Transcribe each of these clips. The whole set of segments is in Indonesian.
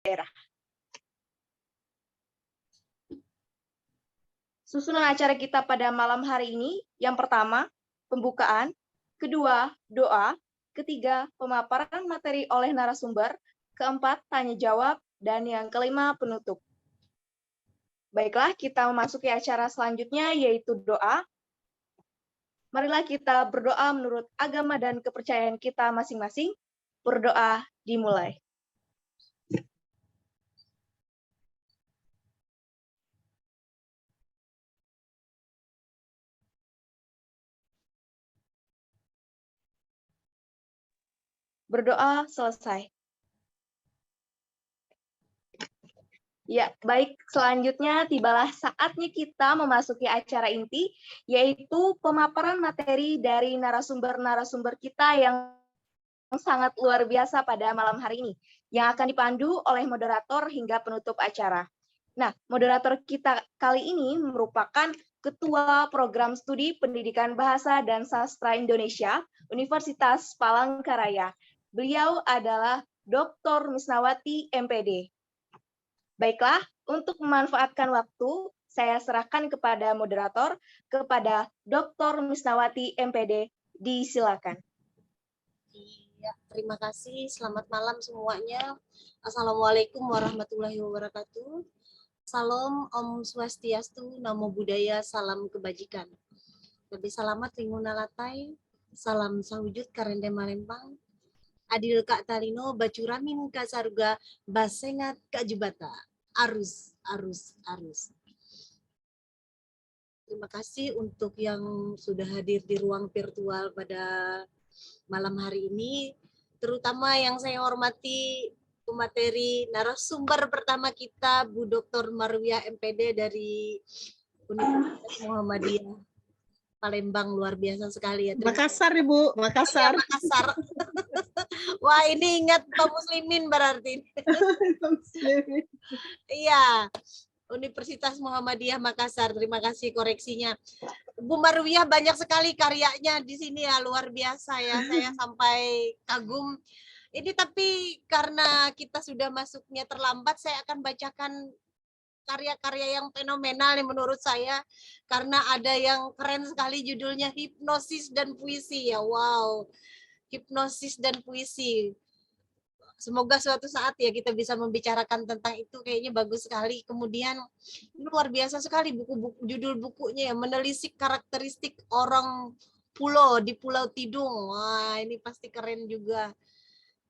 daerah. Susunan acara kita pada malam hari ini, yang pertama, pembukaan, kedua, doa, ketiga, pemaparan materi oleh narasumber, keempat, tanya jawab, dan yang kelima, penutup. Baiklah, kita memasuki acara selanjutnya, yaitu doa. Marilah kita berdoa menurut agama dan kepercayaan kita masing-masing. Berdoa dimulai. Berdoa selesai. Ya, baik. Selanjutnya tibalah saatnya kita memasuki acara inti, yaitu pemaparan materi dari narasumber-narasumber kita yang sangat luar biasa pada malam hari ini, yang akan dipandu oleh moderator hingga penutup acara. Nah, moderator kita kali ini merupakan Ketua Program Studi Pendidikan Bahasa dan Sastra Indonesia, Universitas Palangkaraya. Beliau adalah Dr. Misnawati, MPD. Baiklah, untuk memanfaatkan waktu, saya serahkan kepada moderator, kepada Dr. Misnawati, MPD. Disilakan. Ya, terima kasih. Selamat malam semuanya. Assalamualaikum warahmatullahi wabarakatuh. Salam Om Swastiastu, Namo Buddhaya, salam kebajikan. Lebih salamat Ringuna Latai, salam sawujud karende malembang. Adil Kak Talino, bacuramin Kak Saruga, basengat Kak Jubata. Arus. Terima kasih untuk yang sudah hadir di ruang virtual pada malam hari ini, terutama yang saya hormati pemateri narasumber pertama kita, Bu Dr. Marwiyah, MPD dari Universitas Muhammadiyah Palembang, luar biasa sekali ya. Makassar Ibu, Makassar. Ya, Makassar. Wah, ini ingat kaum muslimin berarti. Iya, Universitas Muhammadiyah Makassar. Terima kasih koreksinya. Bu Marwiyah banyak sekali karyanya di sini ya, luar biasa ya. Saya sampai kagum. Ini tapi karena kita sudah masuknya terlambat, saya akan bacakan karya-karya yang fenomenal nih menurut saya, karena ada yang keren sekali judulnya Hipnosis dan Puisi ya. Wow, hipnosis dan puisi. Semoga suatu saat ya kita bisa membicarakan tentang itu, kayaknya bagus sekali. Kemudian luar biasa sekali buku-buku, judul bukunya ya, menelisik karakteristik orang pulau di Pulau Tidung. Wah, ini pasti keren juga.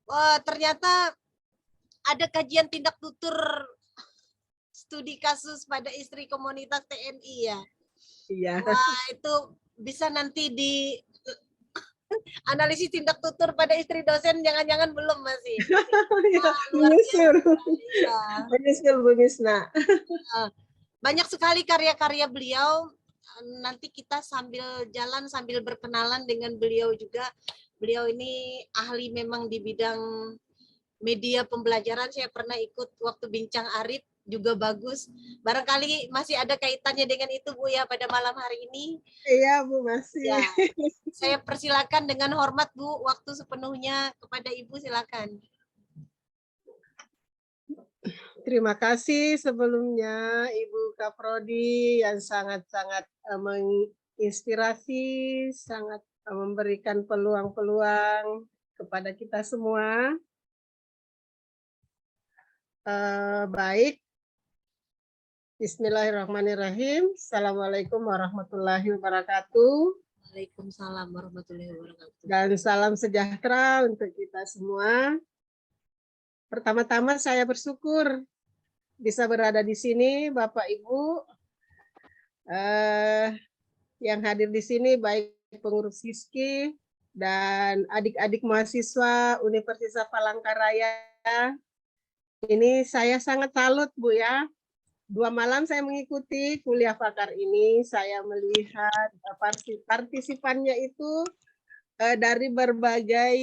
Wah, ternyata ada kajian tindak tutur studi kasus pada istri komunitas TNI ya. Iya. Wah, itu bisa nanti di analisis tindak tutur pada istri dosen, jangan-jangan belum masih. Menyusul Bu Misna. Banyak sekali karya-karya beliau. Nanti kita sambil jalan, sambil berkenalan dengan beliau juga. Beliau ini ahli memang di bidang media pembelajaran. Saya pernah ikut waktu bincang Arif, juga bagus. Barangkali masih ada kaitannya dengan itu Bu ya pada malam hari ini. Iya Bu, masih. Ya, saya persilakan dengan hormat Bu, waktu sepenuhnya kepada Ibu, silakan. Terima kasih sebelumnya Ibu Kaprodi yang sangat-sangat menginspirasi, sangat memberikan peluang-peluang kepada kita semua. Baik. Bismillahirrahmanirrahim. Assalamualaikum warahmatullahi wabarakatuh. Waalaikumsalam warahmatullahi wabarakatuh. Dan salam sejahtera untuk kita semua. Pertama-tama saya bersyukur bisa berada di sini, Bapak Ibu yang hadir di sini, baik pengurus HISKI dan adik-adik mahasiswa Universitas Palangkaraya. Ini saya sangat salut Bu ya. 2 malam saya mengikuti kuliah pakar ini, saya melihat partisipannya itu dari berbagai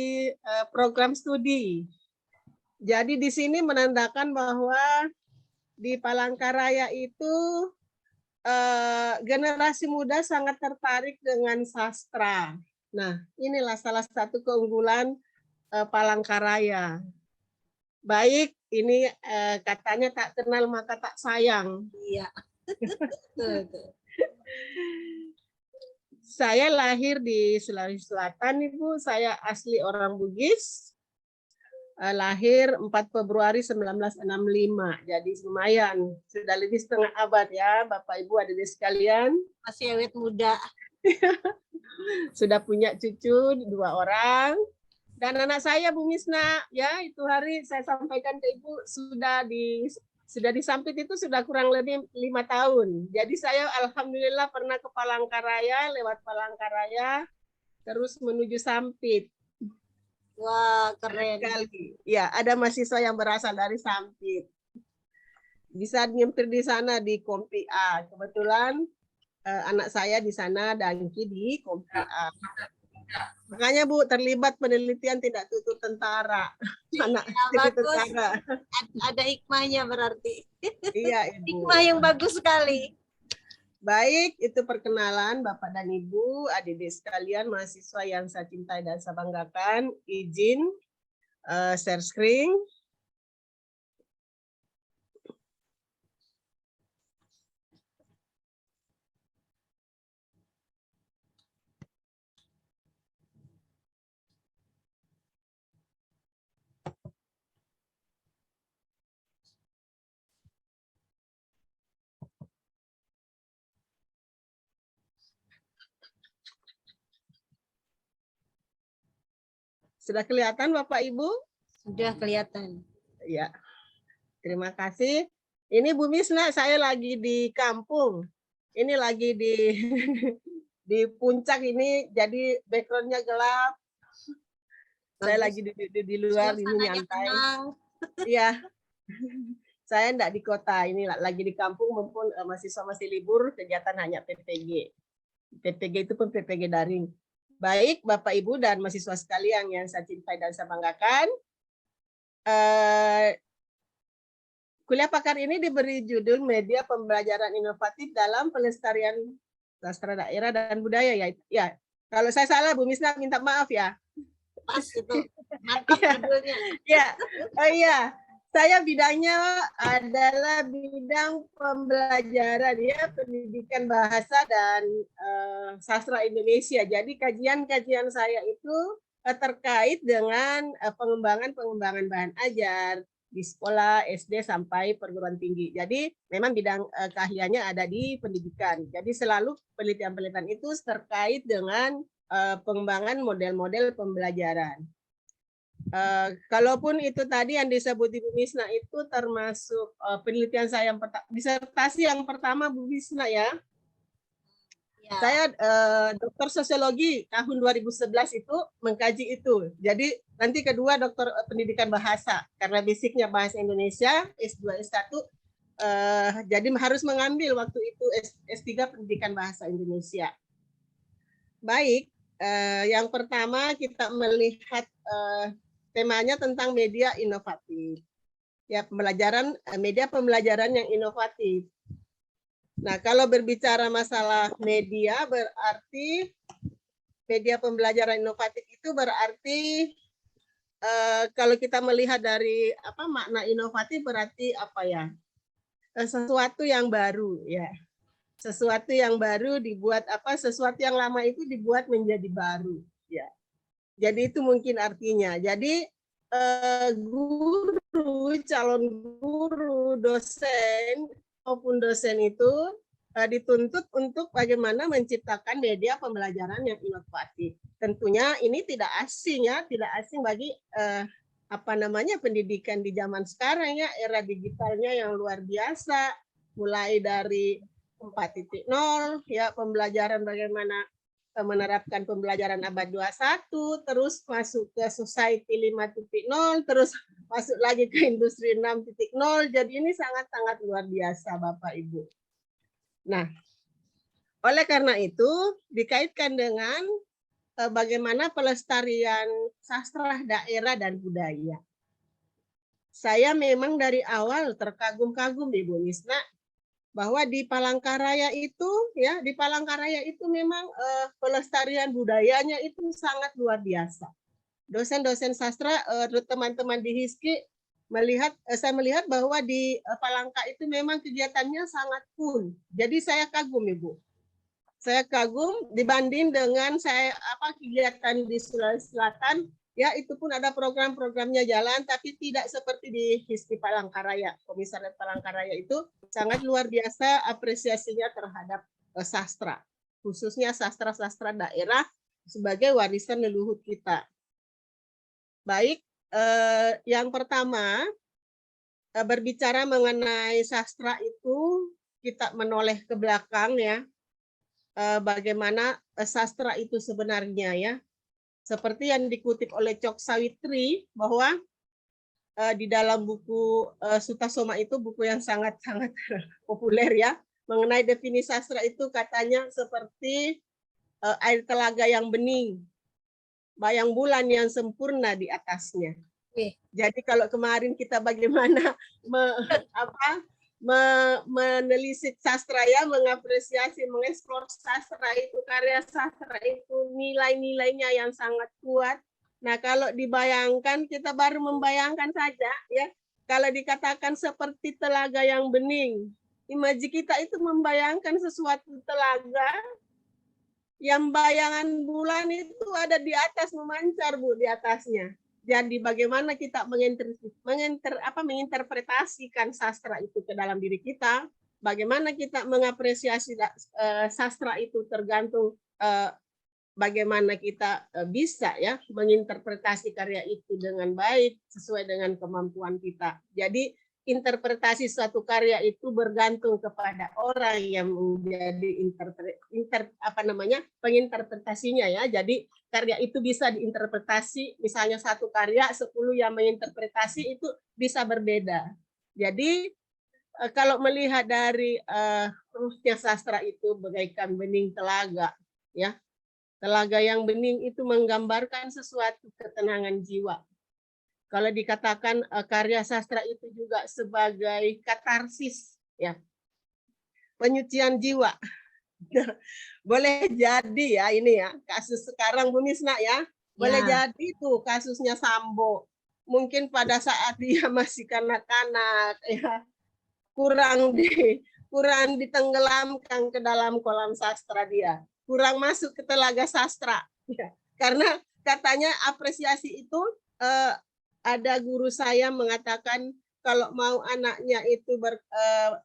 program studi. Jadi di sini menandakan bahwa di Palangkaraya itu generasi muda sangat tertarik dengan sastra. Nah, inilah salah satu keunggulan Palangkaraya. Baik ini katanya tak kenal maka tak sayang. Iya. Betul. Saya lahir di Sulawesi Selatan, Ibu. Saya asli orang Bugis. Lahir 4 Februari 1965. Jadi lumayan, sudah lebih setengah abad ya, Bapak Ibu adik-adik sekalian. Masih awet muda. Sudah punya cucu 2 orang. Dan anak saya Bu Misna, ya itu hari saya sampaikan ke Ibu sudah disampit itu sudah kurang lebih 5 tahun. Jadi saya alhamdulillah pernah ke Palangkaraya, lewat Palangkaraya, terus menuju Sampit. Wah, keren. Sekali. Ya, ada mahasiswa yang berasal dari Sampit. Bisa nyempir di sana di Kompi A. Kebetulan anak saya di sana, Dangki di Kompi A. Makanya Bu terlibat penelitian tidak tutup tentara. Anak bagus. tentara. Ada hikmahnya berarti. Iya, Ibu. Hikmah yang bagus sekali. Baik, itu perkenalan Bapak dan Ibu, adik-adik sekalian, mahasiswa yang saya cintai dan saya banggakan. Izin share screen. Sudah kelihatan Bapak Ibu? Sudah kelihatan. Ya, terima kasih. Ini Bu Misna, saya lagi di kampung. Ini lagi di di puncak ini, jadi backgroundnya gelap. Saya lagi di luar ini nyantai. Iya, saya enggak di kota. Ini lagi di kampung, maupun mahasiswa masih libur, kegiatan hanya PPG. PPG itu pun PPG daring. Baik, Bapak, Ibu, dan mahasiswa sekalian yang saya cintai dan saya banggakan. Kuliah pakar ini diberi judul Media Pembelajaran Inovatif dalam Pelestarian Sastra Daerah dan Budaya. Ya, kalau saya salah, Bu Misna minta maaf ya. Pas itu, mantap judulnya. Ya, iya. Saya bidangnya adalah bidang pembelajaran ya, pendidikan bahasa dan sastra Indonesia. Jadi kajian-kajian saya itu terkait dengan pengembangan bahan ajar di sekolah SD sampai perguruan tinggi. Jadi memang bidang keahliannya ada di pendidikan. Jadi selalu penelitian-penelitian itu terkait dengan pengembangan model-model pembelajaran. Kalaupun itu tadi yang disebut Ibu Misna itu termasuk penelitian saya yang disertasi yang pertama Bu Misna ya. Saya dokter sosiologi tahun 2011 itu mengkaji itu. Jadi nanti kedua dokter pendidikan bahasa karena basicnya bahasa Indonesia S2 S1 jadi harus mengambil waktu itu S3 pendidikan bahasa Indonesia. Baik, yang pertama kita melihat temanya tentang media inovatif. Ya, media pembelajaran yang inovatif. Nah, kalau berbicara masalah media berarti media pembelajaran inovatif itu berarti kalau kita melihat dari makna inovatif berarti apa ya? Sesuatu yang baru ya. Sesuatu yang baru dibuat sesuatu yang lama itu dibuat menjadi baru ya. Jadi itu mungkin artinya. Jadi guru, calon guru, dosen maupun dosen itu dituntut untuk bagaimana menciptakan media pembelajaran yang inovatif. Tentunya ini tidak asing ya, tidak asing bagi pendidikan di zaman sekarang ya, era digitalnya yang luar biasa, mulai dari 4.0 ya, pembelajaran bagaimana menerapkan pembelajaran abad 21, terus masuk ke society 5.0, terus masuk lagi ke industri 6.0. Jadi ini sangat-sangat luar biasa Bapak Ibu. Nah, oleh karena itu dikaitkan dengan bagaimana pelestarian sastra daerah dan budaya. Saya memang dari awal terkagum-kagum Ibu Misna bahwa di Palangkaraya itu memang pelestarian budayanya itu sangat luar biasa. Dosen-dosen sastra, teman-teman di HISKI saya melihat bahwa di Palangka itu memang kegiatannya sangat full. Jadi saya kagum, Ibu. Saya kagum dibanding dengan kegiatan di Sulawesi Selatan, ya itu pun ada program-programnya jalan, tapi tidak seperti di HISPI Palangkaraya. Komisariat Palangkaraya itu sangat luar biasa apresiasinya terhadap sastra, khususnya sastra-sastra daerah sebagai warisan leluhur kita. Baik, yang pertama berbicara mengenai sastra itu kita menoleh ke belakang ya. Bagaimana sastra itu sebenarnya ya. Seperti yang dikutip oleh Cok Sawitri bahwa di dalam buku Sutasoma itu buku yang sangat-sangat populer ya. Mengenai definisi sastra itu katanya seperti air telaga yang bening, bayang bulan yang sempurna di atasnya. Jadi kalau kemarin kita bagaimana menelisik sastra ya, mengapresiasi, mengeksplor sastra itu, karya sastra itu nilai-nilainya yang sangat kuat. Nah, kalau dibayangkan, kita baru membayangkan saja ya, kalau dikatakan seperti telaga yang bening, imaji kita itu membayangkan sesuatu telaga yang bayangan bulan itu ada di atas, memancar Bu di atasnya. Jadi bagaimana kita menginterpretasikan sastra itu ke dalam diri kita, bagaimana kita mengapresiasi sastra itu tergantung bagaimana kita bisa ya menginterpretasi karya itu dengan baik sesuai dengan kemampuan kita. Jadi interpretasi suatu karya itu bergantung kepada orang yang menjadi penginterpretasinya ya. Jadi karya itu bisa diinterpretasi, misalnya satu karya 10 yang menginterpretasi itu bisa berbeda. Jadi kalau melihat dari terusnya sastra itu bagaikan bening telaga ya. Telaga yang bening itu menggambarkan sesuatu ketenangan jiwa. Kalau dikatakan karya sastra itu juga sebagai katarsis ya, penyucian jiwa. Boleh jadi ya ini ya kasus sekarang Bu Misna ya, boleh jadi tuh kasusnya Sambo. Mungkin pada saat dia masih kanak-kanak ya, kurang ditenggelamkan ke dalam kolam sastra dia, kurang masuk ke telaga sastra ya. Karena katanya apresiasi itu ada guru saya mengatakan kalau mau anaknya itu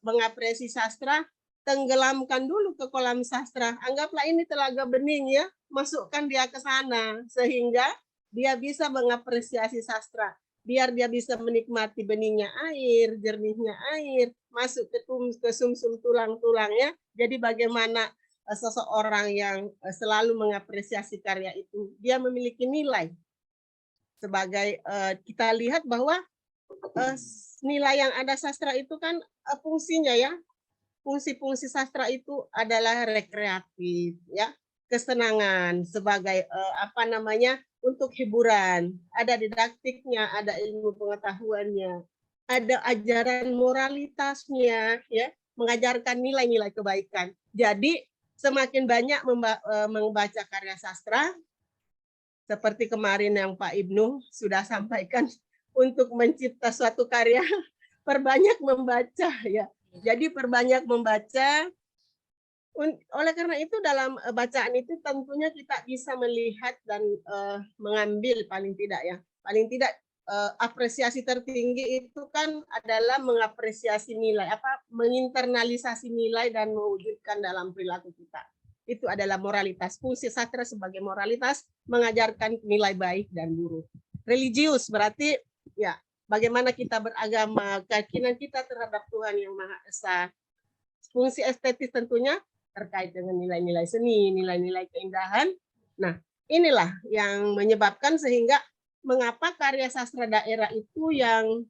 mengapresiasi sastra, tenggelamkan dulu ke kolam sastra. Anggaplah ini telaga bening ya, masukkan dia ke sana sehingga dia bisa mengapresiasi sastra. Biar dia bisa menikmati beningnya air, jernihnya air, masuk ke sumsum tulang-tulangnya. Jadi bagaimana seseorang yang selalu mengapresiasi karya itu, dia memiliki nilai. Sebagai kita lihat bahwa nilai yang ada sastra itu kan fungsinya ya, fungsi-fungsi sastra itu adalah rekreatif ya, kesenangan sebagai untuk hiburan, ada didaktiknya, ada ilmu pengetahuannya, ada ajaran moralitasnya ya, mengajarkan nilai-nilai kebaikan. Jadi semakin banyak membaca karya sastra, seperti kemarin yang Pak Ibnu sudah sampaikan, untuk mencipta suatu karya perbanyak membaca ya. Jadi perbanyak membaca. Oleh karena itu dalam bacaan itu tentunya kita bisa melihat dan mengambil paling tidak apresiasi tertinggi itu kan adalah mengapresiasi nilai, menginternalisasi nilai dan mewujudkan dalam perilaku kita. Itu adalah moralitas. Fungsi sastra sebagai moralitas mengajarkan nilai baik dan buruk. Religius berarti ya bagaimana kita beragama, keyakinan kita terhadap Tuhan yang Maha Esa. Fungsi estetis tentunya terkait dengan nilai-nilai seni, nilai-nilai keindahan. Nah, inilah yang menyebabkan sehingga mengapa karya sastra daerah itu yang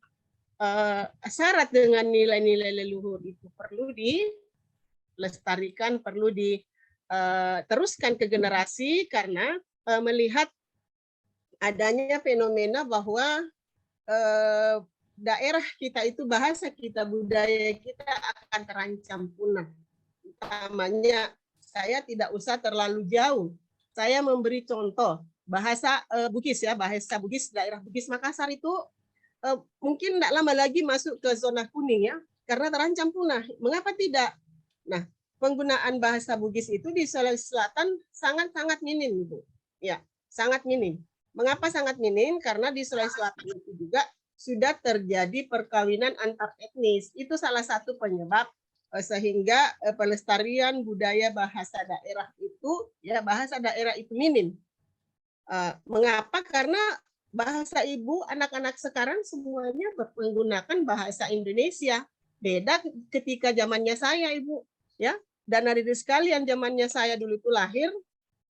syarat dengan nilai-nilai leluhur itu perlu dilestarikan, perlu diteruskan ke generasi, karena melihat adanya fenomena bahwa daerah kita itu, bahasa kita, budaya kita akan terancam punah. Utamanya saya tidak usah terlalu jauh. Saya memberi contoh bahasa Bugis ya, bahasa Bugis daerah Bugis Makassar itu mungkin tidak lama lagi masuk ke zona kuning ya, karena terancam punah. Mengapa tidak? Nah, penggunaan bahasa Bugis itu di Sulawesi Selatan sangat-sangat minim, Ibu. Ya, sangat minim. Mengapa sangat minim? Karena di Sulawesi Selatan itu juga sudah terjadi perkawinan antar etnis. Itu salah satu penyebab sehingga pelestarian budaya bahasa daerah itu, ya bahasa daerah itu minim. Mengapa? Karena bahasa ibu anak-anak sekarang semuanya menggunakan bahasa Indonesia. Beda ketika zamannya saya, Ibu, ya. Dan adik sekalian, zamannya saya dulu itu lahir,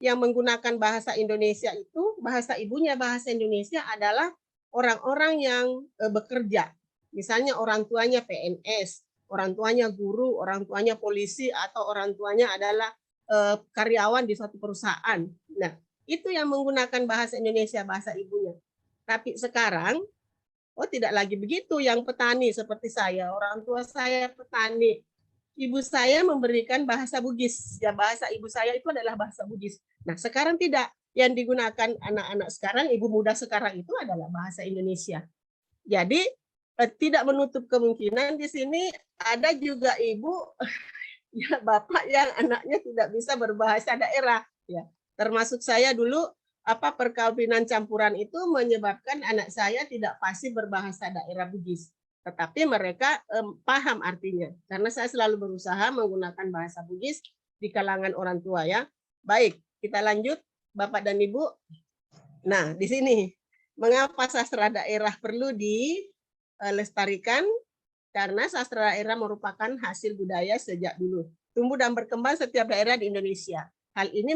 yang menggunakan bahasa Indonesia itu, bahasa ibunya bahasa Indonesia adalah orang-orang yang bekerja. Misalnya orang tuanya PNS, orang tuanya guru, orang tuanya polisi, atau orang tuanya adalah karyawan di suatu perusahaan. Nah, itu yang menggunakan bahasa Indonesia, bahasa ibunya. Tapi sekarang, tidak lagi begitu. Yang petani seperti saya, orang tua saya petani, ibu saya memberikan bahasa Bugis. Ya, bahasa ibu saya itu adalah bahasa Bugis. Nah, sekarang tidak. Yang digunakan anak-anak sekarang, ibu muda sekarang itu adalah bahasa Indonesia. Jadi, tidak menutup kemungkinan di sini ada juga ibu, ya bapak yang anaknya tidak bisa berbahasa daerah. Ya, termasuk saya dulu, perkawinan campuran itu menyebabkan anak saya tidak fasih berbahasa daerah Bugis. Tetapi mereka paham artinya, karena saya selalu berusaha menggunakan bahasa Bugis di kalangan orang tua ya. Baik, kita lanjut Bapak dan Ibu. Nah, di sini mengapa sastra daerah perlu dilestarikan? Karena sastra daerah merupakan hasil budaya sejak dulu, tumbuh dan berkembang setiap daerah di Indonesia. Hal ini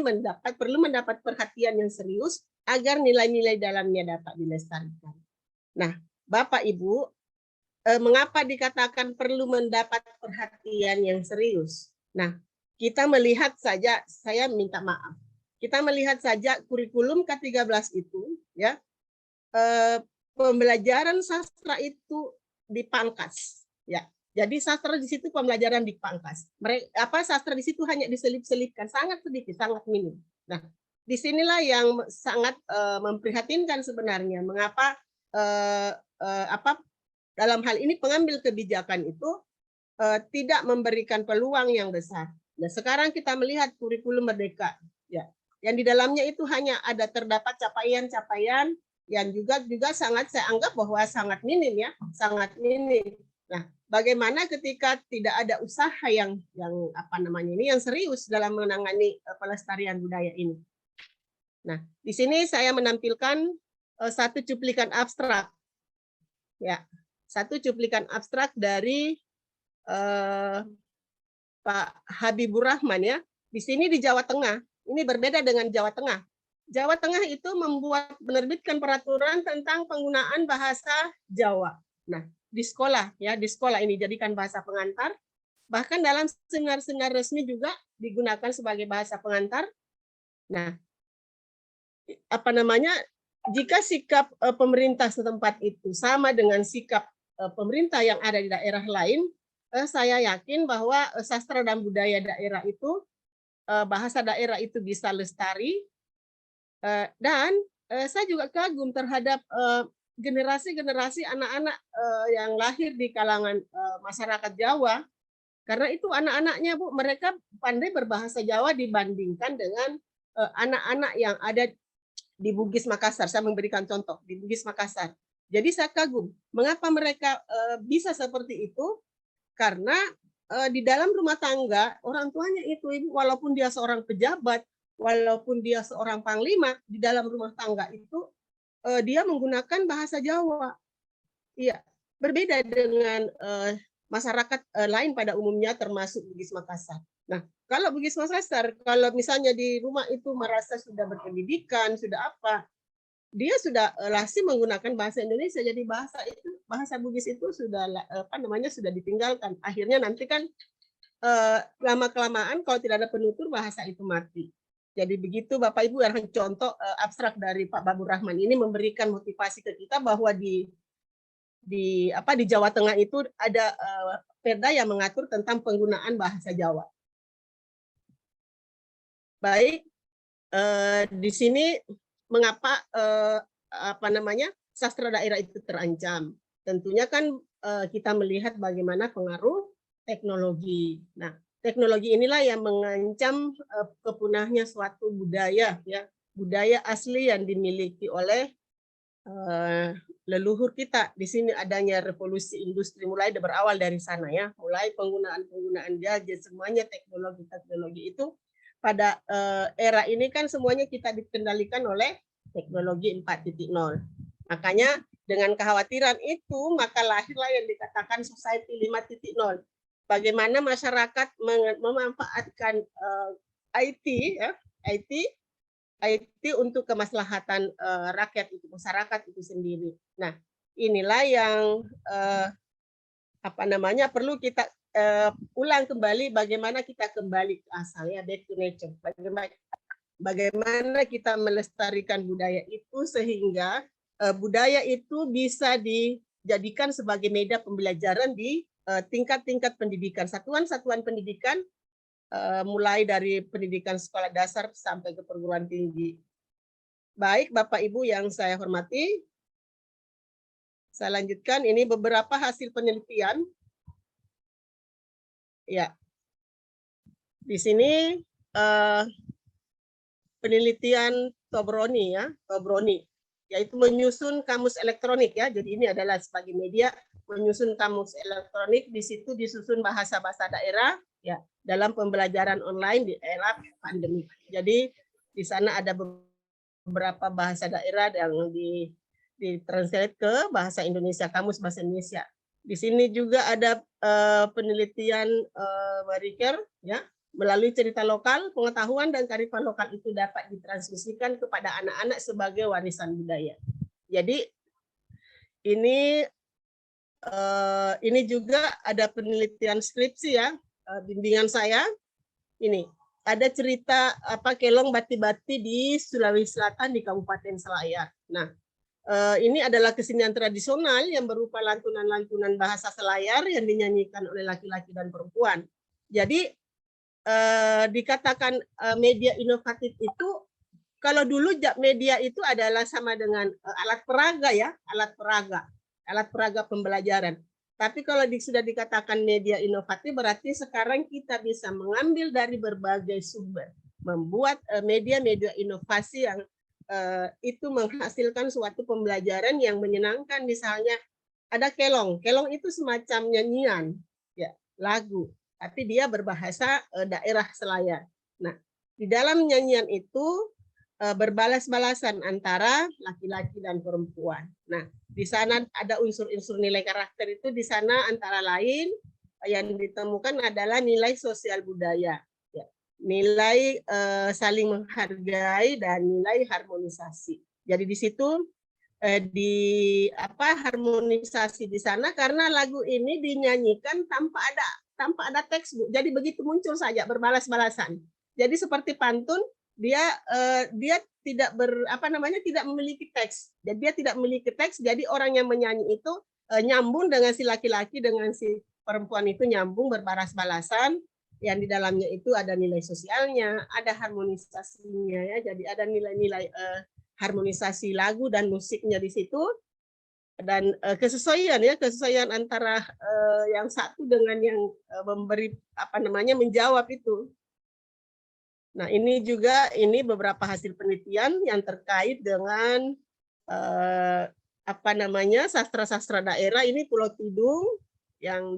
perlu mendapat perhatian yang serius agar nilai-nilai dalamnya dapat dilestarikan. Nah, Bapak Ibu, mengapa dikatakan perlu mendapat perhatian yang serius? Nah, kita melihat saja, saya minta maaf, kita melihat saja kurikulum K13 itu, ya, pembelajaran sastra itu dipangkas, ya. Jadi sastra di situ pembelajaran dipangkas. Sastra di situ hanya diselip-selipkan, sangat sedikit, sangat minim. Nah, disinilah yang sangat memprihatinkan sebenarnya. Mengapa dalam hal ini pengambil kebijakan itu tidak memberikan peluang yang besar. Nah, sekarang kita melihat kurikulum Merdeka, ya, yang di dalamnya itu hanya terdapat capaian-capaian yang juga sangat saya anggap bahwa sangat minim ya, sangat minim. Nah, bagaimana ketika tidak ada usaha yang yang serius dalam menangani pelestarian budaya ini? Nah, di sini saya menampilkan satu cuplikan abstrak, ya, satu cuplikan abstrak dari Pak Habibur Rahman ya. Di sini di Jawa Tengah, ini berbeda dengan Jawa Tengah. Jawa Tengah itu menerbitkan peraturan tentang penggunaan bahasa Jawa. Nah, di sekolah ini jadikan bahasa pengantar. Bahkan dalam seminar-seminar resmi juga digunakan sebagai bahasa pengantar. Nah, jika sikap pemerintah setempat itu sama dengan sikap pemerintah yang ada di daerah lain, saya yakin bahwa sastra dan budaya daerah itu, bahasa daerah itu bisa lestari. Dan saya juga kagum terhadap generasi-generasi anak-anak yang lahir di kalangan masyarakat Jawa, karena itu anak-anaknya Bu, mereka pandai berbahasa Jawa dibandingkan dengan anak-anak yang ada di Bugis Makassar. Saya memberikan contoh di Bugis Makassar. Jadi saya kagum mengapa mereka bisa seperti itu, karena di dalam rumah tangga orang tuanya itu Ibu, walaupun dia seorang pejabat, walaupun dia seorang panglima, di dalam rumah tangga itu dia menggunakan bahasa Jawa. Iya, berbeda dengan masyarakat lain pada umumnya termasuk Bugis Makassar. Nah, kalau Bugis Makassar, kalau misalnya di rumah itu merasa sudah berpendidikan, sudah apa, dia sudah lasih menggunakan bahasa Indonesia, jadi bahasa Bugis itu sudah sudah ditinggalkan. Akhirnya nanti kan lama-kelamaan kalau tidak ada penutur bahasa itu mati. Jadi begitu Bapak Ibu, yang contoh abstrak dari Pak Habibur Rahman ini memberikan motivasi ke kita bahwa di Jawa Tengah itu ada perda yang mengatur tentang penggunaan bahasa Jawa. Baik, di sini mengapa sastra daerah itu terancam? tentunya kan kita melihat bagaimana pengaruh teknologi. Nah, teknologi inilah yang mengancam kepunahnya suatu budaya, ya, budaya asli yang dimiliki oleh leluhur kita. Di sini adanya revolusi industri mulai berawal dari sana, ya, mulai penggunaan gadget, semuanya teknologi itu pada era ini kan semuanya kita dikendalikan oleh teknologi 4.0. Makanya dengan kekhawatiran itu maka lahirlah yang dikatakan society 5.0. Bagaimana masyarakat memanfaatkan IT, ya, IT untuk kemaslahatan rakyat itu, masyarakat itu sendiri. Nah, inilah yang perlu kita ulang kembali, bagaimana kita kembali ke asal, ya, back to nature. Bagaimana kita melestarikan budaya itu sehingga budaya itu bisa dijadikan sebagai media pembelajaran di tingkat-tingkat pendidikan, satuan-satuan pendidikan, mulai dari pendidikan sekolah dasar sampai ke perguruan tinggi. Baik, Bapak Ibu yang saya hormati, saya lanjutkan. Ini beberapa hasil penelitian. Ya, di sini penelitian Tobroni, ya, Tobroni, yaitu menyusun kamus elektronik, ya. Jadi ini adalah sebagai media menyusun kamus elektronik. Di situ disusun bahasa-bahasa daerah, ya, dalam pembelajaran online di era pandemi. Jadi di sana ada beberapa bahasa daerah yang ditranslate ke bahasa Indonesia, kamus bahasa Indonesia. Di sini juga ada penelitian Marie Curie, ya, melalui cerita lokal, pengetahuan dan kearifan lokal itu dapat ditransmisikan kepada anak-anak sebagai warisan budaya. Jadi ini juga ada penelitian skripsi, ya, bimbingan saya. Ini ada cerita Kelong Bati-Bati di Sulawesi Selatan di Kabupaten Selayar. Nah, ini adalah kesenian tradisional yang berupa lantunan-lantunan bahasa Selayar yang dinyanyikan oleh laki-laki dan perempuan. Jadi dikatakan media inovatif itu, kalau dulu media itu adalah sama dengan alat peraga, ya, alat peraga pembelajaran. Tapi kalau sudah dikatakan media inovatif, berarti sekarang kita bisa mengambil dari berbagai sumber, membuat media-media inovasi yang itu menghasilkan suatu pembelajaran yang menyenangkan. Misalnya ada kelong. Kelong itu semacam nyanyian, ya, lagu, tapi dia berbahasa daerah Selayar. Nah, di dalam nyanyian itu berbalas-balasan antara laki-laki dan perempuan. Nah, di sana ada unsur-unsur nilai karakter itu. Di sana antara lain yang ditemukan adalah nilai sosial budaya, ya, nilai saling menghargai dan nilai harmonisasi. Jadi di situ harmonisasi di sana karena lagu ini dinyanyikan tanpa ada teks, Bu. Jadi begitu muncul saja berbalas-balasan. Jadi seperti pantun, dia tidak tidak memiliki teks. Jadi dia tidak memiliki teks, jadi orang yang menyanyi itu nyambung dengan si laki-laki, dengan si perempuan itu nyambung, berbalas-balasan, yang di dalamnya itu ada nilai sosialnya, ada harmonisasinya, ya. Jadi ada nilai-nilai harmonisasi lagu dan musiknya di situ, dan kesesuaian antara yang satu dengan yang memberi menjawab itu. Nah, ini beberapa hasil penelitian yang terkait dengan sastra-sastra daerah. Ini Pulau Tidung yang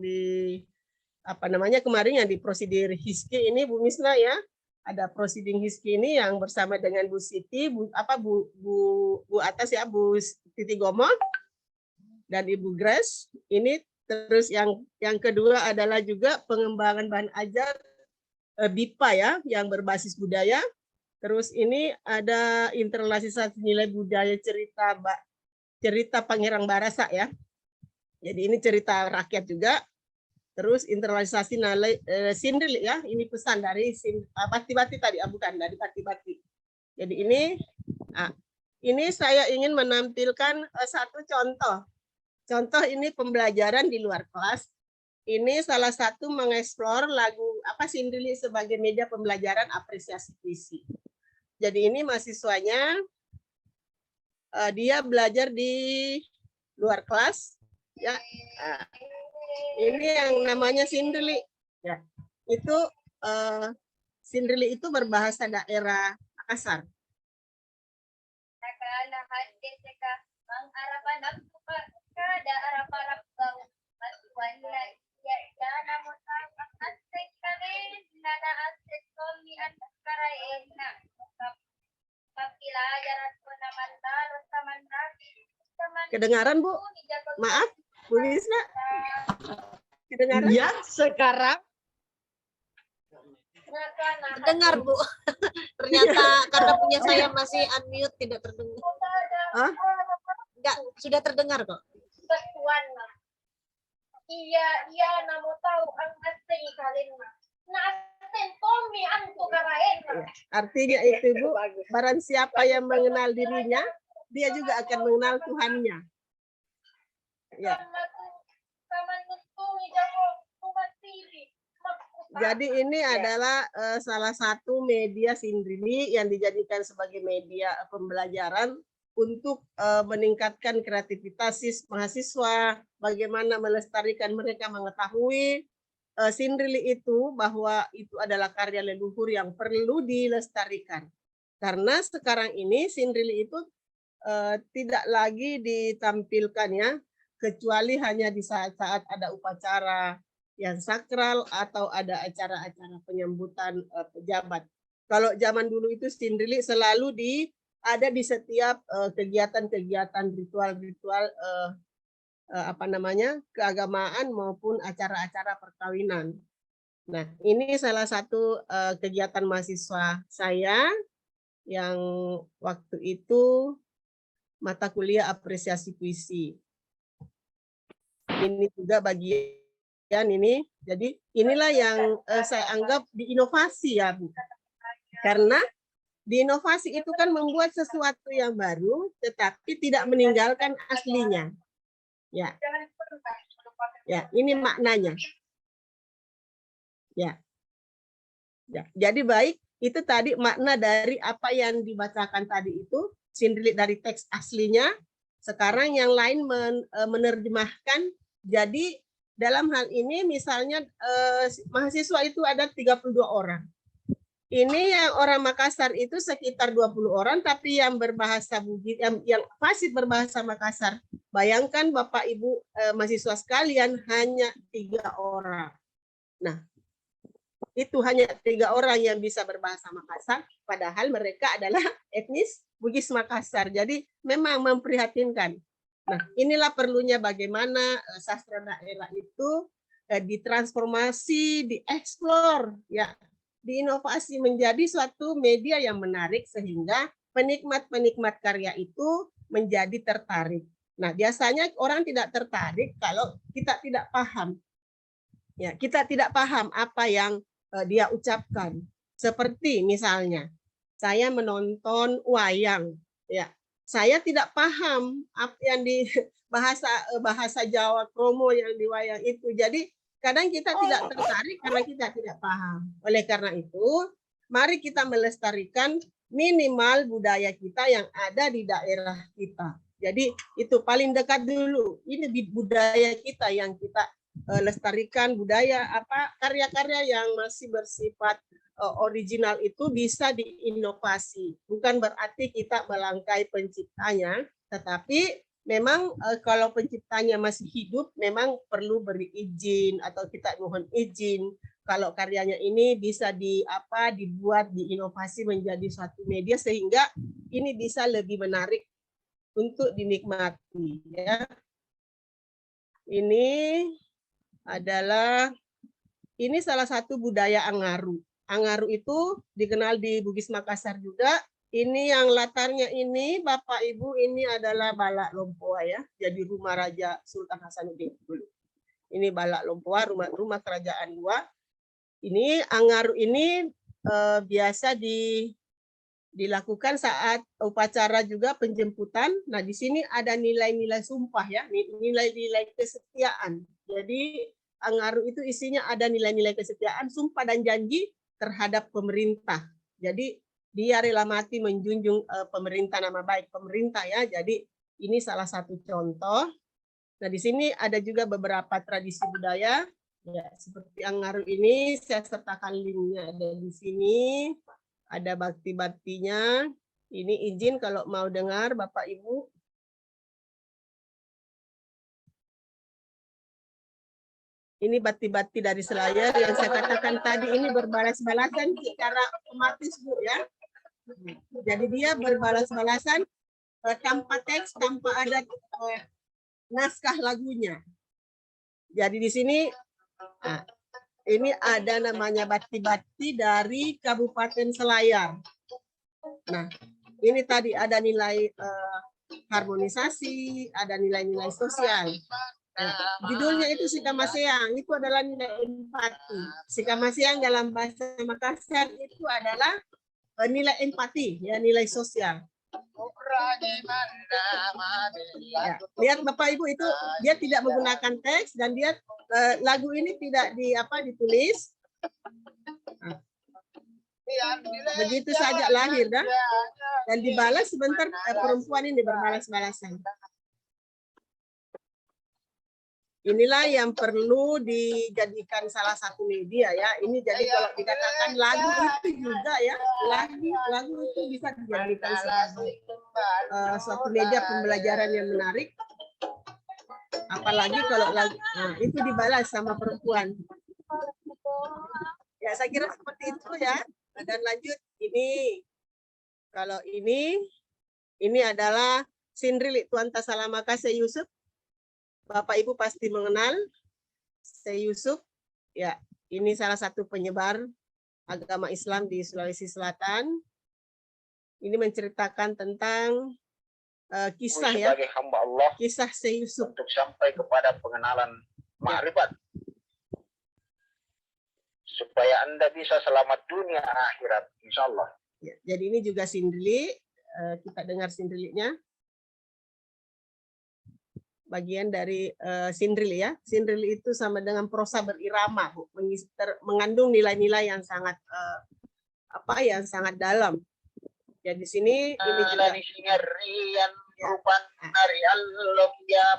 kemarin yang di Prosidir Hiski ini, Bu Misna, ya. Ada Prosidir Hiski ini yang bersama dengan Bu Siti, Bu Titi Gomol dan Ibu Grace. Ini terus yang kedua adalah juga pengembangan bahan ajar BIPA, ya, yang berbasis budaya. Terus ini ada internalisasi nilai budaya cerita Pangeran Barasa, ya. Jadi ini cerita rakyat juga. Terus internalisasi nilai Sindel, ya. Ini pesan dari Bati-Bati tadi, bukan dari Bati-Bati. Jadi ini saya ingin menampilkan satu contoh. Contoh ini pembelajaran di luar kelas. Ini salah satu mengeksplor lagu Sindeli sebagai media pembelajaran apresiasi puisi. Jadi ini mahasiswanya dia belajar di luar kelas. Ya, nah, ini yang namanya Sindrili. Ya, itu Sindrili itu berbahasa daerah Makassar. Kedengaran, Bu? Maaf, Bu Misna. Kedengaran? Ya, sekarang Dengar, Bu. Ternyata karena punya saya masih unmute, tidak terdengar. Hah? Enggak, sudah terdengar kok. Iya, namo tahu ang asing kalin na. Na asen Tommy ang tukarain na. Artinya itu, Bu, barang siapa yang mengenal dirinya, dia juga akan mengenal Tuhannya. Ya. Jadi ini adalah salah satu media Sindrili yang dijadikan sebagai media pembelajaran untuk meningkatkan kreativitas mahasiswa, bagaimana melestarikan mereka mengetahui Sindrili itu bahwa itu adalah karya leluhur yang perlu dilestarikan. Karena sekarang ini Sindrili itu tidak lagi ditampilkan ya, kecuali hanya di saat-saat ada upacara yang sakral atau ada acara-acara penyambutan pejabat. Kalau zaman dulu itu Sindrili selalu ada di setiap kegiatan-kegiatan ritual-ritual keagamaan maupun acara-acara perkawinan. Nah, ini salah satu kegiatan mahasiswa saya yang waktu itu mata kuliah apresiasi puisi. Ini juga bagian ini, jadi inilah yang saya anggap diinovasi ya, Bu. Karena diinovasi itu kan membuat sesuatu yang baru, tetapi tidak meninggalkan aslinya. Ya, ya, ini maknanya. Ya, jadi baik, itu tadi makna dari apa yang dibacakan tadi itu, Sindrili dari teks aslinya. Sekarang yang lain menerjemahkan. Jadi dalam hal ini misalnya mahasiswa itu ada 32 orang. Ini yang orang Makassar itu sekitar 20 orang, tapi yang berbahasa Bugis, yang fasih berbahasa Makassar, bayangkan Bapak Ibu mahasiswa sekalian hanya 3 orang. Nah, itu hanya 3 orang yang bisa berbahasa Makassar, padahal mereka adalah etnis Bugis Makassar. Jadi memang memprihatinkan. Nah, inilah perlunya bagaimana sastra daerah itu ditransformasi, dieksplor, ya, diinovasi menjadi suatu media yang menarik sehingga penikmat-penikmat karya itu menjadi tertarik. Nah, biasanya orang tidak tertarik kalau kita tidak paham. Ya, kita tidak paham apa yang dia ucapkan. Seperti misalnya, saya menonton wayang, ya. Saya tidak paham apa yang di bahasa Jawa kromo yang di wayang itu. Jadi kadang kita tidak tertarik karena kita tidak paham. Oleh karena itu, mari kita melestarikan minimal budaya kita yang ada di daerah kita. Jadi itu paling dekat dulu. Ini di budaya kita yang kita lestarikan, budaya karya-karya yang masih bersifat original itu bisa diinovasi. Bukan berarti kita melangkai penciptanya, tetapi memang kalau penciptanya masih hidup, memang perlu beri izin atau kita mohon izin. Kalau karyanya ini bisa dibuat, diinovasi menjadi suatu media sehingga ini bisa lebih menarik untuk dinikmati. Ya. Ini adalah salah satu budaya Angaru. Angaru itu dikenal di Bugis Makassar juga. Ini yang latarnya ini, Bapak Ibu, ini adalah Balak Lompoa ya. Jadi rumah Raja Sultan Hasanuddin dulu. Ini Balak Lompoa, rumah kerajaan dua. Ini Angaru ini biasa dilakukan saat upacara juga penjemputan. Nah, di sini ada nilai-nilai sumpah ya, nilai-nilai kesetiaan. Jadi Angaru itu isinya ada nilai-nilai kesetiaan, sumpah dan janji terhadap pemerintah. Jadi dia rela mati menjunjung pemerintah, nama baik pemerintah ya. Jadi ini salah satu contoh. Nah, di sini ada juga beberapa tradisi budaya, ya seperti Anggaru ini saya sertakan linknya ada di sini, ada bakti-baktinya. Ini izin kalau mau dengar Bapak Ibu. Ini bakti-bakti dari Selayar yang saya katakan tadi ini berbalas-balasan secara otomatis Bu ya. Jadi dia berbalas-balasan tanpa teks, tanpa ada naskah lagunya. Jadi di sini ini ada namanya bakti-bakti dari Kabupaten Selayar. Nah, ini tadi ada nilai harmonisasi, ada nilai-nilai sosial. Judulnya itu Sikamaseang, itu adalah nilai empati. Sikamaseang dalam bahasa Makassar itu adalah nilai empati, ya nilai sosial. Ya, lihat Bapak Ibu itu dia tidak menggunakan teks dan dia lagu ini tidak ditulis. Begitu saja lahir dan dibalas sebentar perempuan ini berbalas-balasan. Inilah yang perlu dijadikan salah satu media ya. Ini jadi kalau dikatakan lagu itu juga ya, lagu itu bisa dijadikan sebagai suatu media pembelajaran yang menarik. Apalagi kalau lagu itu dibalas sama perempuan. Ya saya kira seperti itu ya. Dan lanjut ini, kalau ini adalah Sindrilik Tuan Tasalamaka Syekh Yusuf. Bapak Ibu pasti mengenal Syekh Yusuf. Ya, ini salah satu penyebar agama Islam di Sulawesi Selatan. Ini menceritakan tentang kisah ya. Sebagai hamba Allah, kisah Syekh Yusuf untuk sampai kepada pengenalan ma'rifat. Supaya Anda bisa selamat dunia akhirat, insya Allah. Ya, jadi ini juga Sindrilik. Kita dengar Sindriliknya. Bagian dari Sindrilik ya. Sindrilik itu sama dengan prosa berirama, Bu. Mengandung nilai-nilai yang sangat yang sangat dalam. Ya di sini ini juga rupan dari Allah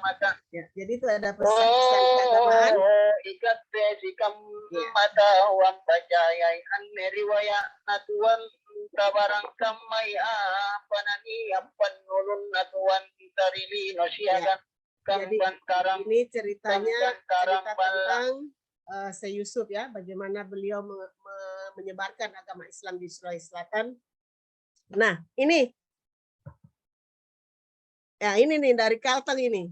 maka. Ya, jadi itu ada pesan-pesan keagamaan. Ikat besikam mata wan bajayai an riwayat natuan tabarang kamai panani ampan nulun natuan tarili nosiagan. Jadi ini ceritanya cerita tentang Syekh Yusuf ya, bagaimana beliau menyebarkan agama Islam di Sulawesi Selatan. Nah, ini nih dari Kalteng ini.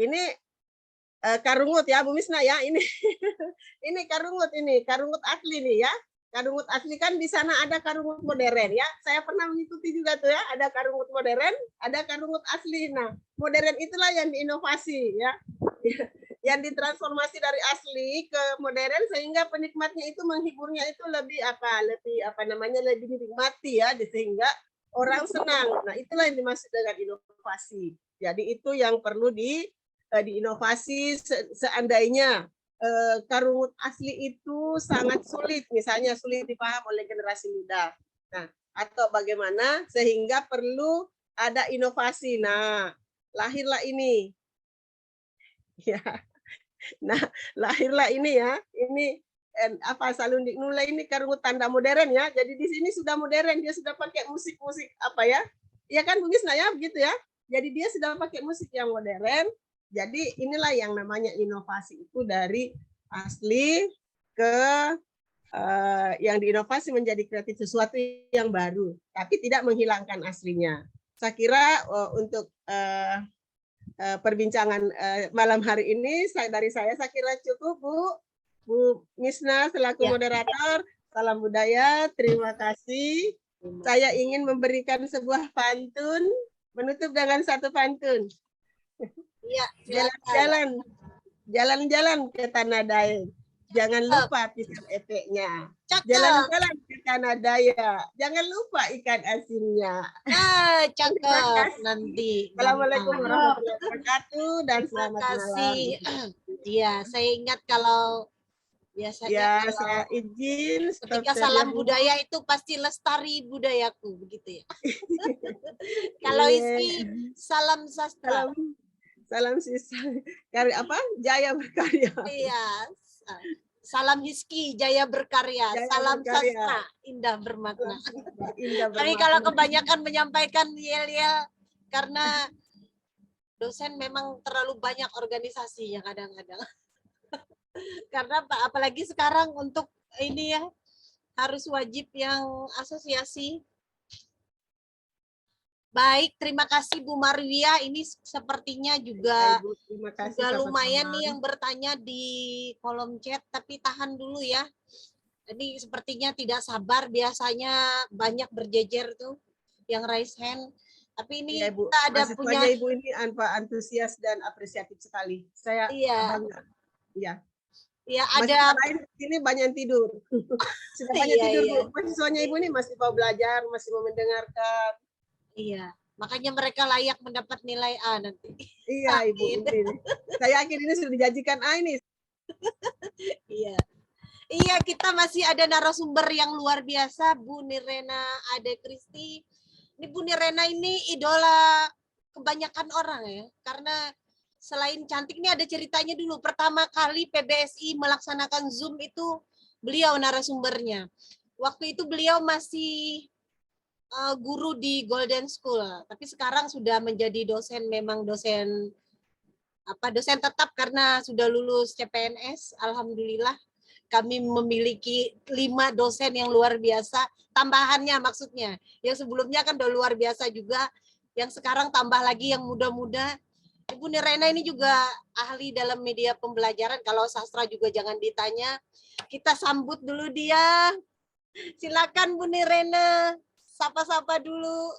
Ini karungut ya, Bu Misna ya. Ini ini karungut asli nih ya. Karungut asli kan di sana ada karungut modern ya. Saya pernah mengikuti juga tuh ya, ada karungut modern, ada karungut asli. Nah, modern itulah yang diinovasi ya. Yang ditransformasi dari asli ke modern sehingga penikmatnya itu menghiburnya itu lebih dinikmati ya, sehingga orang senang. Nah, itulah yang dimaksud dengan inovasi. Jadi itu yang perlu diinovasi seandainya karungut asli itu sangat sulit, misalnya sulit dipaham oleh generasi muda. Nah, atau bagaimana sehingga perlu ada inovasi. Nah, lahirlah ini. Ya. Nah, lahirlah ini ya. Ini Salundik Nula ini karungut tanda modern ya. Jadi di sini sudah modern, dia sudah pakai musik-musik ya kan Bu Gisna ya, begitu ya. Jadi dia sudah pakai musik yang modern. Jadi inilah yang namanya inovasi itu dari asli ke yang diinovasi menjadi kreatif, sesuatu yang baru, tapi tidak menghilangkan aslinya. Saya kira untuk perbincangan malam hari ini dari saya kira cukup Bu Misna selaku moderator. Salam budaya, terima kasih. Saya ingin memberikan sebuah pantun, menutup dengan satu pantun. Iya, jalan-jalan ke Tanah Daeng. Jangan lupa pisang epeknya. Jalan-jalan ke Tanah Daya. Jangan lupa ikan asinnya. Cakep nanti. Assalamualaikum warahmatullahi wabarakatuh dan selamat malam. Iya, saya ingat kalau biasanya saya izin ketika salam budaya itu pasti lestari budayaku, begitu ya. Kalau isi salam sastra. Salam sisa karya apa? Jaya berkarya. Iya. Salam Hizki, jaya berkarya. Jaya Salam berkarya. sastra, indah bermakna. Indah Tapi bermakna. kalau kebanyakan menyampaikan yel-yel karena dosen memang terlalu banyak organisasinya kadang-kadang. Karena apalagi sekarang untuk ini ya harus wajib yang asosiasi. Baik, terima kasih Bu Marwia. Ini sepertinya juga Ibu, terima kasih sudah lumayan sama-sama. nih yang bertanya di kolom chat, tapi tahan dulu ya. Ini sepertinya tidak sabar, biasanya banyak berjejer tuh yang raise hand. Tapi ini Ya, Ibu. kita ada Mahasiswanya punya, Ibu ini antusias dan apresiatif sekali. Saya iya, bangga. Iya. ya Mahasiswa ada, lain ini banyak yang tidur. Sudah banyak iya, tidur, iya, Bu. Mahasiswanya Ibu ini masih mau belajar, masih mau mendengarkan. iya. Makanya mereka layak mendapat nilai A nanti. Iya, Ibu. Amin. Ini. Saya yakin ini sudah dijanjikan ini. Iya. Iya, kita masih ada narasumber yang luar biasa, Bu Nirena Ade Kristi. Ini Bu Nirena ini idola kebanyakan orang ya, karena selain cantik ini ada ceritanya dulu. Pertama kali PBSI melaksanakan Zoom itu beliau narasumbernya. Waktu itu beliau masih guru di Golden School, tapi sekarang sudah menjadi dosen, memang dosen dosen tetap karena sudah lulus CPNS. Alhamdulillah kami memiliki 5 dosen yang luar biasa, tambahannya maksudnya. Yang sebelumnya kan udah luar biasa juga, yang sekarang tambah lagi yang muda-muda. Ibu Nirena ini juga ahli dalam media pembelajaran, kalau sastra juga jangan ditanya. Kita sambut dulu dia. Silakan Bu Nirena, sapa-sapa dulu.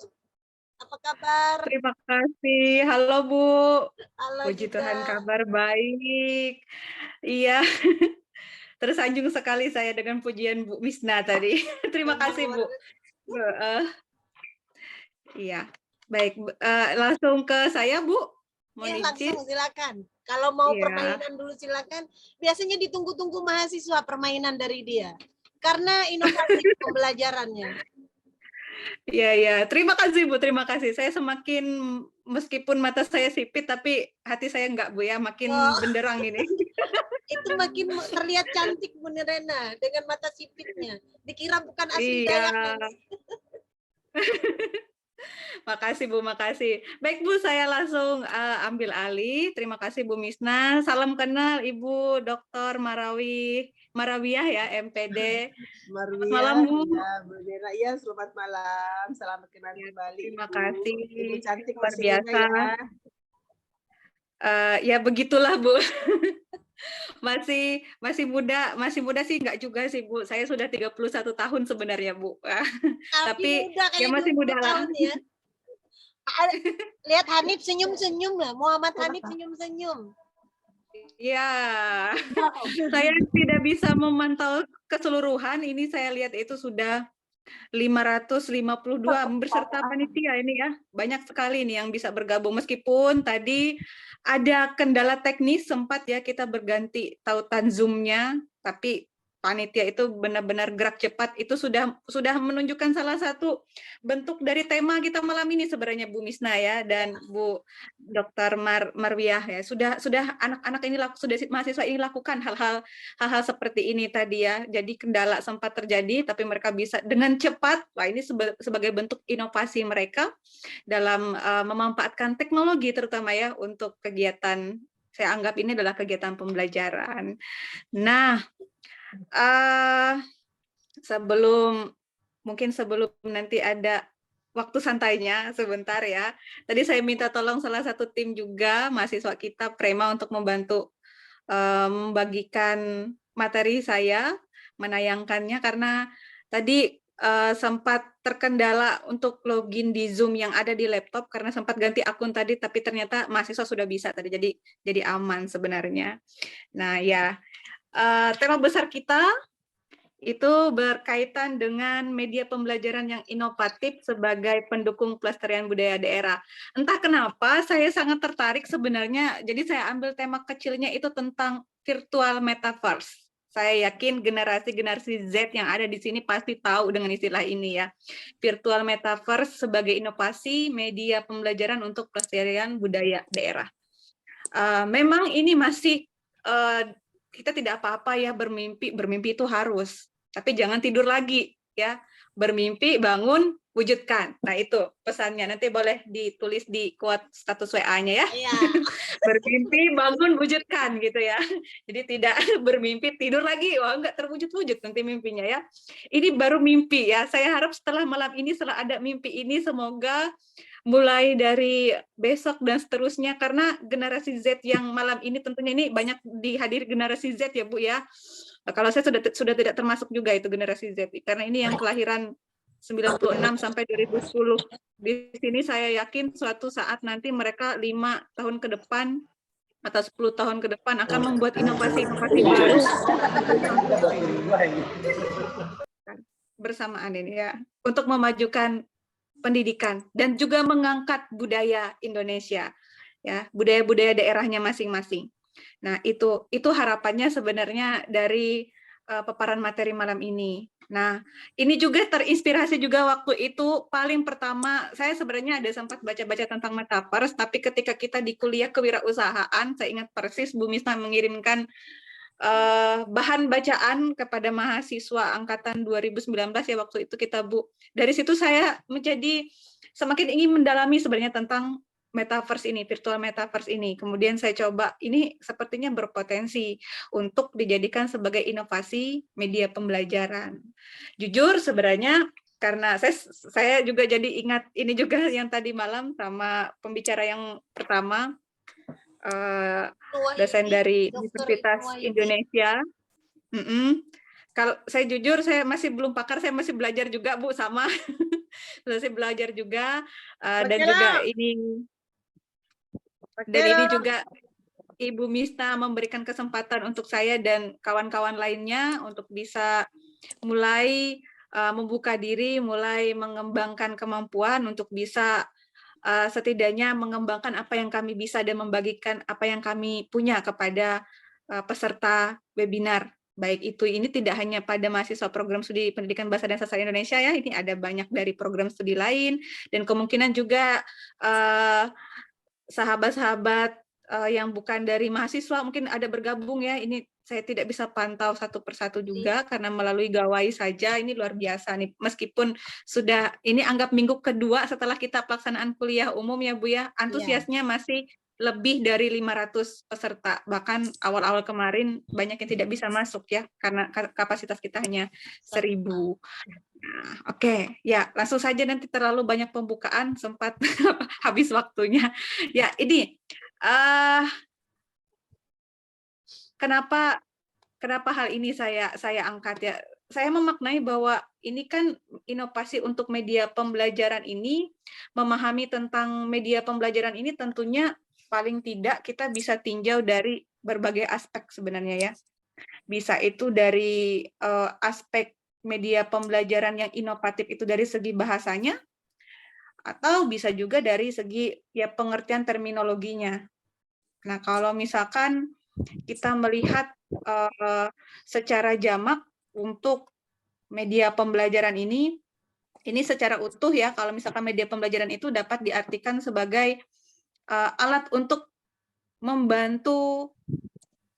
Apa kabar? Terima kasih. Halo Bu. Halo Puji juga. Tuhan, kabar baik. Iya. Tersanjung sekali saya dengan pujian Bu Misna tadi. Terima kasih Bu. Iya. Baik, langsung ke saya Bu. Mohon Ya, izin. langsung silakan. Kalau mau Iya. permainan dulu silakan. Biasanya ditunggu-tunggu mahasiswa permainan dari dia. Karena inovasi pembelajarannya. Iya, iya. Terima kasih Bu, terima kasih. Saya semakin, meskipun mata saya sipit, tapi hati saya enggak Bu ya, makin Oh. benderang ini. Itu makin terlihat cantik Bu Nirena dengan mata sipitnya. Dikira bukan asli Iya. Dayak nanti. Makasih Bu, makasih. Baik Bu, saya langsung ambil alih. Terima kasih Bu Misna. Salam kenal Ibu Dr. Marawiyah ya, MPD. Marwia, Malam Bu. ya, Bu Nirena. Iya, selamat malam. Selamat kenal kembali. Terima Ibu. kasih. Ibu cantik Luar masih biasa. muda ya. Ya begitulah Bu. masih muda sih enggak juga sih Bu. Saya sudah 31 tahun sebenarnya Bu. Tapi muda ya kayak masih 20 muda lah. tahun ya. Lihat Hanif senyum-senyum lah. Muhammad Hanif senyum-senyum. Iya, saya tidak bisa memantau keseluruhan. Ini saya lihat itu sudah 552 beserta panitia ini ya. Banyak sekali nih yang bisa bergabung. Meskipun tadi ada kendala teknis, sempat ya kita berganti tautan Zoom-nya, tapi panitia itu benar-benar gerak cepat. Itu sudah menunjukkan salah satu bentuk dari tema kita malam ini sebenarnya Bu Misna ya, dan Bu Dr. Marwiyah ya. Sudah anak-anak ini sudah mahasiswa ini lakukan hal-hal seperti ini tadi ya. Jadi kendala sempat terjadi, tapi mereka bisa dengan cepat. Wah, ini sebagai bentuk inovasi mereka dalam memanfaatkan teknologi terutama ya untuk kegiatan. Saya anggap ini adalah kegiatan pembelajaran. Nah, sebelum nanti ada waktu santainya sebentar ya. Tadi saya minta tolong salah satu tim juga mahasiswa kita Prema untuk membantu membagikan materi saya, menayangkannya karena tadi sempat terkendala untuk login di Zoom yang ada di laptop karena sempat ganti akun tadi, tapi ternyata mahasiswa sudah bisa tadi, jadi aman sebenarnya. Nah ya, tema besar kita itu berkaitan dengan media pembelajaran yang inovatif sebagai pendukung pelestarian budaya daerah. Entah kenapa saya sangat tertarik sebenarnya, jadi saya ambil tema kecilnya itu tentang virtual metaverse. Saya yakin generasi Z yang ada di sini pasti tahu dengan istilah ini ya. Virtual metaverse sebagai inovasi media pembelajaran untuk pelestarian budaya daerah. memang ini masih kita tidak apa-apa ya bermimpi itu harus, tapi jangan tidur lagi ya. Bermimpi, bangun, wujudkan. Nah, itu pesannya. Nanti boleh ditulis di quote status WA-nya ya. Iya. Bermimpi, bangun, wujudkan gitu ya. Jadi tidak bermimpi, tidur lagi. Wah, enggak terwujud-wujud nanti mimpinya ya. Ini baru mimpi ya. Saya harap setelah malam ini, setelah ada mimpi ini, semoga mulai dari besok dan seterusnya, karena generasi Z yang malam ini tentunya ini banyak dihadiri generasi Z ya Bu ya. Kalau saya sudah tidak termasuk juga itu generasi Z, karena ini yang kelahiran 96 sampai 2010. Di sini saya yakin suatu saat nanti mereka 5 tahun ke depan atau 10 tahun ke depan akan membuat inovasi-inovasi baru bersamaan ini ya, untuk memajukan pendidikan dan juga mengangkat budaya Indonesia ya, budaya-budaya daerahnya masing-masing. Nah, itu harapannya sebenarnya dari paparan materi malam ini. Nah, ini juga terinspirasi juga waktu itu paling pertama saya sebenarnya ada sempat baca-baca tentang metaverse, tapi ketika kita di kuliah kewirausahaan, saya ingat persis Bu Misna mengirimkan bahan bacaan kepada mahasiswa angkatan 2019 ya waktu itu kita Bu. Dari situ saya menjadi semakin ingin mendalami sebenarnya tentang metaverse ini, virtual metaverse ini. Kemudian saya coba, ini sepertinya berpotensi untuk dijadikan sebagai inovasi media pembelajaran. Jujur sebenarnya karena saya juga jadi ingat ini juga yang tadi malam sama pembicara yang pertama, dosen dari Universitas Indonesia. Kalau saya jujur, saya masih belum pakar, saya masih belajar juga Bu, sama masih belajar juga, dan juga ini. Dan ini juga Ibu Misna memberikan kesempatan untuk saya dan kawan-kawan lainnya untuk bisa mulai membuka diri, mulai mengembangkan kemampuan untuk bisa setidaknya mengembangkan apa yang kami bisa dan membagikan apa yang kami punya kepada peserta webinar. Baik itu, ini tidak hanya pada mahasiswa program studi pendidikan bahasa dan sastra Indonesia ya, ini ada banyak dari program studi lain, dan kemungkinan juga sahabat-sahabat yang bukan dari mahasiswa mungkin ada bergabung ya. Ini saya tidak bisa pantau satu persatu juga karena melalui gawai saja. Ini luar biasa nih, meskipun sudah ini anggap minggu kedua setelah kita pelaksanaan kuliah umum ya Bu ya, antusiasnya masih lebih dari 500 peserta. Bahkan awal-awal kemarin banyak yang tidak bisa masuk ya karena kapasitas kita hanya 1000. Nah, oke, ya langsung saja, nanti terlalu banyak pembukaan sempat habis waktunya. Ya, ini kenapa hal ini saya angkat ya. Saya memaknai bahwa ini kan inovasi untuk media pembelajaran ini, memahami tentang media pembelajaran ini tentunya paling tidak kita bisa tinjau dari berbagai aspek sebenarnya ya. Bisa itu dari aspek media pembelajaran yang inovatif itu dari segi bahasanya, atau bisa juga dari segi ya pengertian terminologinya. Nah, kalau misalkan kita melihat secara jamak untuk media pembelajaran ini secara utuh ya, kalau misalkan media pembelajaran itu dapat diartikan sebagai alat untuk membantu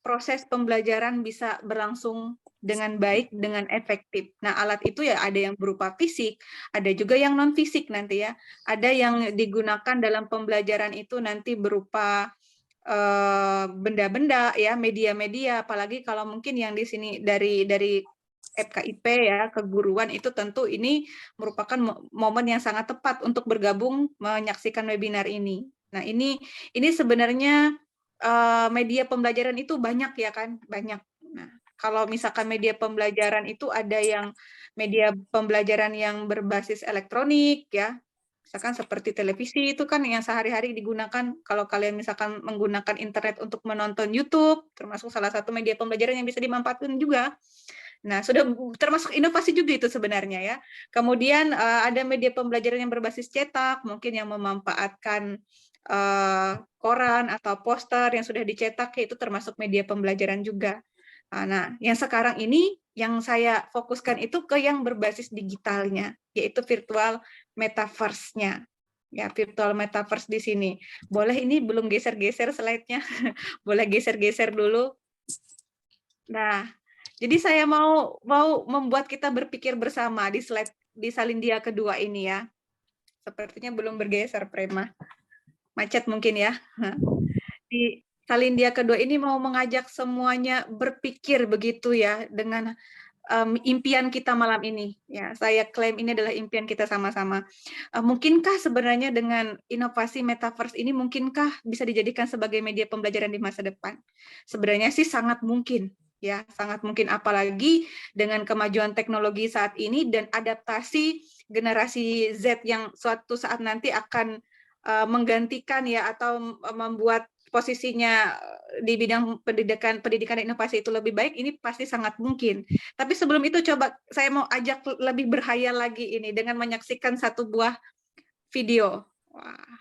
proses pembelajaran bisa berlangsung dengan baik, dengan efektif. Nah, alat itu ya ada yang berupa fisik, ada juga yang non-fisik nanti ya. Ada yang digunakan dalam pembelajaran itu nanti berupa benda-benda ya, media-media, apalagi kalau mungkin yang di sini dari FKIP ya, keguruan, itu tentu ini merupakan momen yang sangat tepat untuk bergabung menyaksikan webinar ini. Nah, ini sebenarnya media pembelajaran itu banyak ya kan, banyak. Nah, kalau misalkan media pembelajaran itu ada yang media pembelajaran yang berbasis elektronik ya, misalkan seperti televisi itu kan yang sehari-hari digunakan. Kalau kalian misalkan menggunakan internet untuk menonton YouTube, termasuk salah satu media pembelajaran yang bisa dimanfaatkan juga. Nah, sudah termasuk inovasi juga itu sebenarnya ya. Kemudian ada media pembelajaran yang berbasis cetak, mungkin yang memanfaatkan koran atau poster yang sudah dicetak, itu termasuk media pembelajaran juga. Nah, yang sekarang ini yang saya fokuskan itu ke yang berbasis digitalnya, yaitu virtual metaverse-nya. ya, virtual metaverse di sini. Boleh ini belum geser-geser slide-nya. Boleh geser-geser dulu. Nah, jadi saya mau membuat kita berpikir bersama di slide di Salindia kedua ini ya. Sepertinya belum bergeser, Prema. Macet mungkin ya. Di Salindia kedua ini mau mengajak semuanya berpikir begitu ya dengan impian kita malam ini. Ya, saya klaim ini adalah impian kita sama-sama. Mungkinkah sebenarnya dengan inovasi metaverse ini mungkinkah bisa dijadikan sebagai media pembelajaran di masa depan? Sebenarnya sih sangat mungkin. Ya, sangat mungkin, apalagi dengan kemajuan teknologi saat ini dan adaptasi generasi Z yang suatu saat nanti akan menggantikan ya atau membuat posisinya di bidang pendidikan dan inovasi itu lebih baik, ini pasti sangat mungkin. Tapi sebelum itu coba saya mau ajak lebih berhayal lagi ini dengan menyaksikan satu buah video. Wah.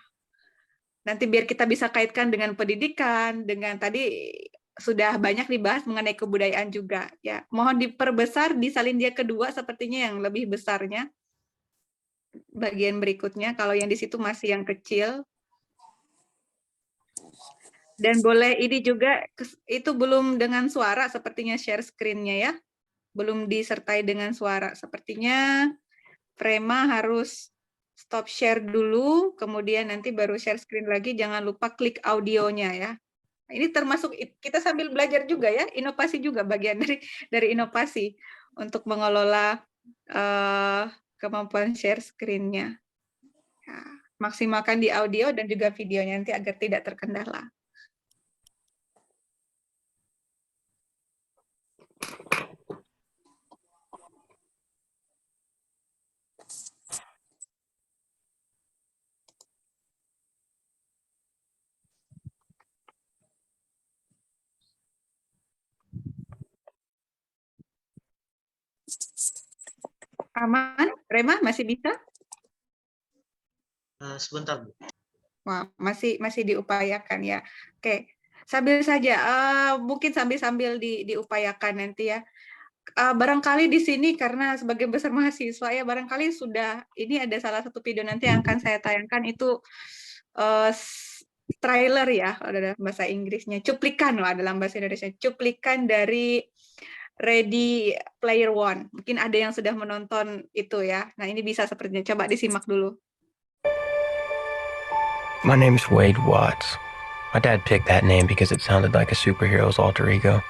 Nanti biar kita bisa kaitkan dengan pendidikan, dengan tadi sudah banyak dibahas mengenai kebudayaan juga ya. Mohon diperbesar di Salindia kedua sepertinya yang lebih besarnya. Bagian berikutnya kalau yang di situ masih yang kecil. Dan boleh ini juga itu belum dengan suara sepertinya share screen-nya ya. Belum disertai dengan suara. Sepertinya Prema harus stop share dulu, kemudian nanti baru share screen lagi, jangan lupa klik audionya ya. Ini termasuk kita sambil belajar juga ya, inovasi juga bagian dari inovasi untuk mengelola kemampuan share screen-nya. Ya, maksimalkan di audio dan juga videonya nanti agar tidak terkendala. Aman? Rema, masih bisa? Sebentar, Bu. Wah, masih diupayakan ya. Oke, sambil saja, mungkin sambil diupayakan nanti ya. Barangkali di sini karena sebagian besar mahasiswa ya, barangkali sudah, ini ada salah satu video nanti yang akan saya tayangkan itu trailer ya, kalau dalam bahasa Inggrisnya, cuplikan lah dalam bahasa Indonesia, cuplikan dari Ready Player One. Mungkin ada yang sudah menonton itu ya. Nah, ini bisa sepertinya. Coba disimak dulu. My name's Wade Watts. My dad picked that name because it sounded like a superhero's alter ego,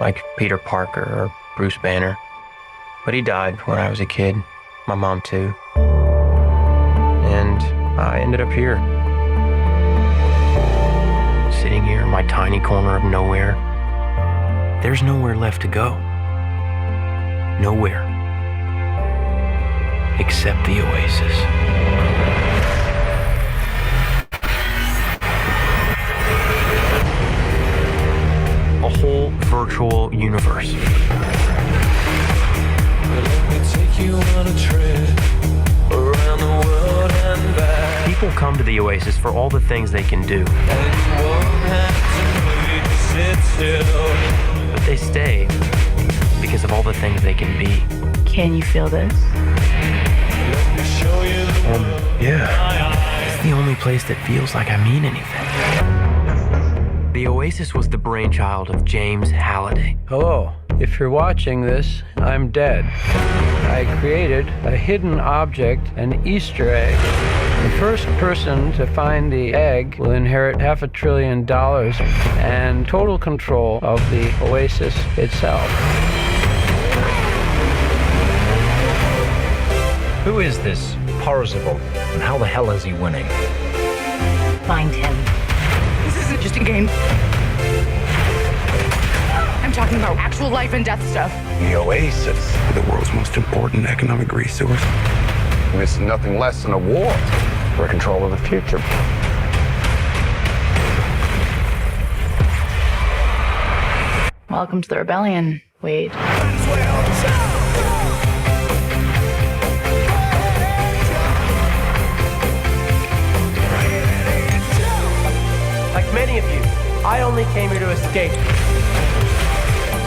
like Peter Parker or Bruce Banner. But he died when I was a kid. My mom too. And I ended up here. Sitting here in my tiny corner of nowhere. There's nowhere left to go. Nowhere. Except the Oasis. A whole virtual universe. People come to the Oasis for all the things they can do. But they stay because of all the things they can be. Can you feel this? Yeah. It's the only place that feels like I mean anything. The Oasis was the brainchild of James Halliday. Hello. If you're watching this, I'm dead. I created a hidden object, an Easter egg. The first person to find the egg will inherit $500 billion and total control of the Oasis itself. Who is this Parzival, and how the hell is he winning? Find him. This isn't just a game. I'm talking about actual life and death stuff. The Oasis, the world's most important economic resource. This is nothing less than a war for control of the future. Welcome to the rebellion, Wade. Like many of you, I only came here to escape.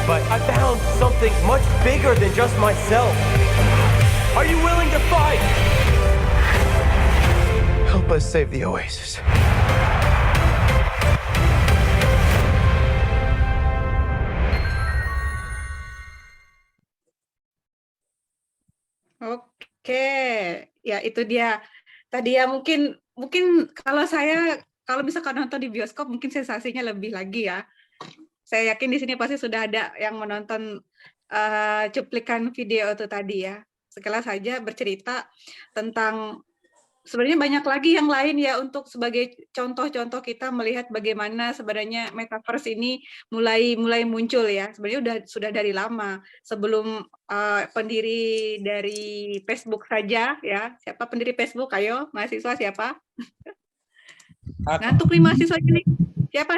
But I found something much bigger than just myself. Are you willing to fight? Help Let's save the oasis. Oke, ya itu dia. Tadi ya mungkin kalau misalkan nonton di bioskop mungkin sensasinya lebih lagi ya. Saya yakin di sini pasti sudah ada yang menonton cuplikan video itu tadi ya. Sekilas saja bercerita tentang sebenarnya banyak lagi yang lain ya untuk sebagai contoh-contoh kita melihat bagaimana sebenarnya metaverse ini mulai muncul ya. Sebenarnya sudah dari lama sebelum pendiri dari Facebook saja ya. Siapa pendiri Facebook? Ayo, mahasiswa siapa? Ngantuk nih mahasiswa ini. Siapa?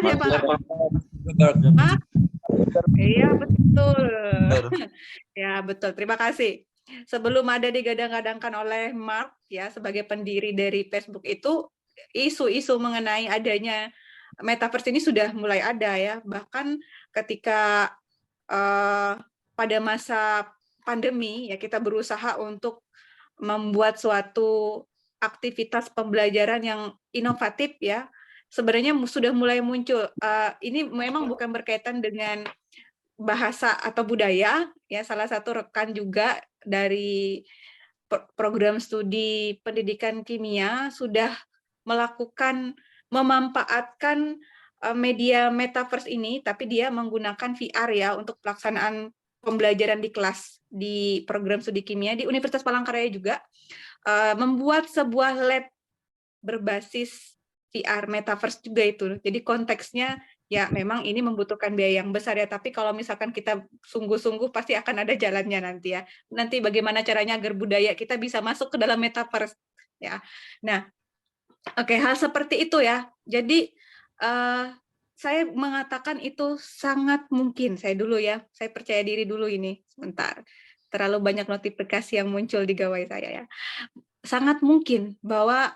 Iya, betul. Ya, betul. Terima kasih. Sebelum ada digadang-gadangkan oleh Mark ya sebagai pendiri dari Facebook itu, isu-isu mengenai adanya metaverse ini sudah mulai ada ya. Bahkan ketika pada masa pandemi ya kita berusaha untuk membuat suatu aktivitas pembelajaran yang inovatif ya. Sebenarnya sudah mulai muncul. Ini memang bukan berkaitan dengan bahasa atau budaya ya, salah satu rekan juga dari program studi pendidikan kimia sudah memanfaatkan media metaverse ini, tapi dia menggunakan VR ya untuk pelaksanaan pembelajaran di kelas di program studi kimia di Universitas Palangkaraya juga membuat sebuah lab berbasis VR metaverse juga itu. Jadi konteksnya ya memang ini membutuhkan biaya yang besar ya, tapi kalau misalkan kita sungguh-sungguh pasti akan ada jalannya nanti ya. Nanti bagaimana caranya agar budaya kita bisa masuk ke dalam metaverse ya. Nah, oke, hal seperti itu ya. Jadi saya mengatakan itu sangat mungkin. Saya percaya diri dulu ini. Sebentar. Terlalu banyak notifikasi yang muncul di gawai saya ya. Sangat mungkin bahwa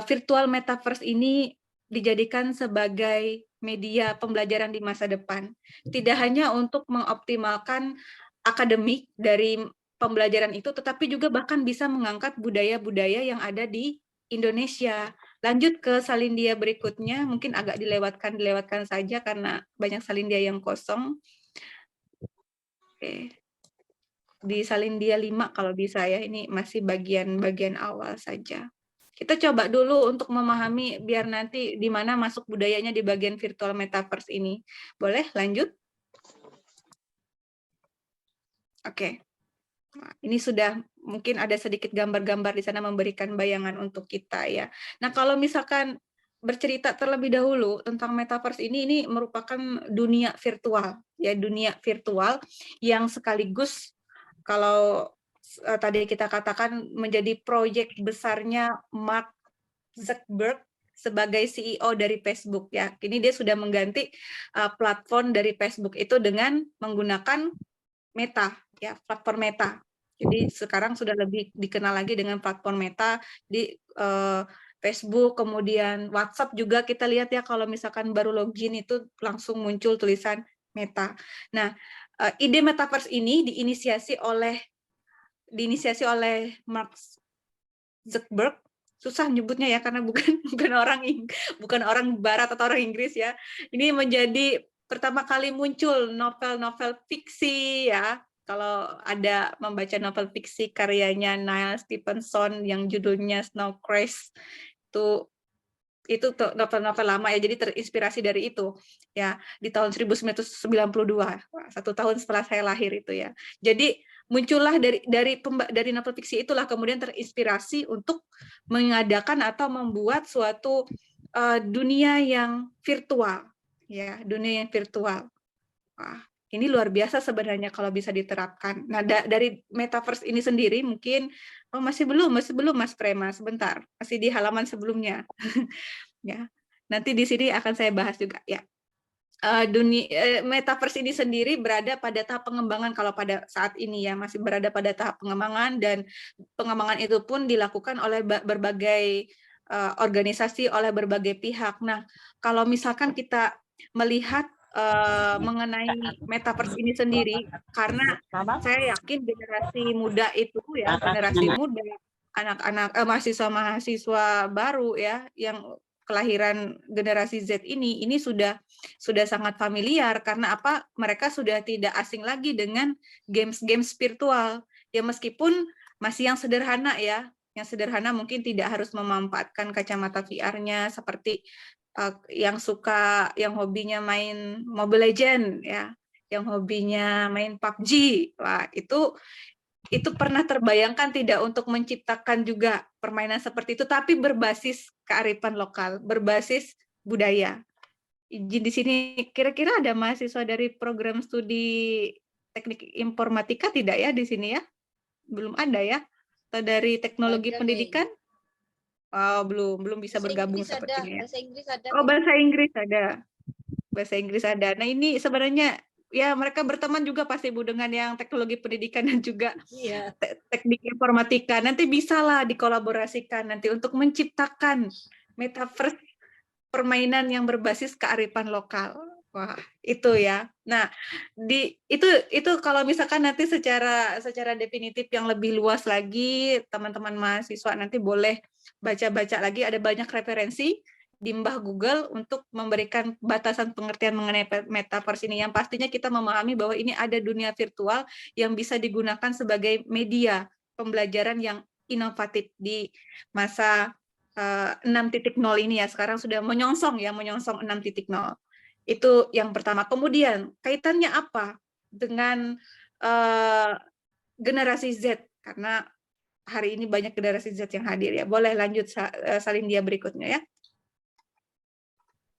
virtual metaverse ini dijadikan sebagai media pembelajaran di masa depan. Tidak hanya untuk mengoptimalkan akademik dari pembelajaran itu, tetapi juga bahkan bisa mengangkat budaya-budaya yang ada di Indonesia. Lanjut ke salindia berikutnya, mungkin agak dilewatkan saja karena banyak salindia yang kosong. Oke. Di salindia 5 kalau bisa ya, ini masih bagian awal saja. Kita coba dulu untuk memahami biar nanti di mana masuk budayanya di bagian virtual metaverse ini. Boleh lanjut? Oke. Nah, ini sudah mungkin ada sedikit gambar-gambar di sana memberikan bayangan untuk kita ya. Nah, kalau misalkan bercerita terlebih dahulu tentang metaverse ini merupakan dunia virtual ya, dunia virtual yang sekaligus kalau tadi kita katakan menjadi proyek besarnya Mark Zuckerberg sebagai CEO dari Facebook ya. Kini dia sudah mengganti platform dari Facebook itu dengan menggunakan Meta ya, platform Meta. Jadi sekarang sudah lebih dikenal lagi dengan platform Meta di Facebook, kemudian WhatsApp juga kita lihat ya kalau misalkan baru login itu langsung muncul tulisan Meta. Nah, ide metaverse ini diinisiasi oleh Mark Zuckerberg. Susah nyebutnya ya karena bukan orang barat atau orang Inggris ya. Ini menjadi pertama kali muncul novel-novel fiksi ya. Kalau ada membaca novel fiksi karyanya Neil Stephenson yang judulnya Snow Crash, itu novel-novel lama ya, jadi terinspirasi dari itu ya, di tahun 1992, 1 tahun setelah saya lahir itu ya. Jadi muncullah dari novel fiksi itulah kemudian terinspirasi untuk mengadakan atau membuat suatu dunia yang virtual ya, dunia yang virtual. Wah, ini luar biasa sebenarnya kalau bisa diterapkan. Nah, dari metaverse ini sendiri mungkin masih belum Mas Prema, sebentar. Masih di halaman sebelumnya. Ya. Nanti di sini akan saya bahas juga ya. Dunia metaverse ini sendiri berada pada tahap pengembangan kalau pada saat ini ya, masih berada pada tahap pengembangan, dan pengembangan itu pun dilakukan oleh berbagai organisasi, oleh berbagai pihak. Nah, kalau misalkan kita melihat mengenai metaverse ini sendiri, karena saya yakin generasi muda itu ya, generasi muda anak-anak mahasiswa-mahasiswa baru ya yang kelahiran generasi Z ini sudah sangat familiar karena apa? Mereka sudah tidak asing lagi dengan games-games virtual. Ya meskipun masih yang sederhana ya. Yang sederhana mungkin tidak harus memanfaatkan kacamata VR-nya seperti yang hobinya main Mobile Legends ya, yang hobinya main PUBG. Wah, itu pernah terbayangkan tidak untuk menciptakan juga permainan seperti itu, tapi berbasis kearifan lokal, berbasis budaya. Di sini kira-kira ada mahasiswa dari program studi teknik informatika tidak ya di sini ya? Belum ada ya? Atau dari teknologi pendidikan? Oh, belum bisa bergabung sepertinya. Bahasa Inggris ada. Oh, bahasa Inggris ada. Bahasa Inggris ada. Nah, ini sebenarnya ya mereka berteman juga pasti Bu dengan yang teknologi pendidikan dan juga teknik informatika. Nanti bisalah dikolaborasikan nanti untuk menciptakan metaverse permainan yang berbasis kearifan lokal. Wah, itu ya. Nah, itu kalau misalkan nanti secara definitif yang lebih luas lagi, teman-teman mahasiswa nanti boleh baca-baca lagi, ada banyak referensi di Mbah Google untuk memberikan batasan pengertian mengenai metaverse ini. Yang pastinya kita memahami bahwa ini ada dunia virtual yang bisa digunakan sebagai media pembelajaran yang inovatif di masa 6.0 ini ya. Sekarang sudah menyongsong 6.0. Itu yang pertama. Kemudian kaitannya apa dengan generasi Z? Karena hari ini banyak generasi Z yang hadir ya. Boleh lanjut salin dia berikutnya ya.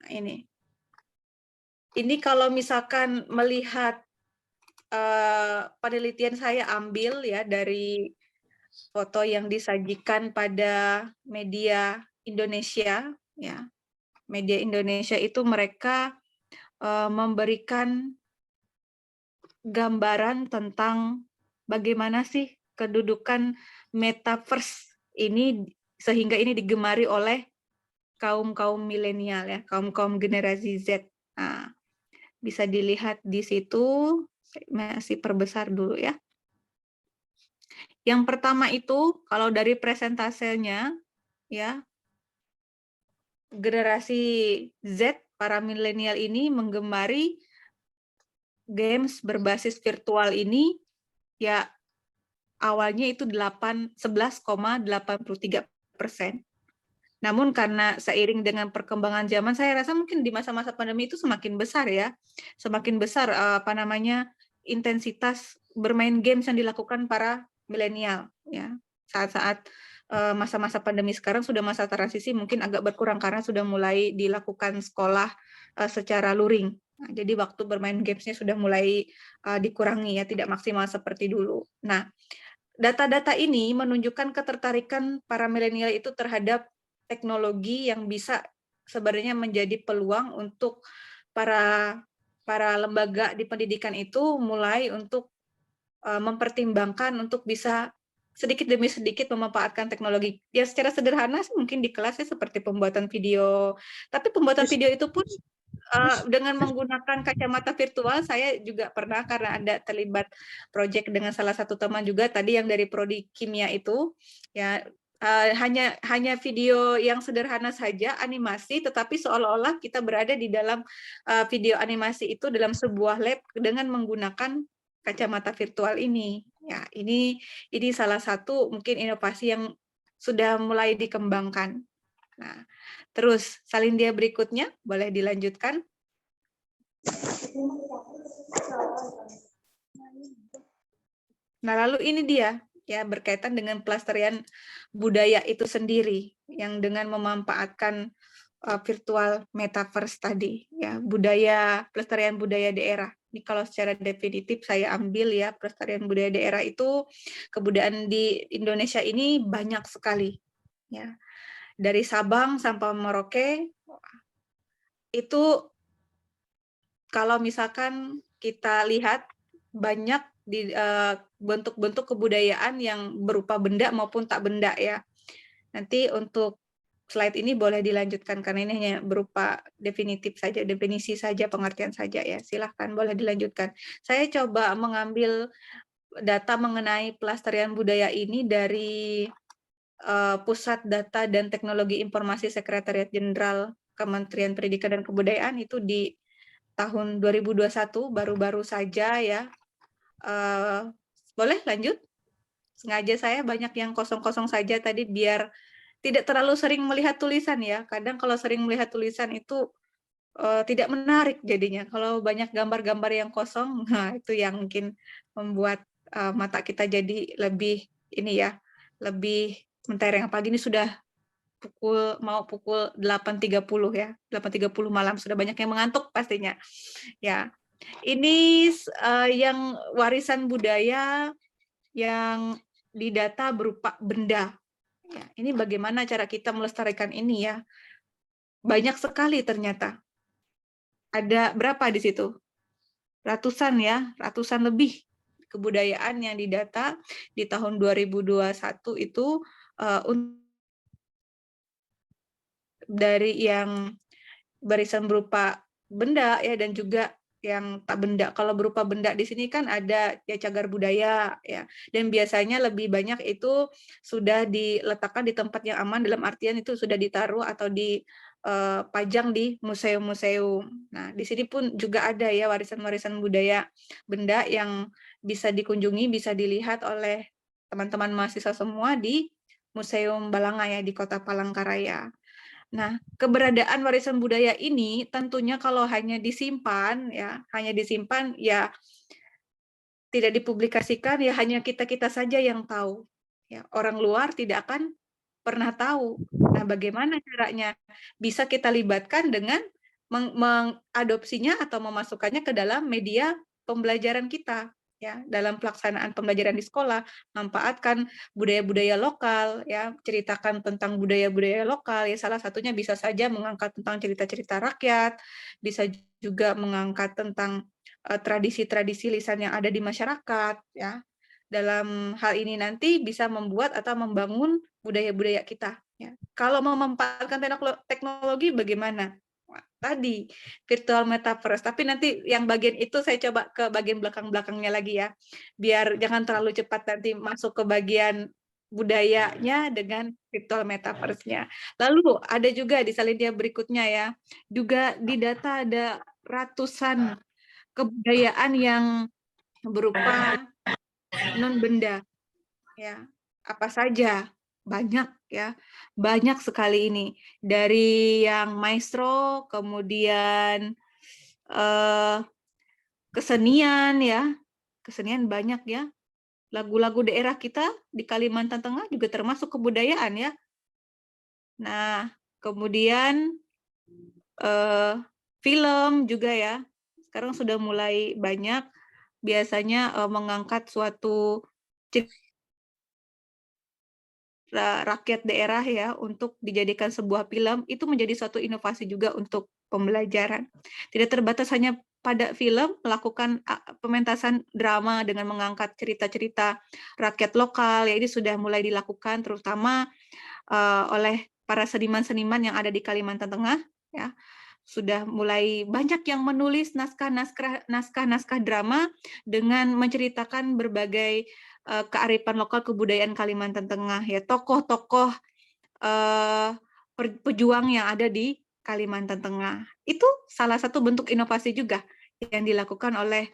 Nah, ini kalau misalkan melihat penelitian saya ambil ya dari foto yang disajikan pada media Indonesia ya. Media Indonesia itu mereka memberikan gambaran tentang bagaimana sih kedudukan metaverse ini sehingga ini digemari oleh kaum milenial ya, kaum generasi Z. Nah, bisa dilihat di situ, saya masih perbesar dulu ya. Yang pertama itu kalau dari presentasenya ya, generasi Z, para milenial ini menggemari games berbasis virtual ini ya awalnya itu 11,83%. Namun karena seiring dengan perkembangan zaman, saya rasa mungkin di masa-masa pandemi itu semakin besar ya, semakin besar intensitas bermain games yang dilakukan para milenial ya. Saat-saat masa-masa pandemi sekarang sudah masa transisi mungkin agak berkurang karena sudah mulai dilakukan sekolah secara luring. Nah, jadi waktu bermain gamesnya sudah mulai dikurangi ya, tidak maksimal seperti dulu. Nah, data-data ini menunjukkan ketertarikan para milenial itu terhadap teknologi yang bisa sebenarnya menjadi peluang untuk para lembaga di pendidikan itu mulai untuk mempertimbangkan untuk bisa sedikit demi sedikit memanfaatkan teknologi. Ya secara sederhana sih mungkin di kelasnya seperti pembuatan video, tapi pembuatan video itu pun dengan menggunakan kacamata virtual. Saya juga pernah karena ada terlibat proyek dengan salah satu teman juga tadi yang dari prodi kimia itu ya. Hanya video yang sederhana saja, animasi, tetapi seolah-olah kita berada di dalam video animasi itu dalam sebuah lab dengan menggunakan kacamata virtual ini. Ya, ini salah satu mungkin inovasi yang sudah mulai dikembangkan. Nah, terus salin dia berikutnya, boleh dilanjutkan. Nah, lalu ini dia. Ya, berkaitan dengan pelestarian budaya itu sendiri yang dengan memanfaatkan virtual metaverse tadi ya, pelestarian budaya daerah. Ini kalau secara definitif saya ambil ya, pelestarian budaya daerah itu kebudayaan di Indonesia ini banyak sekali ya. Dari Sabang sampai Merauke itu kalau misalkan kita lihat banyak di bentuk-bentuk kebudayaan yang berupa benda maupun tak benda ya. Nanti untuk slide ini boleh dilanjutkan karena ini hanya berupa definitif saja, definisi saja, pengertian saja ya. Silahkan boleh dilanjutkan. Saya coba mengambil data mengenai pelestarian budaya ini dari Pusat Data dan Teknologi Informasi Sekretariat Jenderal Kementerian Pendidikan dan Kebudayaan itu di tahun 2021 baru-baru saja ya. Boleh lanjut? Sengaja saya banyak yang kosong-kosong saja tadi biar tidak terlalu sering melihat tulisan ya. Kadang kalau sering melihat tulisan itu tidak menarik jadinya. Kalau banyak gambar-gambar yang kosong, nah itu yang mungkin membuat mata kita jadi lebih ini ya, lebih mentereng. Pagi ini sudah mau pukul 8.30 ya, 8.30 malam, sudah banyak yang mengantuk pastinya. Ya, ini yang warisan budaya yang didata berupa benda. Ya, ini bagaimana cara kita melestarikan ini ya? Banyak sekali ternyata. Ada berapa di situ? Ratusan ya, ratusan lebih kebudayaan yang didata di tahun 2021 itu dari yang barisan berupa benda ya dan juga yang tak benda. Kalau berupa benda di sini kan ada ya cagar budaya ya, dan biasanya lebih banyak itu sudah diletakkan di tempat yang aman, dalam artian itu sudah ditaruh atau dipajang di museum-museum. Nah, di sini pun juga ada ya warisan-warisan budaya benda yang bisa dikunjungi, bisa dilihat oleh teman-teman mahasiswa semua di Museum Balanga ya di Kota Palangkaraya. Nah, keberadaan warisan budaya ini tentunya kalau hanya disimpan ya tidak dipublikasikan ya hanya kita-kita saja yang tahu. Ya, orang luar tidak akan pernah tahu. Nah, bagaimana caranya? Bisa kita libatkan dengan mengadopsinya atau memasukkannya ke dalam media pembelajaran kita. Ya, dalam pelaksanaan pembelajaran di sekolah, manfaatkan budaya-budaya lokal, ya, ceritakan tentang budaya-budaya lokal, ya, salah satunya bisa saja mengangkat tentang cerita-cerita rakyat, bisa juga mengangkat tentang tradisi-tradisi lisan yang ada di masyarakat, ya. Dalam hal ini nanti bisa membuat atau membangun budaya-budaya kita. Ya. Kalau memanfaatkan teknologi bagaimana? Tadi virtual metaverse, tapi nanti yang bagian itu saya coba ke bagian belakang-belakangnya lagi ya, biar jangan terlalu cepat nanti masuk ke bagian budayanya dengan virtual metaverse-nya. Lalu ada juga di slide berikutnya ya, juga di data ada ratusan kebudayaan yang berupa non benda ya, apa saja, banyak ya, banyak sekali ini, dari yang maestro, kemudian kesenian ya, kesenian banyak ya, lagu-lagu daerah kita di Kalimantan Tengah juga termasuk kebudayaan ya. Nah, kemudian film juga ya, sekarang sudah mulai banyak, biasanya mengangkat suatu rakyat daerah ya untuk dijadikan sebuah film, itu menjadi suatu inovasi juga untuk pembelajaran. Tidak terbatas hanya pada film, melakukan pementasan drama dengan mengangkat cerita-cerita rakyat lokal, ya ini sudah mulai dilakukan terutama oleh para seniman-seniman yang ada di Kalimantan Tengah ya. Sudah mulai banyak yang menulis naskah-naskah drama dengan menceritakan berbagai kearifan lokal kebudayaan Kalimantan Tengah ya, tokoh-tokoh pejuang yang ada di Kalimantan Tengah. Itu salah satu bentuk inovasi juga yang dilakukan oleh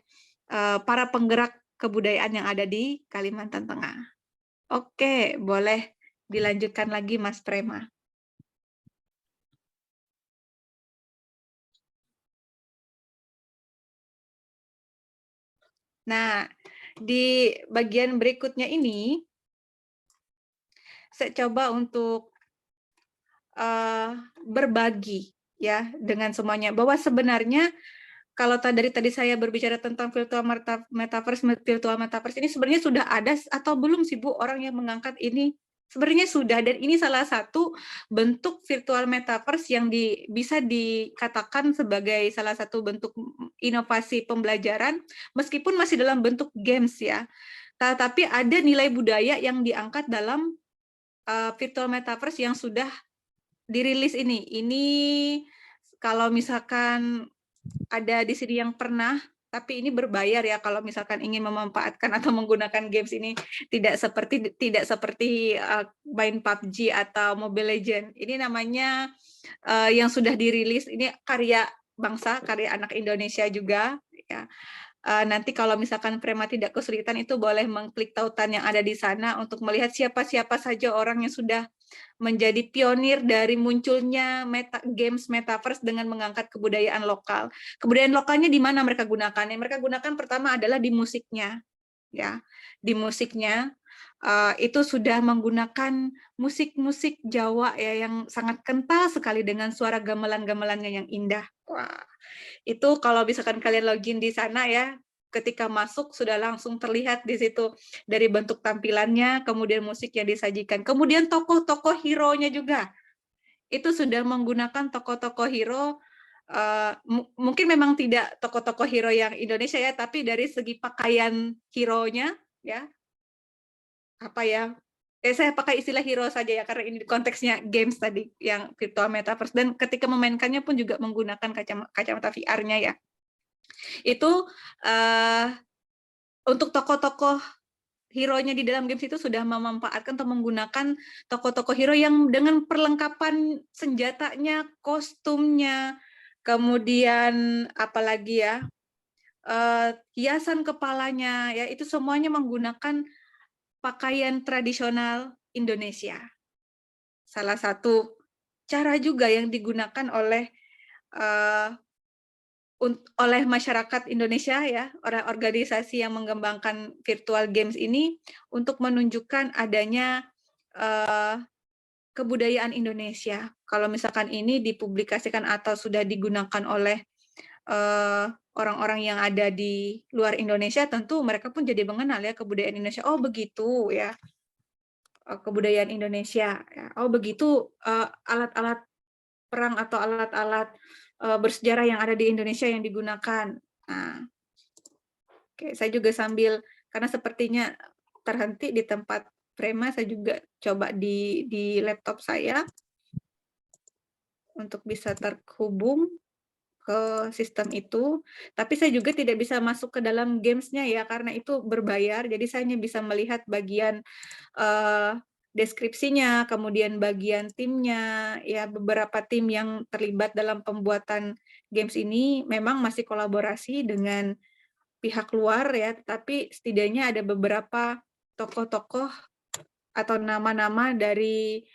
para penggerak kebudayaan yang ada di Kalimantan Tengah. Oke, boleh dilanjutkan lagi Mas Prema. Nah, di bagian berikutnya ini, saya coba untuk berbagi ya dengan semuanya, bahwa sebenarnya kalau dari tadi saya berbicara tentang virtual metaverse ini sebenarnya sudah ada atau belum sih Bu orang yang mengangkat ini? Sebenarnya sudah, dan ini salah satu bentuk virtual metaverse yang bisa dikatakan sebagai salah satu bentuk inovasi pembelajaran, meskipun masih dalam bentuk games ya. Tetapi ada nilai budaya yang diangkat dalam virtual metaverse yang sudah dirilis ini. Ini kalau misalkan ada di sini yang pernah tapi ini berbayar ya kalau misalkan ingin memanfaatkan atau menggunakan games ini, tidak seperti main PUBG atau Mobile Legends. Ini namanya yang sudah dirilis, ini karya bangsa, karya anak Indonesia juga ya. Nanti kalau misalkan Prema tidak kesulitan itu boleh mengklik tautan yang ada di sana untuk melihat siapa-siapa saja orang yang sudah menjadi pionir dari munculnya games metaverse dengan mengangkat kebudayaan lokal. Kebudayaan lokalnya di mana mereka gunakan? Yang mereka gunakan pertama adalah di musiknya, ya. Di musiknya itu sudah menggunakan musik-musik Jawa ya yang sangat kental sekali dengan suara gamelan-gamelannya yang indah. Wah, itu kalau misalkan kalian login di sana ya, ketika masuk sudah langsung terlihat di situ dari bentuk tampilannya, kemudian musik yang disajikan, kemudian tokoh-tokoh hero-nya juga. Itu sudah menggunakan tokoh-tokoh hero, mungkin memang tidak tokoh-tokoh hero yang Indonesia ya, tapi dari segi pakaian hero-nya ya, apa ya, saya pakai istilah hero saja ya, karena ini konteksnya games tadi, yang virtual metaverse, dan ketika memainkannya pun juga menggunakan kacamata VR-nya ya. Itu untuk tokoh-tokoh hero-nya di dalam games itu sudah memanfaatkan atau menggunakan tokoh-tokoh hero yang dengan perlengkapan senjatanya, kostumnya, kemudian apalagi ya, hiasan kepalanya, ya itu semuanya menggunakan pakaian tradisional Indonesia. Salah satu cara juga yang digunakan oleh masyarakat Indonesia ya, organisasi yang mengembangkan virtual games ini untuk menunjukkan adanya kebudayaan Indonesia. Kalau misalkan ini dipublikasikan atau sudah digunakan oleh orang-orang yang ada di luar Indonesia, tentu mereka pun jadi mengenal ya kebudayaan Indonesia. Oh begitu ya, kebudayaan Indonesia. Oh begitu alat-alat perang atau alat-alat bersejarah yang ada di Indonesia yang digunakan. Nah, oke, saya juga sambil, karena sepertinya terhenti di tempat Prema, saya juga coba di laptop saya untuk bisa terhubung ke sistem itu, tapi saya juga tidak bisa masuk ke dalam gamesnya ya, karena itu berbayar, jadi saya hanya bisa melihat bagian deskripsinya, kemudian bagian timnya, ya beberapa tim yang terlibat dalam pembuatan games ini memang masih kolaborasi dengan pihak luar ya, tapi setidaknya ada beberapa tokoh-tokoh atau nama-nama dari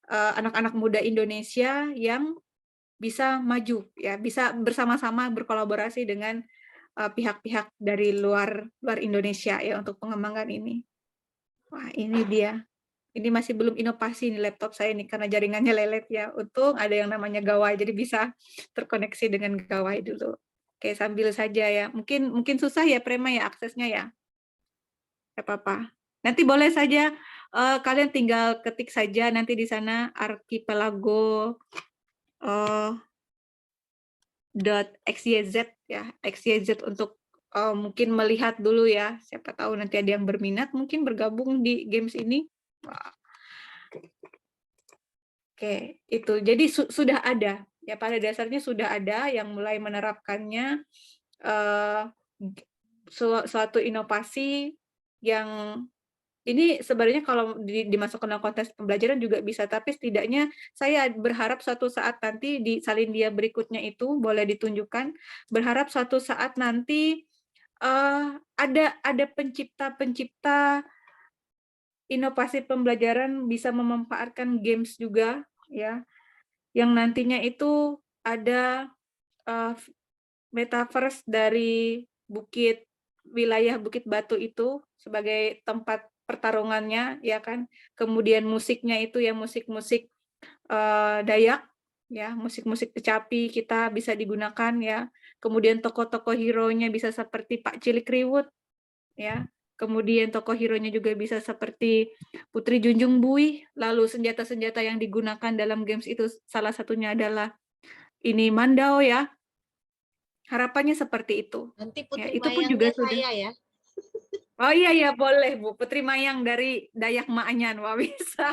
anak-anak muda Indonesia yang bisa maju ya, bisa bersama-sama berkolaborasi dengan pihak-pihak dari luar Indonesia ya untuk pengembangan ini. Wah, ini dia. Ini masih belum inovasi nih laptop saya nih karena jaringannya lelet ya. Untung ada yang namanya gawai, jadi bisa terkoneksi dengan gawai dulu. Oke, sambil saja ya. Mungkin susah ya Prema ya aksesnya ya. Enggak apa-apa. Nanti boleh saja kalian tinggal ketik saja nanti di sana archipelago .xyz ya, xyz untuk mungkin melihat dulu ya, siapa tahu nanti ada yang berminat mungkin bergabung di games ini. Wah. Oke, itu jadi sudah ada ya, pada dasarnya sudah ada yang mulai menerapkannya, suatu inovasi yang ini sebenarnya kalau dimasukkan dalam konteks pembelajaran juga bisa, tapi setidaknya saya berharap suatu saat nanti di Salindia berikutnya itu boleh ditunjukkan, berharap suatu saat nanti ada pencipta-pencipta inovasi pembelajaran bisa memanfaatkan games juga ya, yang nantinya itu ada metaverse dari wilayah Bukit Batu itu sebagai tempat pertarungannya ya kan, kemudian musiknya itu ya musik-musik Dayak ya, musik-musik kecapi kita bisa digunakan ya, kemudian tokoh-tokoh hero-nya bisa seperti Pak Cilik Riwut ya, kemudian tokoh hero-nya juga bisa seperti Putri Junjung Buih, lalu senjata-senjata yang digunakan dalam games itu salah satunya adalah ini Mandau ya, harapannya seperti itu. Nanti Putri ya, itu pun juga sudah ya. Oh iya boleh Bu, Putri Mayang dari Dayak Maanyan. Wah bisa,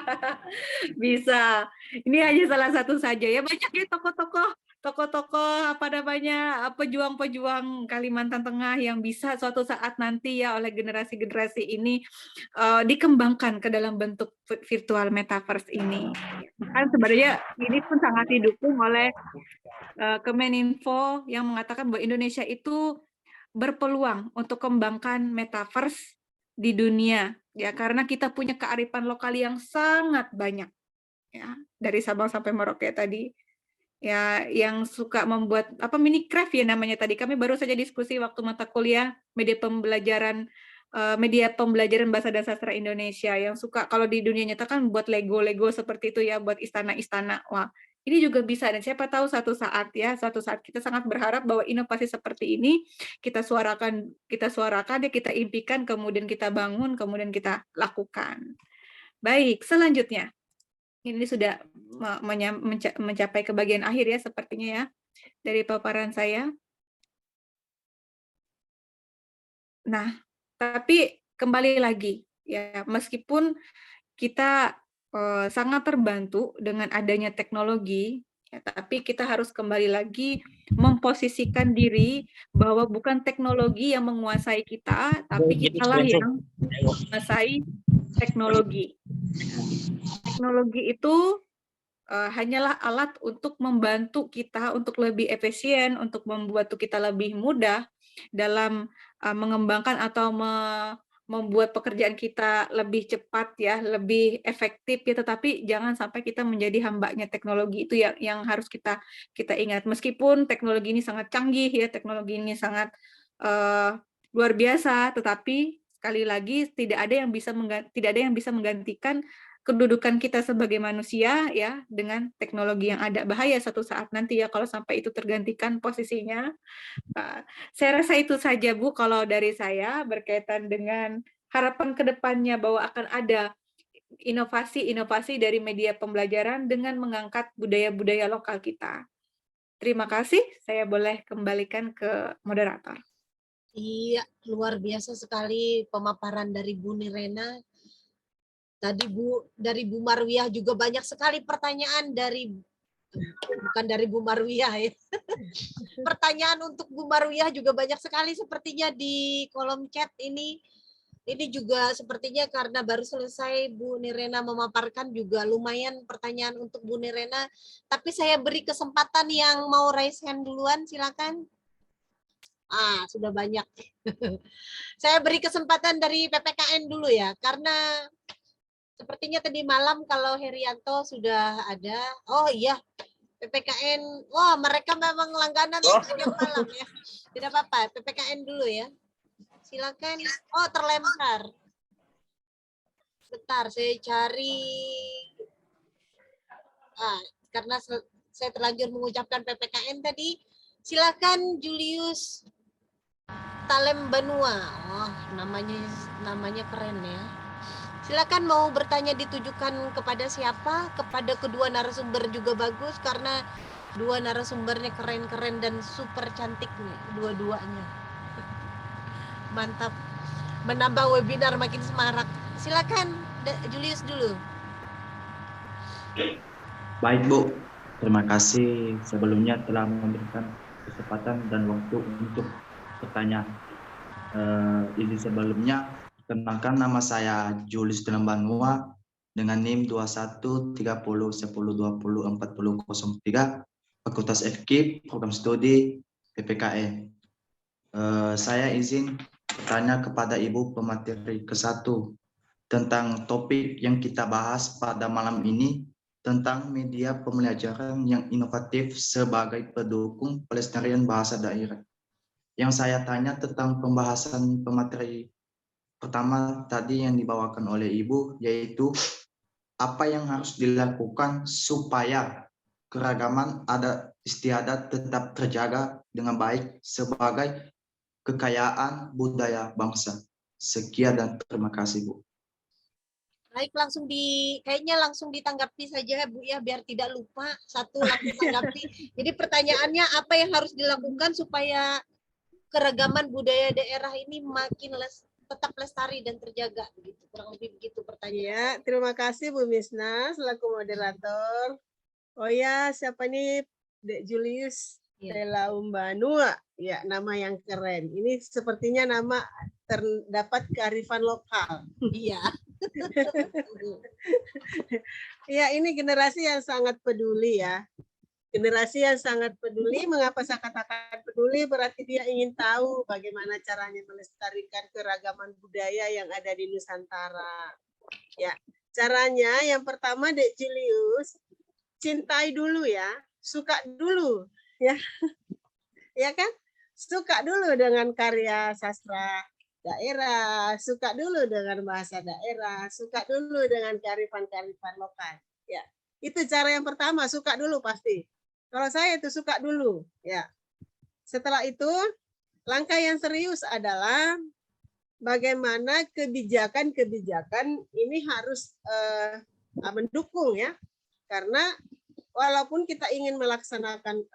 bisa. Ini hanya salah satu saja ya, banyak ya tokoh-tokoh tokoh-tokoh apa namanya pejuang-pejuang Kalimantan Tengah yang bisa suatu saat nanti ya oleh generasi-generasi ini dikembangkan ke dalam bentuk virtual metaverse ini. Kan sebenarnya ini pun sangat didukung oleh Kemeninfo yang mengatakan bahwa Indonesia itu berpeluang untuk kembangkan metaverse di dunia ya karena kita punya kearifan lokal yang sangat banyak ya dari Sabang sampai Merauke tadi ya yang suka membuat mini craft ya namanya tadi kami baru saja diskusi waktu mata kuliah media pembelajaran bahasa dan sastra Indonesia yang suka kalau di dunia nyata kan buat Lego seperti itu ya buat istana-istana. Wah, ini juga bisa dan siapa tahu suatu saat kita sangat berharap bahwa inovasi seperti ini kita suarakan ya kita impikan kemudian kita bangun kemudian kita lakukan. Baik, selanjutnya. Ini sudah mencapai ke bagian akhir ya sepertinya ya dari paparan saya. Nah, tapi kembali lagi ya meskipun kita sangat terbantu dengan adanya teknologi ya, tapi kita harus kembali lagi memposisikan diri bahwa bukan teknologi yang menguasai kita, tapi kitalah yang menguasai teknologi. Teknologi itu hanyalah alat untuk membantu kita untuk lebih efisien, untuk membuat kita lebih mudah dalam mengembangkan atau membuat pekerjaan kita lebih cepat ya, lebih efektif ya, tetapi jangan sampai kita menjadi hambanya teknologi itu yang harus kita ingat. Meskipun teknologi ini sangat canggih ya, teknologi ini sangat luar biasa, tetapi sekali lagi tidak ada yang bisa menggantikan kedudukan kita sebagai manusia ya dengan teknologi yang ada. Bahaya suatu saat nanti ya kalau sampai itu tergantikan posisinya. Saya rasa itu saja Bu kalau dari saya berkaitan dengan harapan ke depannya bahwa akan ada inovasi-inovasi dari media pembelajaran dengan mengangkat budaya-budaya lokal kita. Terima kasih, saya boleh kembalikan ke moderator. Iya, luar biasa sekali pemaparan dari Bu Nirena. Tadi dari Bu Marwiah juga banyak sekali pertanyaan bukan dari Bu Marwiah ya. Pertanyaan untuk Bu Marwiah juga banyak sekali sepertinya di kolom chat ini. Ini juga sepertinya karena baru selesai Bu Nirena memaparkan juga lumayan pertanyaan untuk Bu Nirena. Tapi saya beri kesempatan yang mau raise hand duluan, silakan. Sudah banyak. Saya beri kesempatan dari PPKN dulu ya, karena sepertinya tadi malam kalau Herianto sudah ada. Oh iya, PPKN. Wah, mereka memang langganan setiap malam ya. Tidak apa-apa, PPKN dulu ya. Silakan. Oh, terlempar. Bentar, saya cari. Karena saya terlanjur mengucapkan PPKN tadi. Silakan Julius Talembanua. Oh, namanya keren ya. Silakan mau bertanya ditujukan kepada siapa? Kepada kedua narasumber juga bagus karena dua narasumbernya keren-keren dan super cantik nih dua-duanya. Mantap. Menambah webinar makin semarak. Silakan Julius dulu. Baik Bu, terima kasih sebelumnya telah memberikan kesempatan dan waktu untuk bertanya. Izin sebelumnya, perkenalkan nama saya Julius Talembanua dengan NIM 213010204003, Fakultas FKIP, Program Studi PPKN. Saya izin bertanya kepada Ibu pemateri ke-1 tentang topik yang kita bahas pada malam ini tentang media pembelajaran yang inovatif sebagai pendukung pelestarian bahasa daerah. Yang saya tanya tentang pembahasan pemateri pertama tadi yang dibawakan oleh Ibu, yaitu apa yang harus dilakukan supaya keragaman adat istiadat tetap terjaga dengan baik sebagai kekayaan budaya bangsa. Sekian dan terima kasih Bu. Baik, kayaknya langsung ditanggapi saja Bu ya, biar tidak lupa. Satu langsung tanggapi. Jadi pertanyaannya apa yang harus dilakukan supaya keragaman budaya daerah ini makin tetap lestari dan terjaga, begitu, kurang lebih begitu pertanyaan. Ya, terima kasih Bu Misna selaku moderator. Oh ya, siapa nih Dek Julius Telaumbanua, ya nama yang keren. Ini sepertinya nama terdapat kearifan lokal. Iya. Ya, ini generasi yang sangat peduli ya. Generasi yang sangat peduli. Mengapa saya katakan peduli? Berarti dia ingin tahu bagaimana caranya melestarikan keragaman budaya yang ada di Nusantara. Ya, caranya yang pertama Dek Julius, cintai dulu ya, suka dulu ya. Ya kan? Suka dulu dengan karya sastra daerah, suka dulu dengan bahasa daerah, suka dulu dengan kearifan-kearifan lokal. Ya, itu cara yang pertama, suka dulu pasti. Kalau saya itu suka dulu, ya. Setelah itu, langkah yang serius adalah bagaimana kebijakan-kebijakan ini harus mendukung ya, karena walaupun kita ingin melaksanakan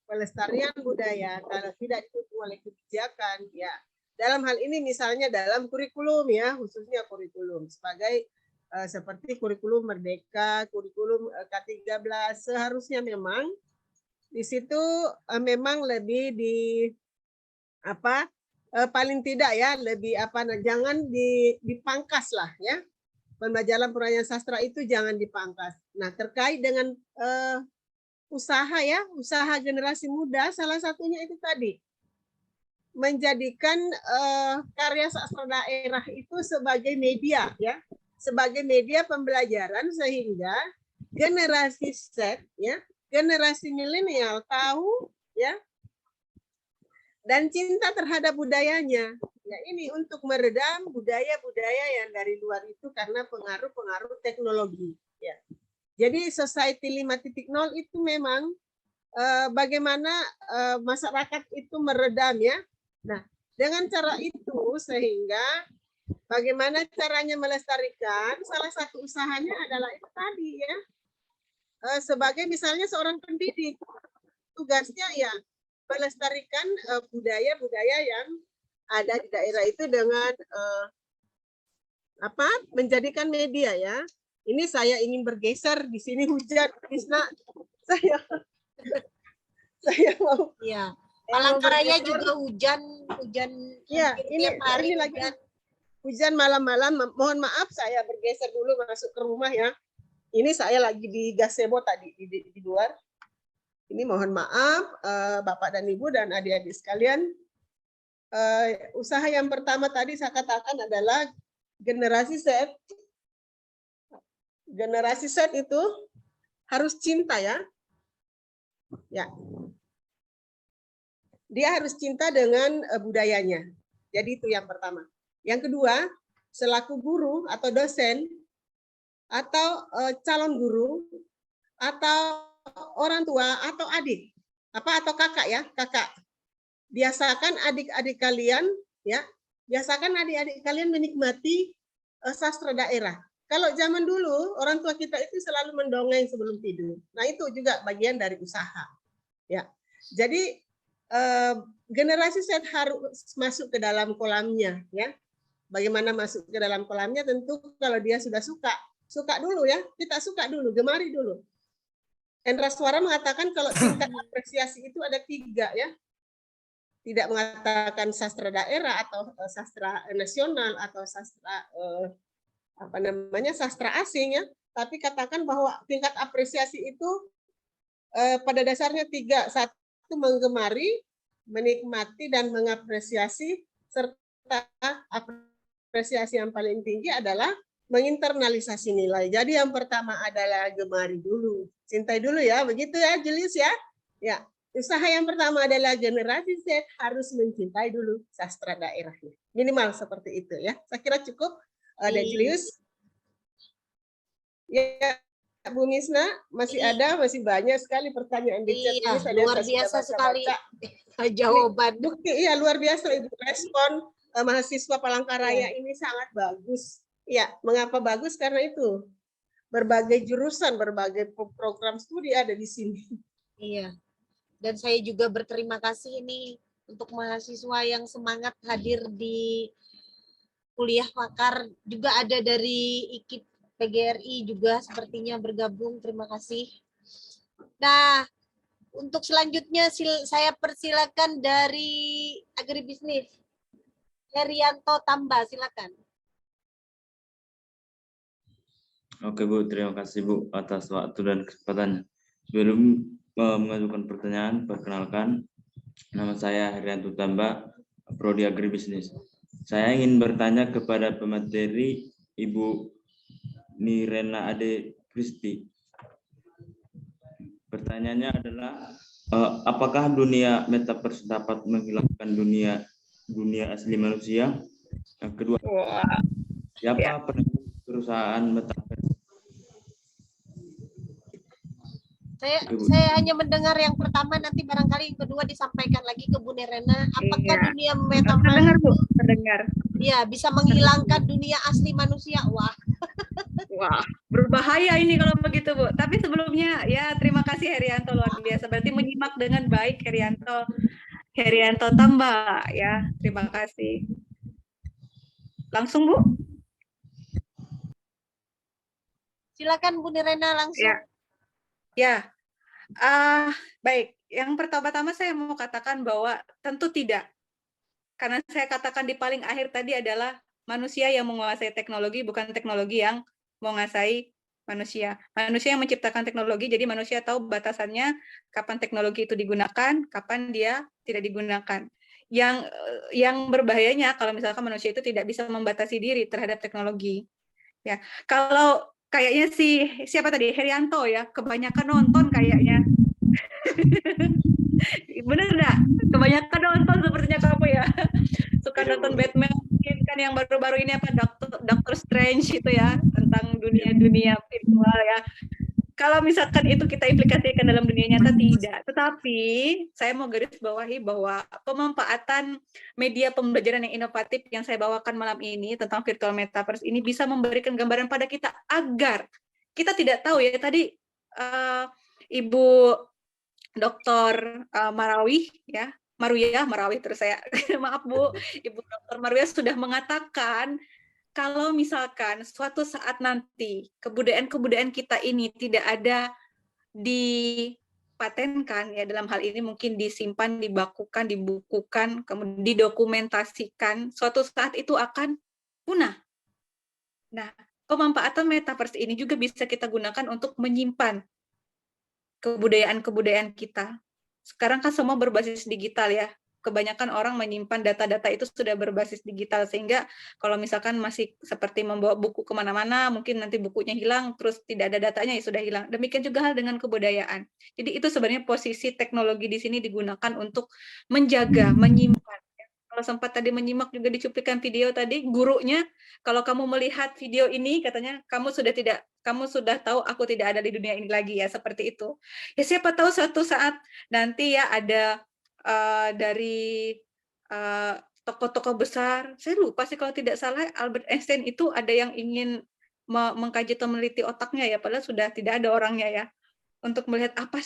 pelestarian budaya, kalau tidak didukung oleh kebijakan, ya dalam hal ini misalnya dalam kurikulum ya, khususnya kurikulum sebagai seperti kurikulum Merdeka, kurikulum K13, seharusnya memang di situ memang lebih di apa paling tidak ya lebih jangan dipangkas lah ya. Pembelajaran pembelajaran sastra itu jangan dipangkas. Nah, terkait dengan usaha ya, usaha generasi muda, salah satunya itu tadi menjadikan karya sastra daerah itu sebagai media ya, sebagai media pembelajaran sehingga generasi Z ya, generasi milenial tahu ya dan cinta terhadap budayanya. Ya, ini untuk meredam budaya-budaya yang dari luar itu karena pengaruh-pengaruh teknologi. Ya. Jadi Society 5.0 itu memang bagaimana masyarakat itu meredam ya. Nah, dengan cara itu sehingga bagaimana caranya melestarikan, salah satu usahanya adalah itu tadi ya. Sebagai misalnya seorang pendidik, tugasnya ya melestarikan budaya-budaya yang ada di daerah itu dengan menjadikan media ya. Ini saya ingin bergeser di sini hujan, Krisna. Saya mau. Iya. Palangkaraya juga hujan ya, ini hari lagi hujan malam-malam. Mohon maaf saya bergeser dulu masuk ke rumah ya. Ini saya lagi di gazebo tadi di luar. Ini mohon maaf Bapak dan Ibu dan adik-adik sekalian. Usaha yang pertama tadi saya katakan adalah generasi Z. Generasi Z itu harus cinta ya. Ya. Dia harus cinta dengan budayanya. Jadi itu yang pertama. Yang kedua, selaku guru atau dosen atau calon guru atau orang tua atau adik atau kakak ya, kakak. Biasakan adik-adik kalian ya, biasakan adik-adik kalian menikmati sastra daerah. Kalau zaman dulu orang tua kita itu selalu mendongeng sebelum tidur. Nah, itu juga bagian dari usaha. Ya. Jadi generasi Z harus masuk ke dalam kolamnya ya. Bagaimana masuk ke dalam kolamnya? Tentu kalau dia sudah suka dulu ya. Kita suka dulu, gemari dulu. Endra Suara mengatakan kalau tingkat apresiasi itu ada 3 ya. Tidak mengatakan sastra daerah atau sastra nasional atau sastra sastra asing ya, tapi katakan bahwa tingkat apresiasi itu pada dasarnya 3. 1, menggemari, menikmati dan mengapresiasi, serta apresiasi yang paling tinggi adalah menginternalisasi nilai. Jadi yang pertama adalah gemari dulu, cintai dulu ya, begitu ya Julius ya. Ya. Usaha yang pertama adalah generasi Z harus mencintai dulu sastra daerahnya. Minimal seperti itu ya. Saya kira cukup, Dek Julius. Ya, Bu Misna, masih banyak sekali pertanyaan di chat. Iya, luar biasa sekali jawaban. Bukti, iya luar biasa Ibu. Respon mahasiswa Palangkaraya ini sangat bagus. Ya, mengapa bagus? Karena itu berbagai jurusan, berbagai program studi ada di sini. Iya. Dan saya juga berterima kasih ini untuk mahasiswa yang semangat hadir di kuliah pakar. Juga ada dari IKIP PGRI juga sepertinya bergabung. Terima kasih. Nah, Untuk selanjutnya saya persilakan dari agribisnis. Herianto Tamba, silakan. Oke Bu, terima kasih Bu atas waktu dan kesempatannya. Sebelum mengajukan pertanyaan, perkenalkan, nama saya Herianto Tamba, Prodi Agribisnis. Saya ingin bertanya kepada pemateri Ibu Nirena Ade Kristi. Pertanyaannya adalah, apakah dunia metaverse dapat menghilangkan dunia asli manusia? Yang kedua, siapa perusahaan metaverse? Saya hanya mendengar yang pertama, nanti barangkali yang kedua disampaikan lagi ke Bu Nirena. Apakah dunia metaverse ya bisa menghilangkan dunia asli manusia? Wah. Wah, berbahaya ini kalau begitu, Bu. Tapi sebelumnya ya terima kasih Herianto, luar biasa. Berarti menyimak dengan baik Herianto Tamba ya. Terima kasih. Langsung, Bu. Silakan Bu Nirena langsung. Ya. Baik. Yang pertama-tama saya mau katakan bahwa tentu tidak. Karena saya katakan di paling akhir tadi adalah manusia yang menguasai teknologi, bukan teknologi yang menguasai manusia. Manusia yang menciptakan teknologi, jadi manusia tahu batasannya kapan teknologi itu digunakan, kapan dia tidak digunakan. Yang berbahayanya kalau misalkan manusia itu tidak bisa membatasi diri terhadap teknologi. Ya, kalau kayaknya siapa tadi, Herianto ya, kebanyakan nonton kayaknya. Bener nggak? Kebanyakan nonton sepertinya kamu ya. Suka nonton Batman, mungkin kan yang baru-baru ini apa, Doctor Strange itu ya, tentang dunia virtual ya. Kalau misalkan itu kita implikasikan dalam dunia nyata, tidak. Tetapi saya mau garis bawahi bahwa pemanfaatan media pembelajaran yang inovatif yang saya bawakan malam ini tentang virtual metaverse ini bisa memberikan gambaran pada kita agar kita tidak tahu ya, tadi Ibu Dr. Marawih ya, Marwiyah terus saya maaf Bu, Ibu Dr. Marwiyah sudah mengatakan kalau misalkan suatu saat nanti kebudayaan kita ini tidak ada dipatenkan ya, dalam hal ini mungkin disimpan, dibakukan, dibukukan, kemudian didokumentasikan, suatu saat itu akan punah. Nah, pemanfaatan metaverse ini juga bisa kita gunakan untuk menyimpan kebudayaan kita. Sekarang kan semua berbasis digital ya. Kebanyakan orang menyimpan data-data itu sudah berbasis digital, sehingga kalau misalkan masih seperti membawa buku kemana-mana, mungkin nanti bukunya hilang, terus tidak ada datanya, ya sudah hilang. Demikian juga hal dengan kebudayaan. Jadi itu sebenarnya posisi teknologi di sini digunakan untuk menjaga, menyimpan. Kalau sempat tadi menyimak juga di cuplikan video tadi, gurunya, kalau kamu melihat video ini, katanya kamu sudah tahu aku tidak ada di dunia ini lagi ya, seperti itu. Ya siapa tahu suatu saat nanti ya ada dari tokoh-tokoh besar, saya lupa sih kalau tidak salah Albert Einstein itu ada yang ingin mengkaji atau meneliti otaknya ya, padahal sudah tidak ada orangnya ya, untuk melihat kenapa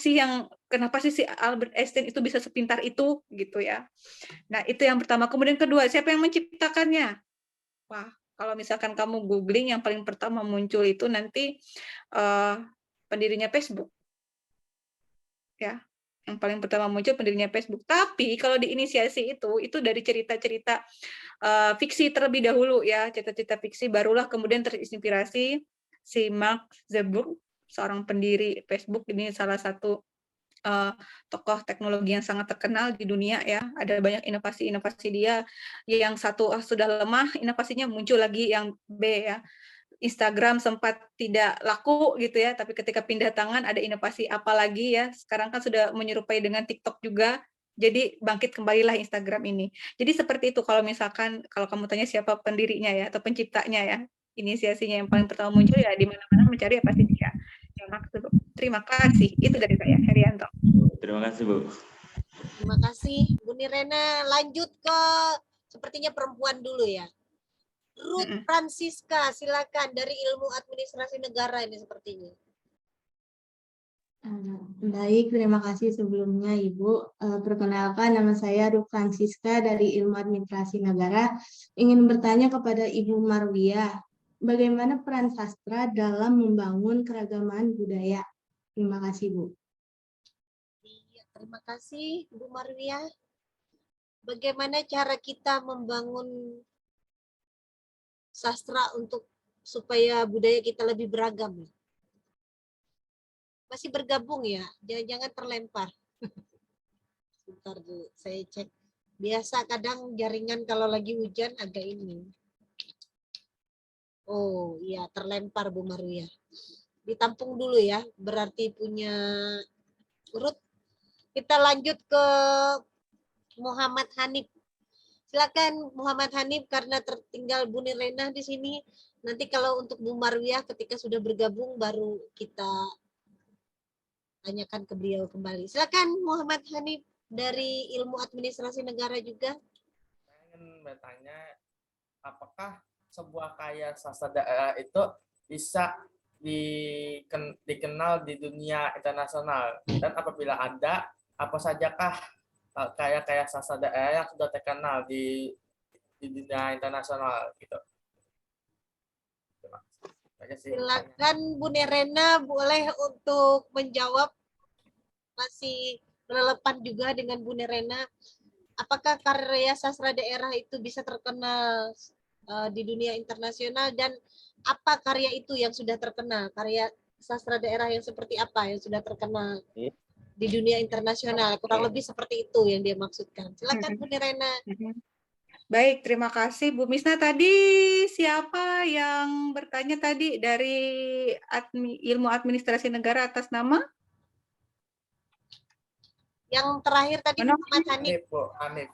sih si Albert Einstein itu bisa sepintar itu gitu ya. Nah itu yang pertama. Kemudian kedua, siapa yang menciptakannya? Wah, kalau misalkan kamu googling, yang paling pertama muncul itu nanti pendirinya Facebook ya. Yang paling pertama muncul pendirinya Facebook. Tapi kalau diinisiasi itu dari cerita-cerita fiksi terlebih dahulu ya, cerita-cerita fiksi, barulah kemudian terinspirasi si Mark Zuckerberg, seorang pendiri Facebook. Ini salah satu tokoh teknologi yang sangat terkenal di dunia ya. Ada banyak inovasi-inovasi dia. Yang satu sudah lemah, inovasinya muncul lagi yang B ya. Instagram sempat tidak laku gitu ya, tapi ketika pindah tangan ada inovasi apa lagi ya. Sekarang kan sudah menyerupai dengan TikTok juga. Jadi bangkit kembalilah Instagram ini. Jadi seperti itu, kalau misalkan kalau kamu tanya siapa pendirinya ya atau penciptanya ya, inisiasinya yang paling pertama muncul ya di mana-mana mencari apa sih dia. Terima kasih. Itu dari saya, Herianto. Terima kasih, Bu. Terima kasih, Bu Nirena. Lanjut ke sepertinya perempuan dulu ya. Ruth Francisca, silakan, dari Ilmu Administrasi Negara ini sepertinya. Baik, terima kasih sebelumnya Ibu. Perkenalkan, nama saya Ruth Francisca dari Ilmu Administrasi Negara. Ingin bertanya kepada Ibu Marwiyah, bagaimana peran sastra dalam membangun keragaman budaya? Terima kasih, Bu. Terima kasih Bu Marwiah. Bagaimana cara kita membangun sastra supaya budaya kita lebih beragam? Masih bergabung ya? Jangan terlempar. Sebentar dulu, saya cek. Biasa kadang jaringan kalau lagi hujan agak ini. Oh iya, terlempar Bu Marwiah. Ditampung dulu ya, berarti punya urut. Kita lanjut ke Muhammad Hanif. Silakan Muhammad Hanif, karena tertinggal Bu Nirena di sini. Nanti kalau untuk Bu Marwiah ketika sudah bergabung baru kita tanyakan ke beliau kembali. Silakan Muhammad Hanif dari Ilmu Administrasi Negara juga. Saya ingin bertanya, apakah sebuah karya sastra daerah itu bisa dikenal di dunia internasional? Dan apabila ada, apa sajakah karya-karya sastra daerah yang sudah terkenal di dunia internasional gitu? Silakan Bu Nirena, boleh untuk menjawab, masih relevan juga dengan Bu Nirena. Apakah karya sastra daerah itu bisa terkenal di dunia internasional, dan apa karya itu yang sudah terkenal? Karya sastra daerah yang seperti apa yang sudah terkenal di dunia internasional? Kurang lebih seperti itu yang dia maksudkan. Silakan Bu Nirena. Baik, terima kasih Bu Misna. Tadi siapa yang bertanya tadi dari Ilmu Administrasi Negara atas nama? Yang terakhir tadi Muhammad Hanif. Hanif.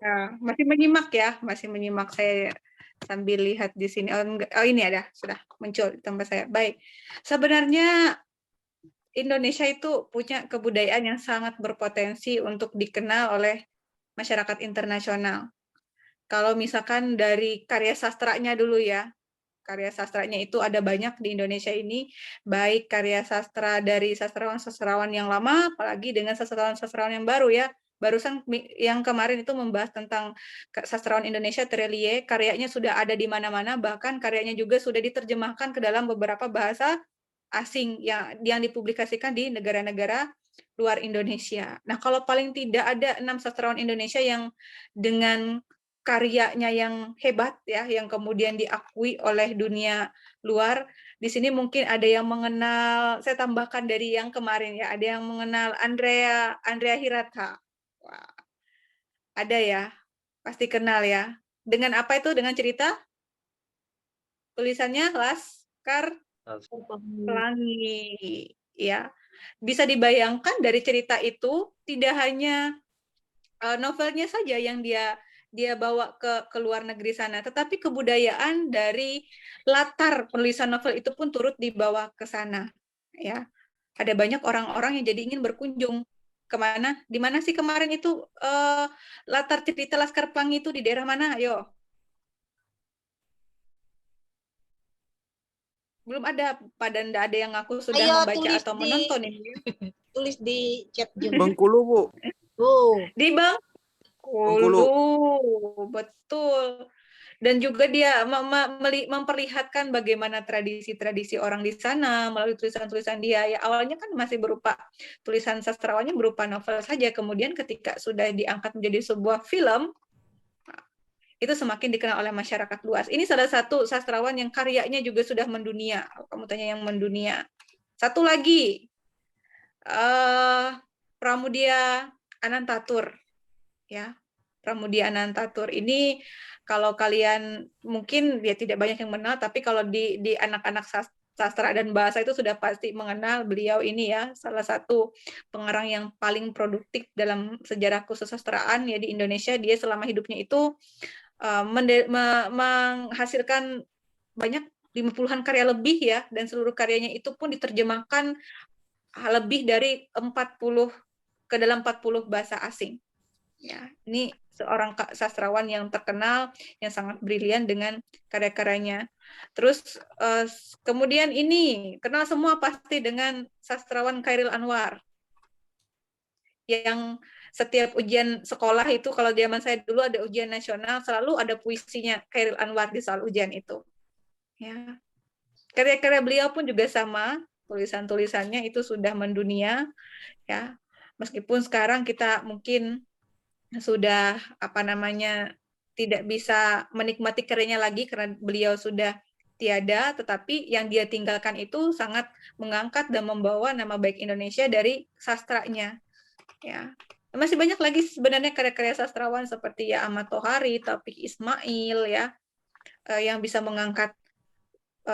Nah, masih menyimak ya, masih menyimak. Saya sambil lihat di sini. Oh ini ada, sudah muncul di tempat saya. Baik, sebenarnya Indonesia itu punya kebudayaan yang sangat berpotensi untuk dikenal oleh masyarakat internasional. Kalau misalkan dari karya sastranya dulu ya, karya sastranya itu ada banyak di Indonesia ini, baik karya sastra dari sastrawan-sastrawan yang lama, apalagi dengan sastrawan-sastrawan yang baru ya. Barusan yang kemarin itu membahas tentang sastrawan Indonesia Terelie, karyanya sudah ada di mana-mana, bahkan karyanya juga sudah diterjemahkan ke dalam beberapa bahasa asing yang dipublikasikan di negara-negara luar Indonesia. Nah, kalau paling tidak ada 6 sastrawan Indonesia yang dengan karyanya yang hebat ya, yang kemudian diakui oleh dunia luar. Di sini mungkin ada yang mengenal, saya tambahkan dari yang kemarin ya, ada yang mengenal Andrea Hirata. Wah, ada ya, pasti kenal ya. Dengan apa itu? Dengan cerita tulisannya Laskar Pelangi ya. Bisa dibayangkan dari cerita itu tidak hanya novelnya saja yang dia bawa ke luar negeri sana, tetapi kebudayaan dari latar penulisan novel itu pun turut dibawa ke sana. Ya, ada banyak orang-orang yang jadi ingin berkunjung kemana? Di mana sih kemarin itu latar cerita Laskar Pelangi itu di daerah mana? Ayo. Belum ada, pada ndak ada yang ngaku sudah membaca atau menonton ini. Tulis di chat Zoom. Bengkulu, Bu. Di Bengkulu, betul. Dan juga dia memperlihatkan bagaimana tradisi-tradisi orang di sana melalui tulisan-tulisan dia. Ya, awalnya kan masih berupa tulisan sastrawannya berupa novel saja, kemudian ketika sudah diangkat menjadi sebuah film, itu semakin dikenal oleh masyarakat luas. Ini salah satu sastrawan yang karyanya juga sudah mendunia. Kamu tanya yang mendunia. Satu lagi, Pramudia Anantatur. Ya, Pramudia Anantatur ini kalau kalian mungkin ya tidak banyak yang mengenal, tapi kalau di anak-anak sastra dan bahasa itu sudah pasti mengenal beliau ini ya, salah satu pengarang yang paling produktif dalam sejarah kesusastraan ya di Indonesia. Dia selama hidupnya itu menghasilkan banyak 50-an karya lebih ya, dan seluruh karyanya itu pun diterjemahkan lebih dari 40 ke dalam 40 bahasa asing. Ya, ini seorang sastrawan yang terkenal, yang sangat brilian dengan karya-karyanya. Terus kemudian ini kenal semua pasti dengan sastrawan Chairil Anwar, yang setiap ujian sekolah itu, kalau zaman saya dulu ada ujian nasional, selalu ada puisinya Chairil Anwar di soal ujian itu. Ya, karya-karya beliau pun juga sama, tulisan-tulisannya itu sudah mendunia. Ya, Meskipun sekarang kita mungkin sudah tidak bisa menikmati karyanya lagi karena beliau sudah tiada, tetapi yang dia tinggalkan itu sangat mengangkat dan membawa nama baik Indonesia dari sastranya. Ya, masih banyak lagi sebenarnya karya-karya sastrawan seperti ya Ahmad Tohari, Taufik Ismail ya, yang bisa mengangkat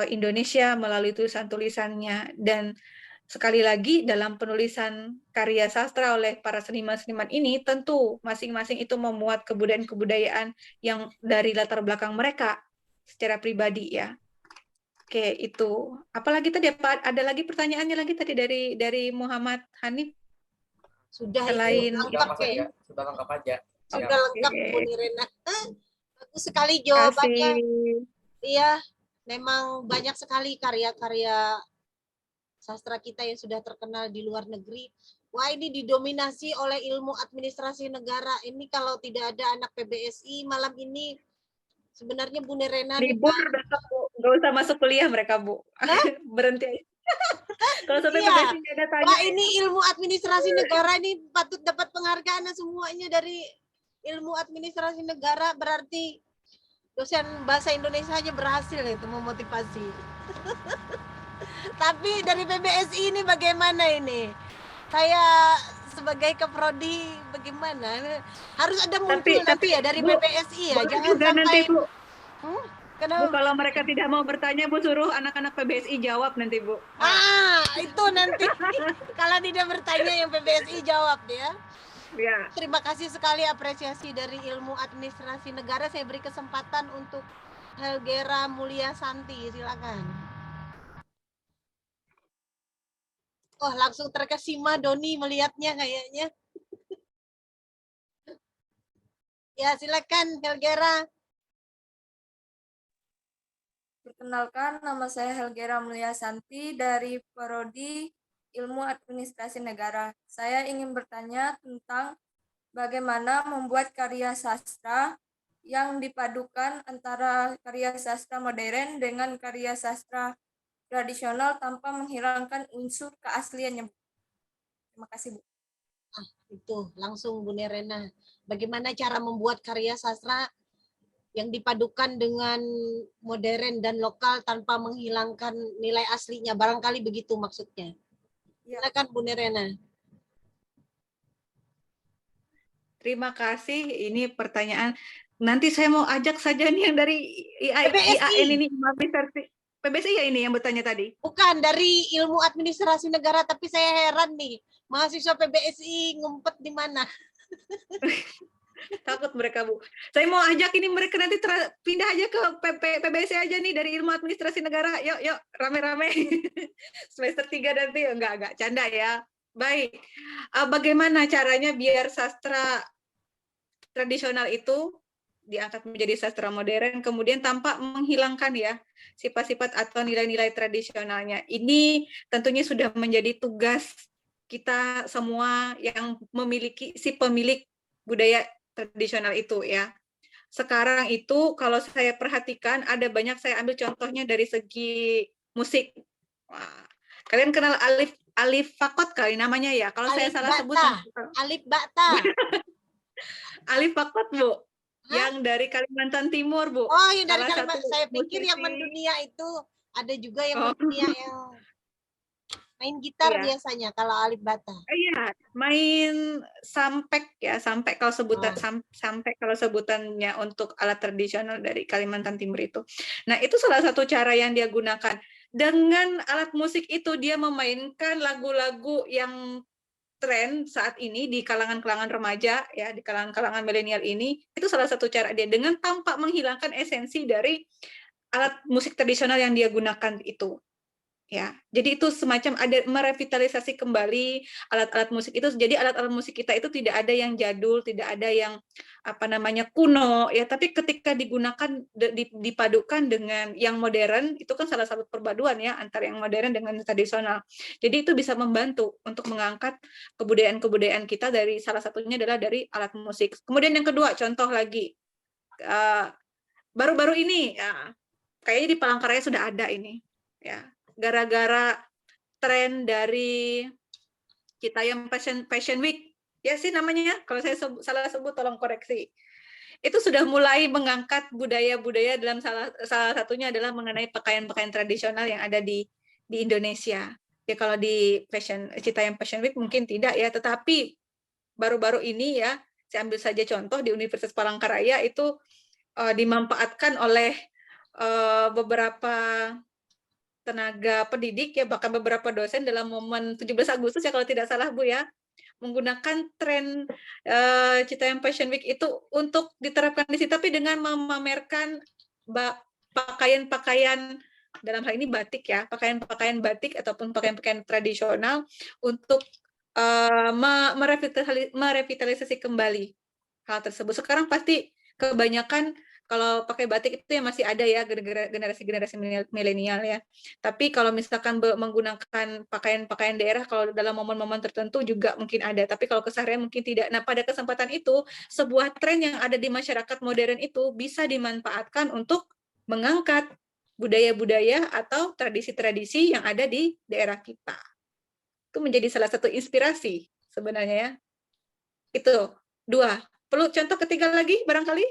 Indonesia melalui tulisan-tulisannya. Dan sekali lagi dalam penulisan karya sastra oleh para seniman-seniman ini tentu masing-masing itu memuat kebudayaan-kebudayaan yang dari latar belakang mereka secara pribadi ya. Oke, itu. Apalagi tadi ada lagi pertanyaannya lagi tadi dari Muhammad Hanif? Sudah selain itu lengkap ya. Sudah lengkap aja. Sudah lengkap Bu Nirina. Bagus sekali jawabannya. Iya, memang banyak sekali karya-karya sastra kita yang sudah terkenal di luar negeri. Wah, ini didominasi oleh ilmu administrasi negara. Ini kalau tidak ada anak PBSI malam ini, sebenarnya Bu Nirina libur besok Bu, nggak usah masuk kuliah mereka Bu. Berhenti. Kalau sampai PBSI ada tanya. Wah, ini ilmu administrasi negara ini patut dapat penghargaan semuanya dari ilmu administrasi negara, berarti dosen bahasa Indonesia aja berhasil itu memotivasi. Tapi dari PBSI ini bagaimana ini? Saya sebagai Keprodi bagaimana? Harus ada muncul tapi ya dari Bu, PBSI ya. Jangan sampai nanti, Bu. Bu, kalau mereka tidak mau bertanya, Bu suruh anak-anak PBSI jawab nanti, Bu. Itu nanti kalau tidak bertanya yang PBSI jawab ya. Ya. Terima kasih sekali apresiasi dari ilmu administrasi negara. Saya beri kesempatan untuk Helgera Mulia Santi, silakan. Oh, langsung terkesima Doni melihatnya kayaknya. Ya, silakan Helgera. Perkenalkan, nama saya Helgera Mulia Santi dari Prodi Ilmu Administrasi Negara. Saya ingin bertanya tentang bagaimana membuat karya sastra yang dipadukan antara karya sastra modern dengan karya sastra tradisional tanpa menghilangkan unsur keasliannya. Terima kasih, Bu. Itu langsung Bu Nirina. Bagaimana cara membuat karya sastra yang dipadukan dengan modern dan lokal tanpa menghilangkan nilai aslinya? Barangkali begitu maksudnya. Silakan Bu Nirina. Terima kasih. Ini pertanyaan. Nanti saya mau ajak saja nih yang dari IAIN ini, PBSI ya ini yang bertanya tadi? Bukan, dari ilmu administrasi negara, tapi saya heran nih, mahasiswa PBSI ngumpet di mana? Takut mereka, Bu. Saya mau ajak ini mereka nanti pindah aja ke PBSI aja nih dari ilmu administrasi negara. Yuk, rame-rame. Semester 3 nanti, enggak, canda ya. Baik, bagaimana caranya biar sastra tradisional itu diangkat menjadi sastra modern, kemudian tanpa menghilangkan ya sifat-sifat atau nilai-nilai tradisionalnya. Ini tentunya sudah menjadi tugas kita semua yang memiliki si pemilik budaya tradisional itu ya. Sekarang itu kalau saya perhatikan ada banyak, saya ambil contohnya dari segi musik. Wah, kalian kenal Alif Fakot kali namanya ya? Kalau saya salah sebut Alif Bata. Alif Fakot, Bu. Yang dari Kalimantan Timur, Bu. Oh, yang dari Kalimantan. Saya pikir yang mendunia itu ada juga yang mendunia yang main gitar biasanya kalau Alif Bata. Iya, main sampek ya, sampek kalau sebutan sampek kalau sebutannya untuk alat tradisional dari Kalimantan Timur itu. Nah, itu salah satu cara yang dia gunakan. Dengan alat musik itu dia memainkan lagu-lagu yang tren saat ini di kalangan-kalangan remaja ya, di kalangan-kalangan milenial ini, itu salah satu cara dia dengan tanpa menghilangkan esensi dari alat musik tradisional yang dia gunakan itu. Ya, jadi itu semacam ada merevitalisasi kembali alat-alat musik itu. Jadi alat-alat musik kita itu tidak ada yang jadul, tidak ada yang kuno ya, tapi ketika digunakan dipadukan dengan yang modern, itu kan salah satu perpaduan ya antara yang modern dengan tradisional. Jadi itu bisa membantu untuk mengangkat kebudayaan-kebudayaan kita, dari salah satunya adalah dari alat musik. Kemudian yang kedua, contoh lagi baru-baru ini ya, kayaknya di Palangkaraya sudah ada ini ya. Gara-gara tren dari Citayam Fashion Week, ya sih namanya ya. Kalau saya salah sebut tolong koreksi. Itu sudah mulai mengangkat budaya-budaya dalam salah satunya adalah mengenai pakaian-pakaian tradisional yang ada di Indonesia. Ya kalau di Citayam Fashion Week mungkin tidak ya, tetapi baru-baru ini ya, saya ambil saja contoh di Universitas Palangkaraya itu dimanfaatkan oleh beberapa tenaga pendidik ya, bahkan beberapa dosen dalam momen 17 Agustus ya kalau tidak salah Bu ya, menggunakan tren Citayam Fashion Week itu untuk diterapkan di situ, tapi dengan memamerkan pakaian-pakaian dalam hal ini batik ya, pakaian-pakaian batik ataupun pakaian-pakaian tradisional untuk merevitalisasi kembali hal tersebut. Sekarang pasti kebanyakan kalau pakai batik itu yang masih ada ya generasi-generasi milenial ya. Tapi kalau misalkan menggunakan pakaian-pakaian daerah kalau dalam momen-momen tertentu juga mungkin ada. Tapi kalau keseharian mungkin tidak. Nah pada kesempatan itu sebuah tren yang ada di masyarakat modern itu bisa dimanfaatkan untuk mengangkat budaya-budaya atau tradisi-tradisi yang ada di daerah kita. Itu menjadi salah satu inspirasi sebenarnya ya. Itu 2. Perlu contoh ketiga lagi barangkali?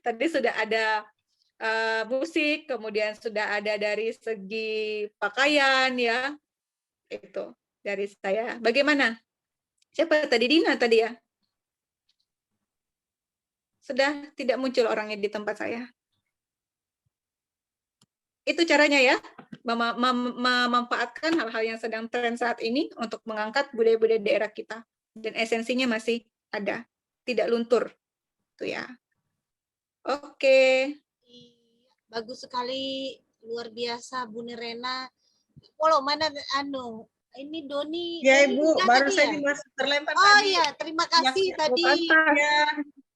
Tadi sudah ada musik, kemudian sudah ada dari segi pakaian ya. Itu dari saya. Bagaimana? Siapa tadi? Dina tadi ya? Sudah tidak muncul orangnya di tempat saya. Itu caranya ya, memanfaatkan hal-hal yang sedang tren saat ini untuk mengangkat budaya-budaya daerah kita. Dan esensinya masih ada, tidak luntur. Itu ya. Oke. Bagus sekali, luar biasa Bu Nirena. Walau mana ini Doni. Ya Ibu, baru saya dimasuk terlempar tadi. Oh iya, terima kasih tadi. Ya.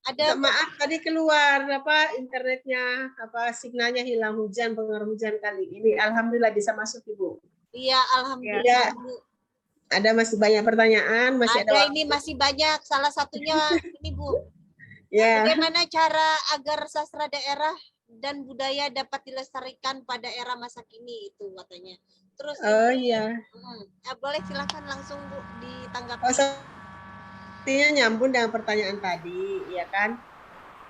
Ada maaf tadi keluar internetnya signalnya hilang, pengaruh hujan kali ini. Alhamdulillah bisa masuk Ibu. Iya, alhamdulillah. Ya. Ada masih banyak pertanyaan, ada ini masih banyak. Salah satunya ini Bu. Ya. Bagaimana cara agar sastra daerah dan budaya dapat dilestarikan pada era masa kini itu katanya. Terus iya. Boleh silakan langsung Bu ditanggapi. Artinya nyambung dengan pertanyaan tadi, ya kan?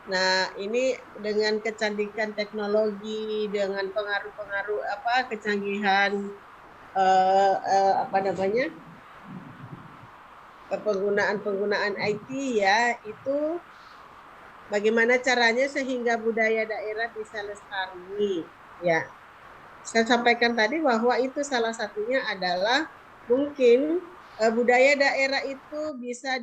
Nah, ini dengan kecantikan teknologi, dengan pengaruh-pengaruh kecanggihan penggunaan IT ya, itu bagaimana caranya sehingga budaya daerah bisa lestari, ya. Saya sampaikan tadi bahwa itu salah satunya adalah mungkin budaya daerah itu bisa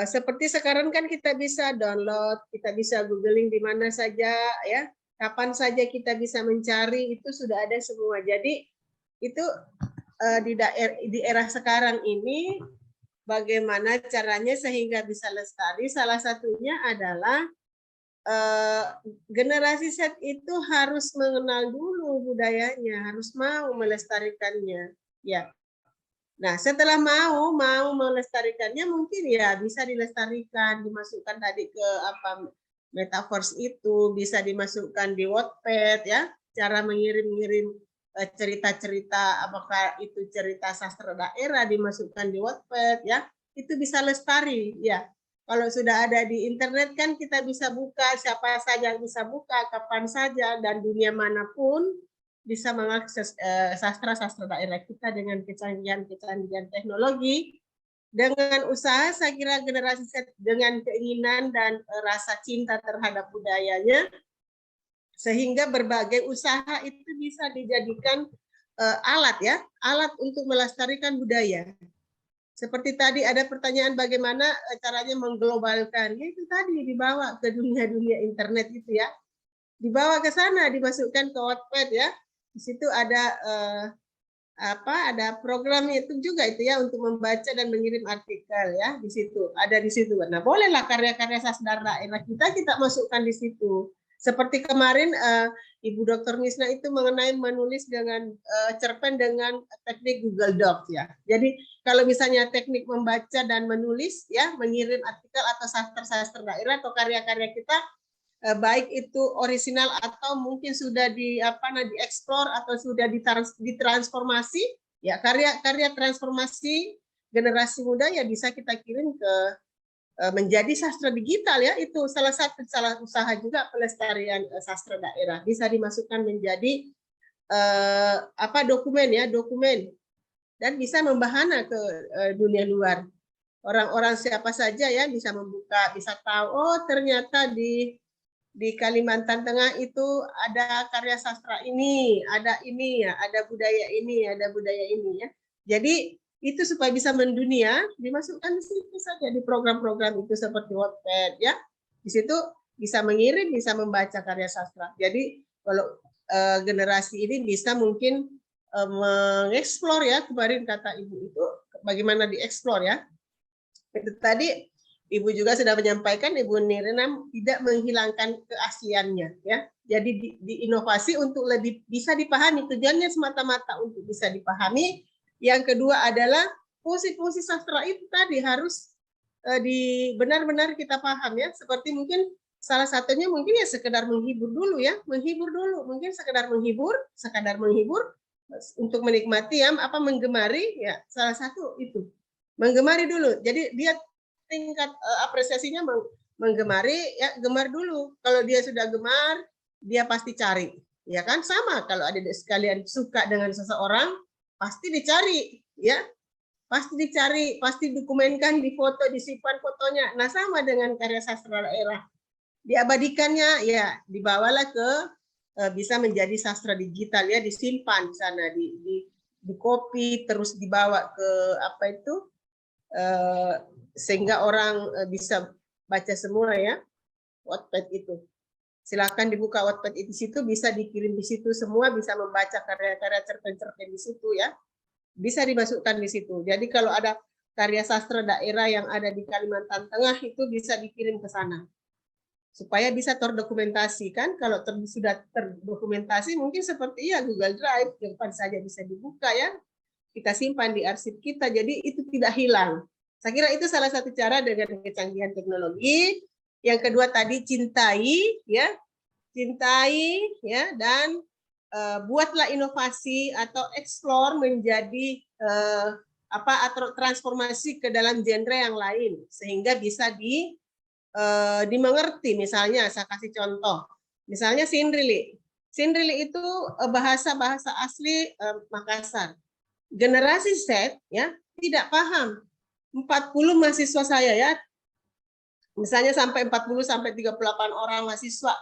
seperti sekarang kan kita bisa download, kita bisa googling di mana saja ya, kapan saja kita bisa mencari, itu sudah ada semua. Jadi itu di era sekarang ini bagaimana caranya sehingga bisa lestari, salah satunya adalah generasi Z itu harus mengenal dulu budayanya, harus mau melestarikannya. Ya, nah setelah mau melestarikannya mungkin ya bisa dilestarikan, dimasukkan tadi ke metaverse itu, bisa dimasukkan di Wattpad ya, cara mengirim cerita-cerita, apakah itu cerita sastra daerah dimasukkan di Wattpad ya, itu bisa lestari ya. Kalau sudah ada di internet kan kita bisa buka, siapa saja bisa buka, kapan saja dan dunia manapun bisa mengakses sastra-sastra daerah kita dengan kecanggihan-kecanggihan teknologi. Dengan usaha, saya kira generasi Z dengan keinginan dan rasa cinta terhadap budayanya, sehingga berbagai usaha itu bisa dijadikan alat untuk melestarikan budaya. Seperti tadi ada pertanyaan bagaimana caranya mengglobalkan, itu tadi dibawa ke dunia internet itu ya, dibawa ke sana, dimasukkan ke Wattpad ya. Di situ ada ada program itu juga itu ya untuk membaca dan mengirim artikel ya, di situ ada di situ. Nah bolehlah karya-karya sastra daerah kita masukkan di situ. Seperti kemarin Ibu Dr. Misna itu mengenai menulis dengan cerpen dengan teknik Google Docs ya. Jadi kalau misalnya teknik membaca dan menulis ya, mengirim artikel atau sastra daerah atau karya-karya kita, baik itu orisinal atau mungkin sudah dieksplor atau sudah ditransformasi, Ya, karya transformasi generasi muda ya bisa kita kirim ke menjadi sastra digital ya, itu salah usaha juga pelestarian sastra daerah, bisa dimasukkan menjadi dokumen dan bisa membahana ke dunia luar. Orang-orang siapa saja ya bisa membuka, bisa tahu, oh ternyata di Kalimantan Tengah itu ada karya sastra ini ya, ada budaya ini ya. Jadi itu supaya bisa mendunia, dimasukkan di situ saja di program-program itu seperti Wattpad ya. Di situ bisa mengirim, bisa membaca karya sastra. Jadi kalau generasi ini bisa mungkin mengeksplor ya, kemarin kata Ibu itu bagaimana dieksplor ya. Itu tadi Ibu juga sudah menyampaikan, Ibu Nirina tidak menghilangkan keasliannya ya. Jadi diinovasi untuk lebih bisa dipahami, tujuannya semata-mata untuk bisa dipahami. Yang kedua adalah fungsi-fungsi sastra itu tadi harus benar-benar kita paham ya. Seperti mungkin salah satunya mungkin ya sekedar menghibur dulu ya, mungkin sekedar menghibur untuk menikmati ya, menggemari ya, salah satu itu menggemari dulu. Jadi dia tingkat apresiasinya menggemari ya, gemar dulu. Kalau dia sudah gemar, dia pasti cari, ya kan? Sama kalau ada sekalian suka dengan seseorang, pasti dicari, ya, pasti dokumenkan, difoto, disimpan fotonya. Nah sama dengan karya sastra daerah, diabadikannya, ya, dibawalah ke bisa menjadi sastra digital ya, disimpan di sana, di copy, terus dibawa ke sehingga orang bisa baca semua ya, Wattpad itu. Silakan dibuka Wattpad di situ, bisa dikirim di situ semua, bisa membaca karya-karya cerpen-cerpen di situ ya. Bisa dimasukkan di situ. Jadi kalau ada karya sastra daerah yang ada di Kalimantan Tengah itu bisa dikirim ke sana. Supaya bisa terdokumentasi kan. Kalau sudah terdokumentasi mungkin seperti ya Google Drive, kapan saja bisa dibuka ya. Kita simpan di arsip kita, jadi itu tidak hilang. Saya kira itu salah satu cara dengan kecanggihan teknologi. Yang kedua tadi cintai ya, dan buatlah inovasi atau explore menjadi atau transformasi ke dalam genre yang lain sehingga bisa dimengerti. Misalnya saya kasih contoh, misalnya Sindrili itu bahasa asli Makassar. Generasi Z ya tidak paham. 40 mahasiswa saya ya, misalnya sampai 40 sampai 38 orang mahasiswa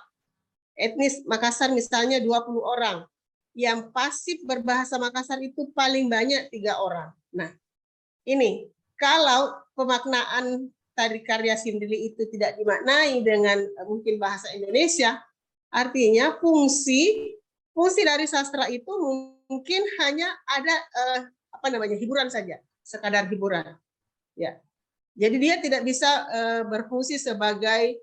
etnis Makassar misalnya 20 orang. Yang pasif berbahasa Makassar itu paling banyak 3 orang. Nah, ini kalau pemaknaan tadi karya Sindrili itu tidak dimaknai dengan mungkin bahasa Indonesia, artinya fungsi dari sastra itu mungkin hanya ada hiburan saja, sekadar hiburan. Ya. Jadi dia tidak bisa berfungsi sebagai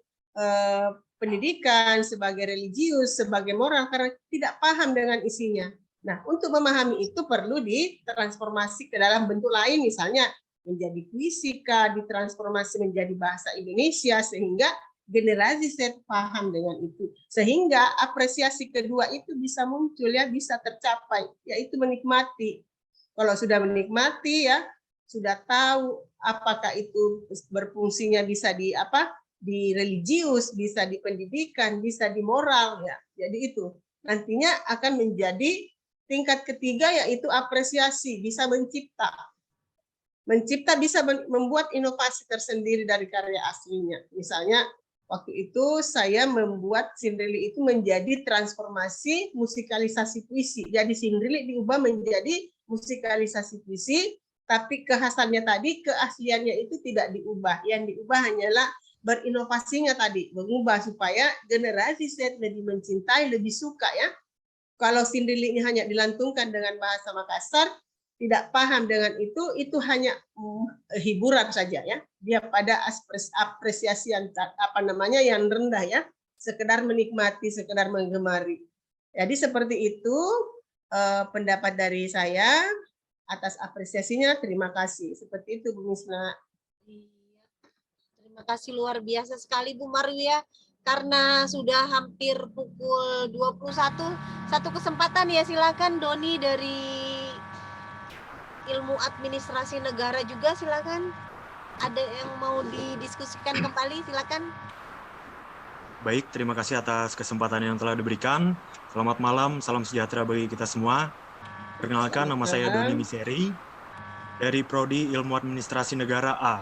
pendidikan, sebagai religius, sebagai moral karena tidak paham dengan isinya. Nah, untuk memahami itu perlu ditransformasi ke dalam bentuk lain, misalnya menjadi puisika, ditransformasi menjadi bahasa Indonesia sehingga generasi Z paham dengan itu. Sehingga apresiasi kedua itu bisa muncul ya, bisa tercapai, yaitu menikmati. Kalau sudah menikmati ya, sudah tahu apakah itu berfungsinya bisa di religius, bisa di pendidikan, bisa di moral ya. Jadi itu nantinya akan menjadi tingkat ketiga yaitu apresiasi, bisa mencipta bisa membuat inovasi tersendiri dari karya aslinya. Misalnya waktu itu saya membuat Sindrili itu menjadi transformasi musikalisasi puisi. Jadi Sindrili diubah menjadi musikalisasi puisi, tapi kekhasannya tadi, keasliannya itu tidak diubah. Yang diubah hanyalah berinovasinya tadi, mengubah supaya generasi Z lebih mencintai, lebih suka ya. Kalau Sindrili ini hanya dilantunkan dengan bahasa Makassar, tidak paham dengan itu hanya hiburan saja ya. Dia pada apresiasi yang yang rendah ya, sekedar menikmati, sekedar menggemari. Jadi seperti itu pendapat dari saya. Atas apresiasinya, terima kasih. Seperti itu, Bu Misna. Terima kasih luar biasa sekali, Bu Marwiyah. Karena sudah hampir pukul 21, satu kesempatan ya, silakan Doni dari Ilmu Administrasi Negara juga, silakan. Ada yang mau didiskusikan kembali, silakan. Baik, terima kasih atas kesempatan yang telah diberikan. Selamat malam, salam sejahtera bagi kita semua. Perkenalkan, nama saya Doni Miseri dari Prodi Ilmu Administrasi Negara A.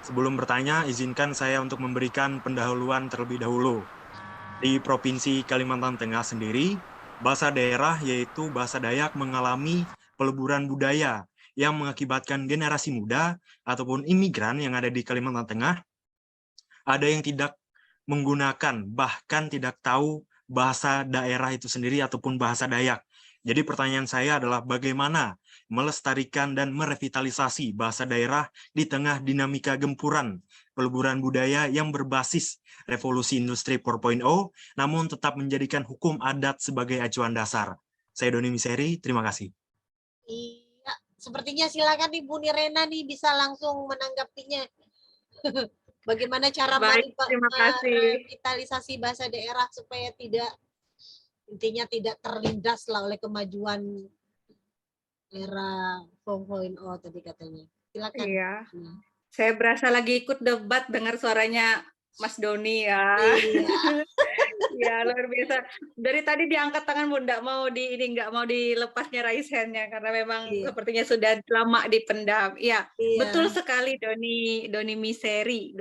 Sebelum bertanya, izinkan saya untuk memberikan pendahuluan terlebih dahulu. Di Provinsi Kalimantan Tengah sendiri, bahasa daerah yaitu bahasa Dayak mengalami peleburan budaya yang mengakibatkan generasi muda ataupun imigran yang ada di Kalimantan Tengah ada yang tidak menggunakan, bahkan tidak tahu bahasa daerah itu sendiri ataupun bahasa Dayak. Jadi pertanyaan saya adalah bagaimana melestarikan dan merevitalisasi bahasa daerah di tengah dinamika gempuran peleburan budaya yang berbasis revolusi industri 4.0, namun tetap menjadikan hukum adat sebagai acuan dasar. Saya Doni Miseri, terima kasih. Iya, sepertinya silakan Ibu Nirena nih bisa langsung menanggapinya. Bagaimana cara merevitalisasi bahasa daerah supaya intinya tidak terlindas lah oleh kemajuan era 4.0 tadi katanya. Silakan. Iya. Saya berasa lagi ikut debat dengar suaranya Mas Doni ya. Iya. Ya, luar biasa. Dari tadi diangkat tangan Bu, nggak mau dilepasnya raise hand-nya karena memang sepertinya sudah lama dipendam. Ya, betul sekali Doni Miseri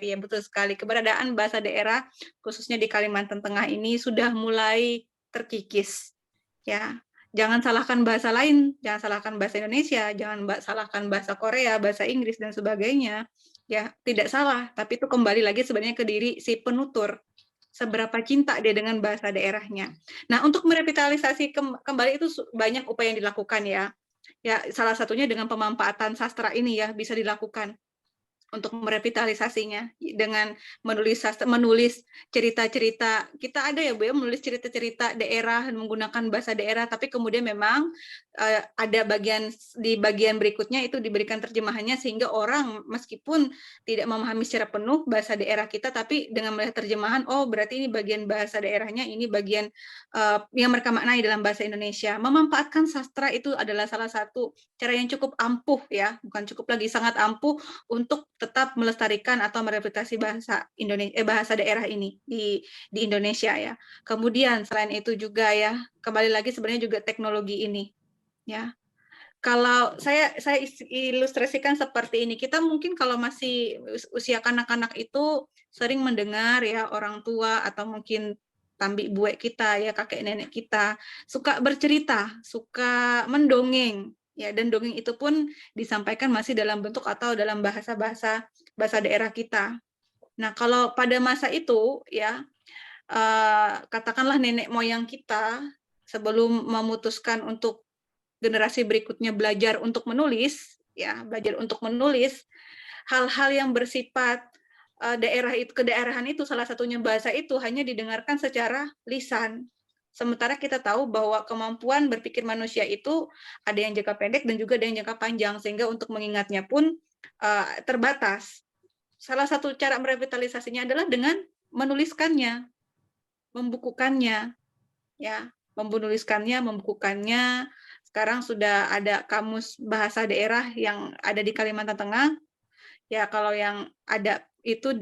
yang betul sekali. Keberadaan bahasa daerah khususnya di Kalimantan Tengah ini sudah mulai terkikis. Ya. Jangan salahkan bahasa lain, jangan salahkan bahasa Indonesia, jangan salahkan bahasa Korea, bahasa Inggris dan sebagainya. Ya, tidak salah, tapi itu kembali lagi sebenarnya ke diri si penutur. Seberapa cinta dia dengan bahasa daerahnya. Nah, untuk merevitalisasi kembali itu banyak upaya yang dilakukan ya. Ya, salah satunya dengan pemanfaatan sastra ini ya bisa dilakukan untuk merevitalisasinya dengan menulis cerita-cerita. Kita ada ya Bu ya menulis cerita-cerita daerah menggunakan bahasa daerah, tapi kemudian memang ada di bagian berikutnya itu diberikan terjemahannya sehingga orang meskipun tidak memahami secara penuh bahasa daerah kita, tapi dengan melihat terjemahan, oh berarti ini bagian bahasa daerahnya, ini bagian yang mereka maknai dalam bahasa Indonesia. Memanfaatkan sastra itu adalah salah satu cara yang cukup ampuh ya, bukan cukup lagi, sangat ampuh untuk tetap melestarikan atau merevitalisasi bahasa daerah ini di Indonesia ya. Kemudian selain itu juga ya, kembali lagi sebenarnya juga teknologi ini ya. Kalau saya ilustrasikan seperti ini, kita mungkin kalau masih usia kanak-kanak itu sering mendengar ya orang tua atau mungkin tambik buek kita ya, kakek nenek kita suka bercerita, suka mendongeng. Ya, dan dongeng itu pun disampaikan masih dalam bentuk atau dalam bahasa daerah kita. Nah, kalau pada masa itu ya katakanlah nenek moyang kita sebelum memutuskan untuk generasi berikutnya belajar untuk menulis, hal-hal yang bersifat kedaerahan itu, salah satunya bahasa itu hanya didengarkan secara lisan. Sementara kita tahu bahwa kemampuan berpikir manusia itu ada yang jangka pendek dan juga ada yang jangka panjang, sehingga untuk mengingatnya pun terbatas. Salah satu cara merevitalisasinya adalah dengan menuliskannya, membukukannya, ya, membukukannya. Sekarang sudah ada kamus bahasa daerah yang ada di Kalimantan Tengah. Ya, kalau yang ada itu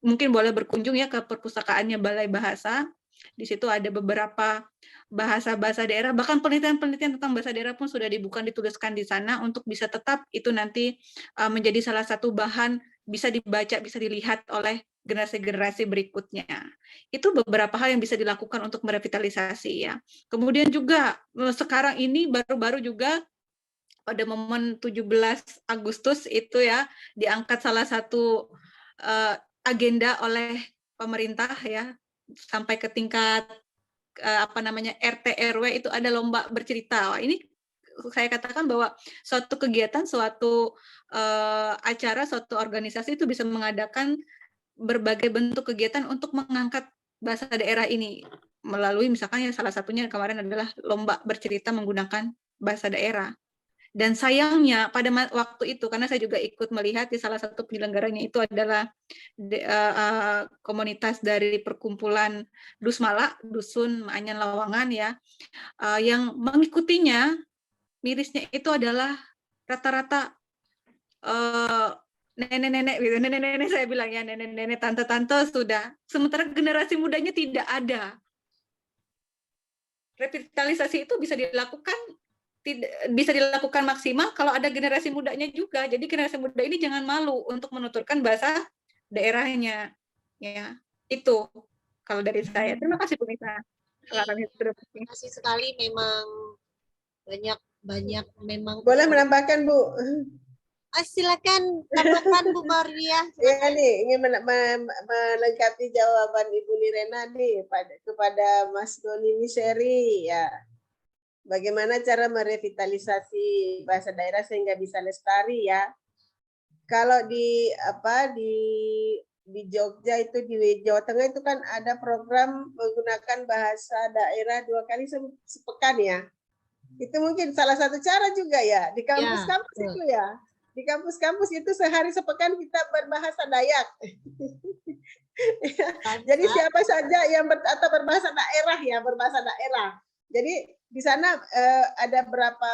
mungkin boleh berkunjung ya ke perpustakaannya Balai Bahasa. Di situ ada beberapa bahasa daerah, bahkan penelitian tentang bahasa daerah pun sudah dituliskan di sana untuk bisa tetap itu nanti menjadi salah satu bahan bisa dibaca, bisa dilihat oleh generasi-generasi berikutnya. Itu beberapa hal yang bisa dilakukan untuk merevitalisasi ya. Kemudian juga sekarang ini baru-baru juga pada momen 17 Agustus itu ya diangkat salah satu agenda oleh pemerintah ya sampai ke tingkat RT RW itu ada lomba bercerita. Wah, ini saya katakan bahwa suatu kegiatan, suatu acara, suatu organisasi itu bisa mengadakan berbagai bentuk kegiatan untuk mengangkat bahasa daerah ini melalui misalkan salah satunya kemarin adalah lomba bercerita menggunakan bahasa daerah. Dan sayangnya pada waktu itu, karena saya juga ikut melihat di salah satu penyelenggaranya itu adalah komunitas dari perkumpulan Dusmala, Dusun Anyan Lawangan ya, yang mengikutinya mirisnya itu adalah rata-rata nenek-nenek gitu, nenek-nenek saya bilang ya, nenek-nenek, tante-tante sudah. Sementara generasi mudanya tidak ada. Revitalisasi itu bisa dilakukan maksimal kalau ada generasi mudanya juga. Jadi generasi muda ini jangan malu untuk menuturkan bahasa daerahnya. Ya, itu kalau dari saya. Terima kasih Bu Nisa. Terima kasih sekali, memang banyak memang. Boleh menambahkan Bu? Silakan tambahkan Bu Marwiah. Ya nih, ingin melengkapi jawaban Ibu Nirena nih kepada Mas Doni Miseri ya. Bagaimana cara merevitalisasi bahasa daerah sehingga bisa lestari ya? Kalau di Jogja itu, di Jawa Tengah itu kan ada program menggunakan bahasa daerah 2 kali sepekan ya. Itu mungkin salah satu cara juga ya di kampus-kampus itu ya. Di kampus-kampus itu sehari sepekan kita berbahasa Dayak. Jadi siapa saja yang atau berbahasa daerah. Jadi di sana ada berapa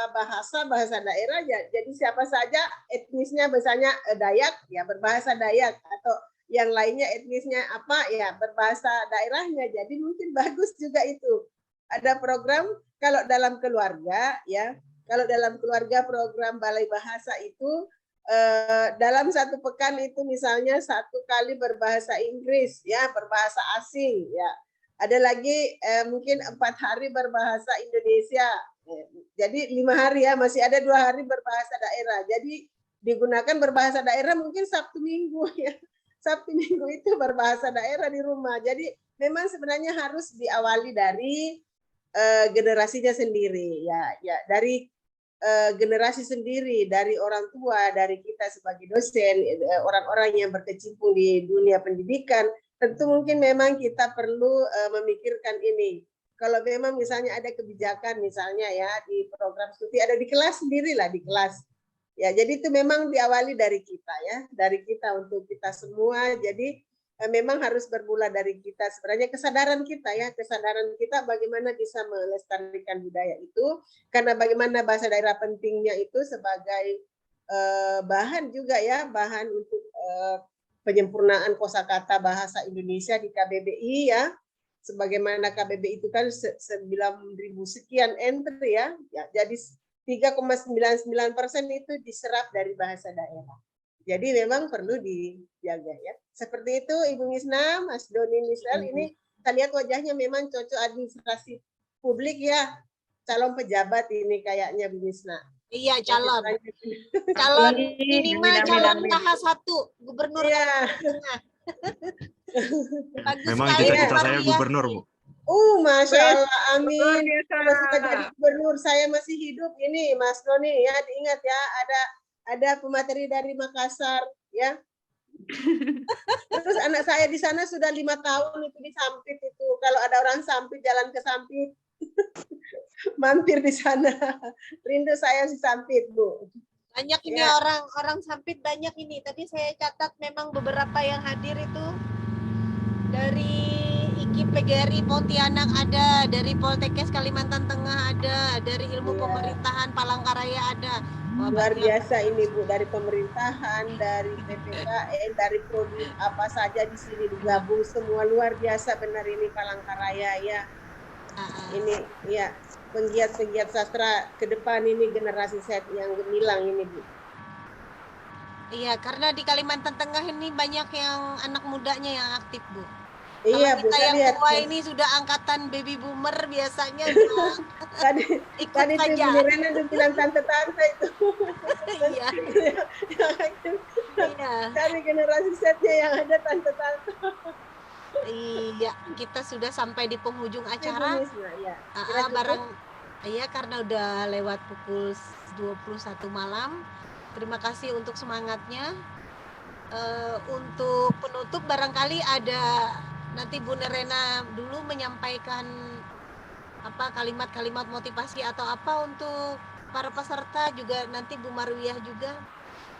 bahasa daerah ya. Jadi siapa saja etnisnya misalnya Dayak ya berbahasa Dayak, atau yang lainnya etnisnya apa ya berbahasa daerahnya. Jadi mungkin bagus juga itu. Ada program kalau dalam keluarga ya, kalau dalam keluarga program Balai Bahasa itu dalam 1 pekan itu misalnya 1 kali berbahasa Inggris ya, berbahasa asing ya. Ada lagi mungkin 4 hari berbahasa Indonesia. Jadi 5 hari ya, masih ada 2 hari berbahasa daerah. Jadi digunakan berbahasa daerah mungkin Sabtu Minggu ya. Sabtu Minggu itu berbahasa daerah di rumah. Jadi memang sebenarnya harus diawali dari generasinya sendiri ya dari generasi sendiri, dari orang tua, dari kita sebagai dosen, orang-orang yang berkecimpung di dunia pendidikan. Tentu mungkin memang kita perlu memikirkan ini. Kalau memang misalnya ada kebijakan misalnya ya di program studi ada di kelas sendirilah, di kelas. Ya, jadi itu memang diawali dari kita ya, dari kita untuk kita semua. Jadi memang harus bermula dari kita. Sebenarnya kesadaran kita bagaimana bisa melestarikan budaya itu, karena bagaimana bahasa daerah pentingnya itu sebagai bahan juga ya, bahan untuk penyempurnaan kosakata bahasa Indonesia di KBBI ya. Sebagaimana KBBI itu kan 9.000 sekian entry ya, jadi 3,99% itu diserap dari bahasa daerah. Jadi memang perlu dijaga ya. Seperti itu Ibu Misna, Mas Doni Misel, ini kita lihat wajahnya memang cocok administrasi publik ya. Calon pejabat ini kayaknya Bu Misna. Iya, calon minimal calon KH1 gubernur. Iya. Memang cita-cita saya gubernur, Bu. Masya Allah, amin. Sudah jadi gubernur, saya masih hidup ini, Mas Doni ya. Diingat ya, ada pemateri dari Makassar ya. Terus anak saya di sana sudah 5 tahun itu di Sampit itu. Kalau ada orang Sampit jalan ke Sampit, mampir di sana. Rindu saya si Sampit, Bu. Banyak ini Ya. orang Sampit banyak ini. Tadi saya catat memang beberapa yang hadir itu dari IKI PGRI Pontianak ada, dari Poltekkes Kalimantan Tengah ada, dari Ilmu Pemerintahan Palangkaraya ada. Wah, Luar banyak. biasa ini Bu, dari pemerintahan, dari PPKN, dari prodi apa saja di sini digabung semua, luar biasa benar ini Palangkaraya ya. Ini ya penggiat-penggiat sastra ke depan ini generasi Z yang gemilang ini Bu. Iya, karena di Kalimantan Tengah ini banyak yang anak mudanya yang aktif, Bu. Iya, Kalau Bu, kita saya yang lihat. tua ini sudah angkatan baby boomer biasanya Tadi ikut itu saja. Bu Nirena udah bilang tante-tante itu. Iya. Dari generasi Z-nya yang ada tante-tante. Iya, kita sudah sampai di penghujung acara. Ya. Iya, karena udah lewat pukul 21 malam. Terima kasih untuk semangatnya. Untuk penutup barangkali ada nanti Bu Nirena dulu menyampaikan apa kalimat-kalimat motivasi atau apa untuk para peserta, juga nanti Bu Marwiah juga.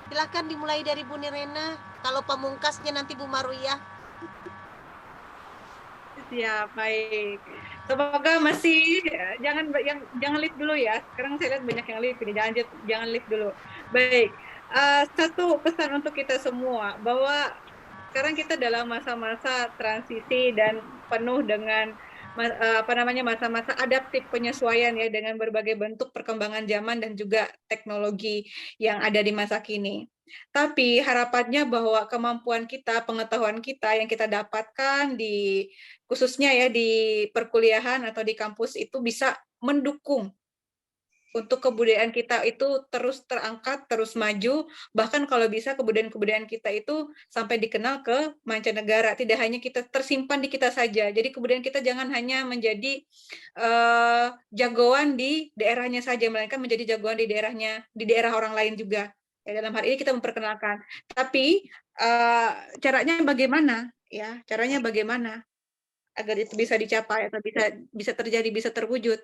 Silakan dimulai dari Bu Nirena. Kalau pamungkasnya nanti Bu Marwiah. Siap, baik. Semoga masih jangan lift dulu ya. Sekarang saya lihat banyak yang lift ini. Jangan lift dulu. Baik. Satu pesan untuk kita semua bahwa sekarang kita dalam masa-masa transisi dan penuh dengan masa-masa adaptif penyesuaian ya dengan berbagai bentuk perkembangan zaman dan juga teknologi yang ada di masa kini. Tapi harapannya bahwa kemampuan kita, pengetahuan kita yang kita dapatkan khususnya ya di perkuliahan atau di kampus itu bisa mendukung untuk kebudayaan kita itu terus terangkat, terus maju, bahkan kalau bisa kebudayaan-kebudayaan kita itu sampai dikenal ke mancanegara, tidak hanya kita tersimpan di kita saja. Jadi kebudayaan kita jangan hanya menjadi jagoan di daerahnya saja, melainkan menjadi jagoan di daerah orang lain juga. Ya, dalam hal ini kita memperkenalkan. Tapi caranya bagaimana? Ya, caranya bagaimana agar itu bisa dicapai atau bisa terjadi, bisa terwujud.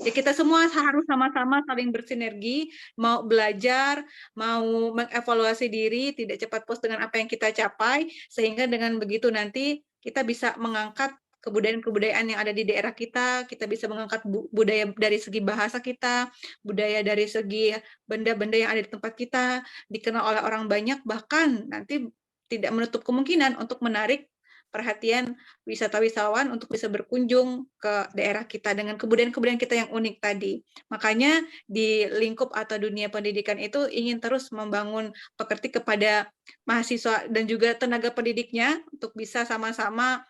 Ya kita semua harus sama-sama saling bersinergi, mau belajar, mau mengevaluasi diri, tidak cepat puas dengan apa yang kita capai, sehingga dengan begitu nanti kita bisa mengangkat kebudayaan-kebudayaan yang ada di daerah kita bisa mengangkat budaya dari segi bahasa kita, budaya dari segi benda-benda yang ada di tempat kita, dikenal oleh orang banyak, bahkan nanti tidak menutup kemungkinan untuk menarik perhatian wisatawan untuk bisa berkunjung ke daerah kita dengan kebudayaan-kebudayaan kita yang unik tadi. Makanya di lingkup atau dunia pendidikan itu ingin terus membangun pekerti kepada mahasiswa dan juga tenaga pendidiknya untuk bisa sama-sama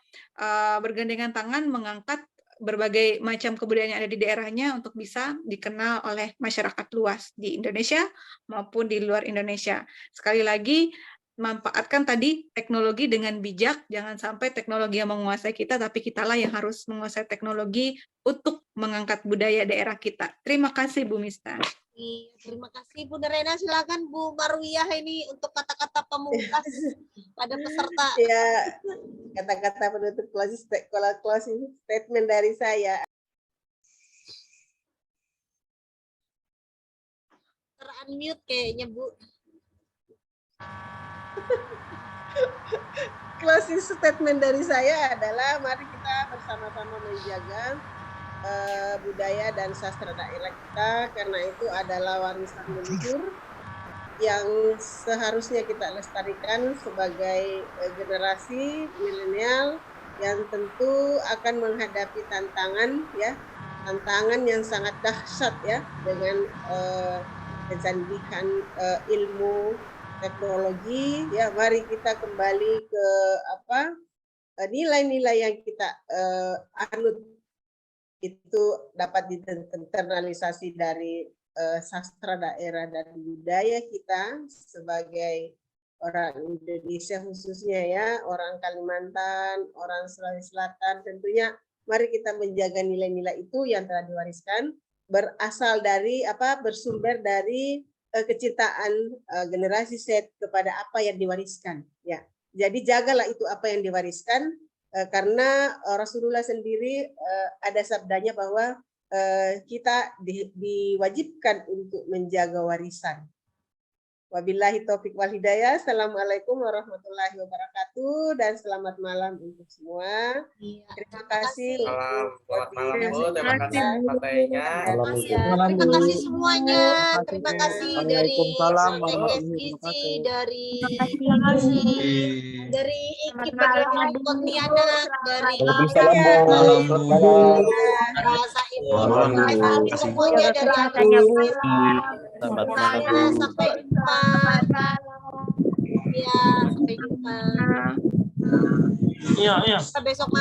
bergandengan tangan mengangkat berbagai macam kebudayaan yang ada di daerahnya untuk bisa dikenal oleh masyarakat luas di Indonesia maupun di luar Indonesia. Sekali lagi, manfaatkan tadi teknologi dengan bijak, jangan sampai teknologi yang menguasai kita, tapi kitalah yang harus menguasai teknologi untuk mengangkat budaya daerah kita. Terima kasih Bu Mista. Terima kasih Bu Nerena. Silakan Bu Marwiyah ini untuk kata-kata pemungkas pada peserta. Ya, kata-kata penutup closing statement dari saya. Ter-unmute kayaknya Bu. Closing statement dari saya adalah mari kita bersama-sama menjaga budaya dan sastra daerah kita, karena itu adalah warisan leluhur yang seharusnya kita lestarikan sebagai generasi milenial yang tentu akan menghadapi tantangan yang sangat dahsyat ya dengan kecantikan ilmu teknologi ya. Mari kita kembali ke nilai-nilai yang kita anut itu dapat diinternalisasi dari sastra daerah dan budaya kita sebagai orang Indonesia, khususnya ya orang Kalimantan, orang Sulawesi Selatan. Tentunya mari kita menjaga nilai-nilai itu yang telah diwariskan, bersumber dari kecintaan generasi Z kepada apa yang diwariskan ya. Jadi jagalah itu apa yang diwariskan, karena Rasulullah sendiri ada sabdanya bahwa kita diwajibkan untuk menjaga warisan. Wabillahi taufiq wal hidayah. Assalamualaikum warahmatullahi wabarakatuh dan selamat malam untuk semua. Terima kasih. Selamat malam Bu, terima kasih materinya. Terima kasih semuanya. Terima kasih dari SKSGC, dari Ikip Pontianak, dari semuanya dari sampai jumpa. Ya, sampai jumpa. Iya. Sampai besok.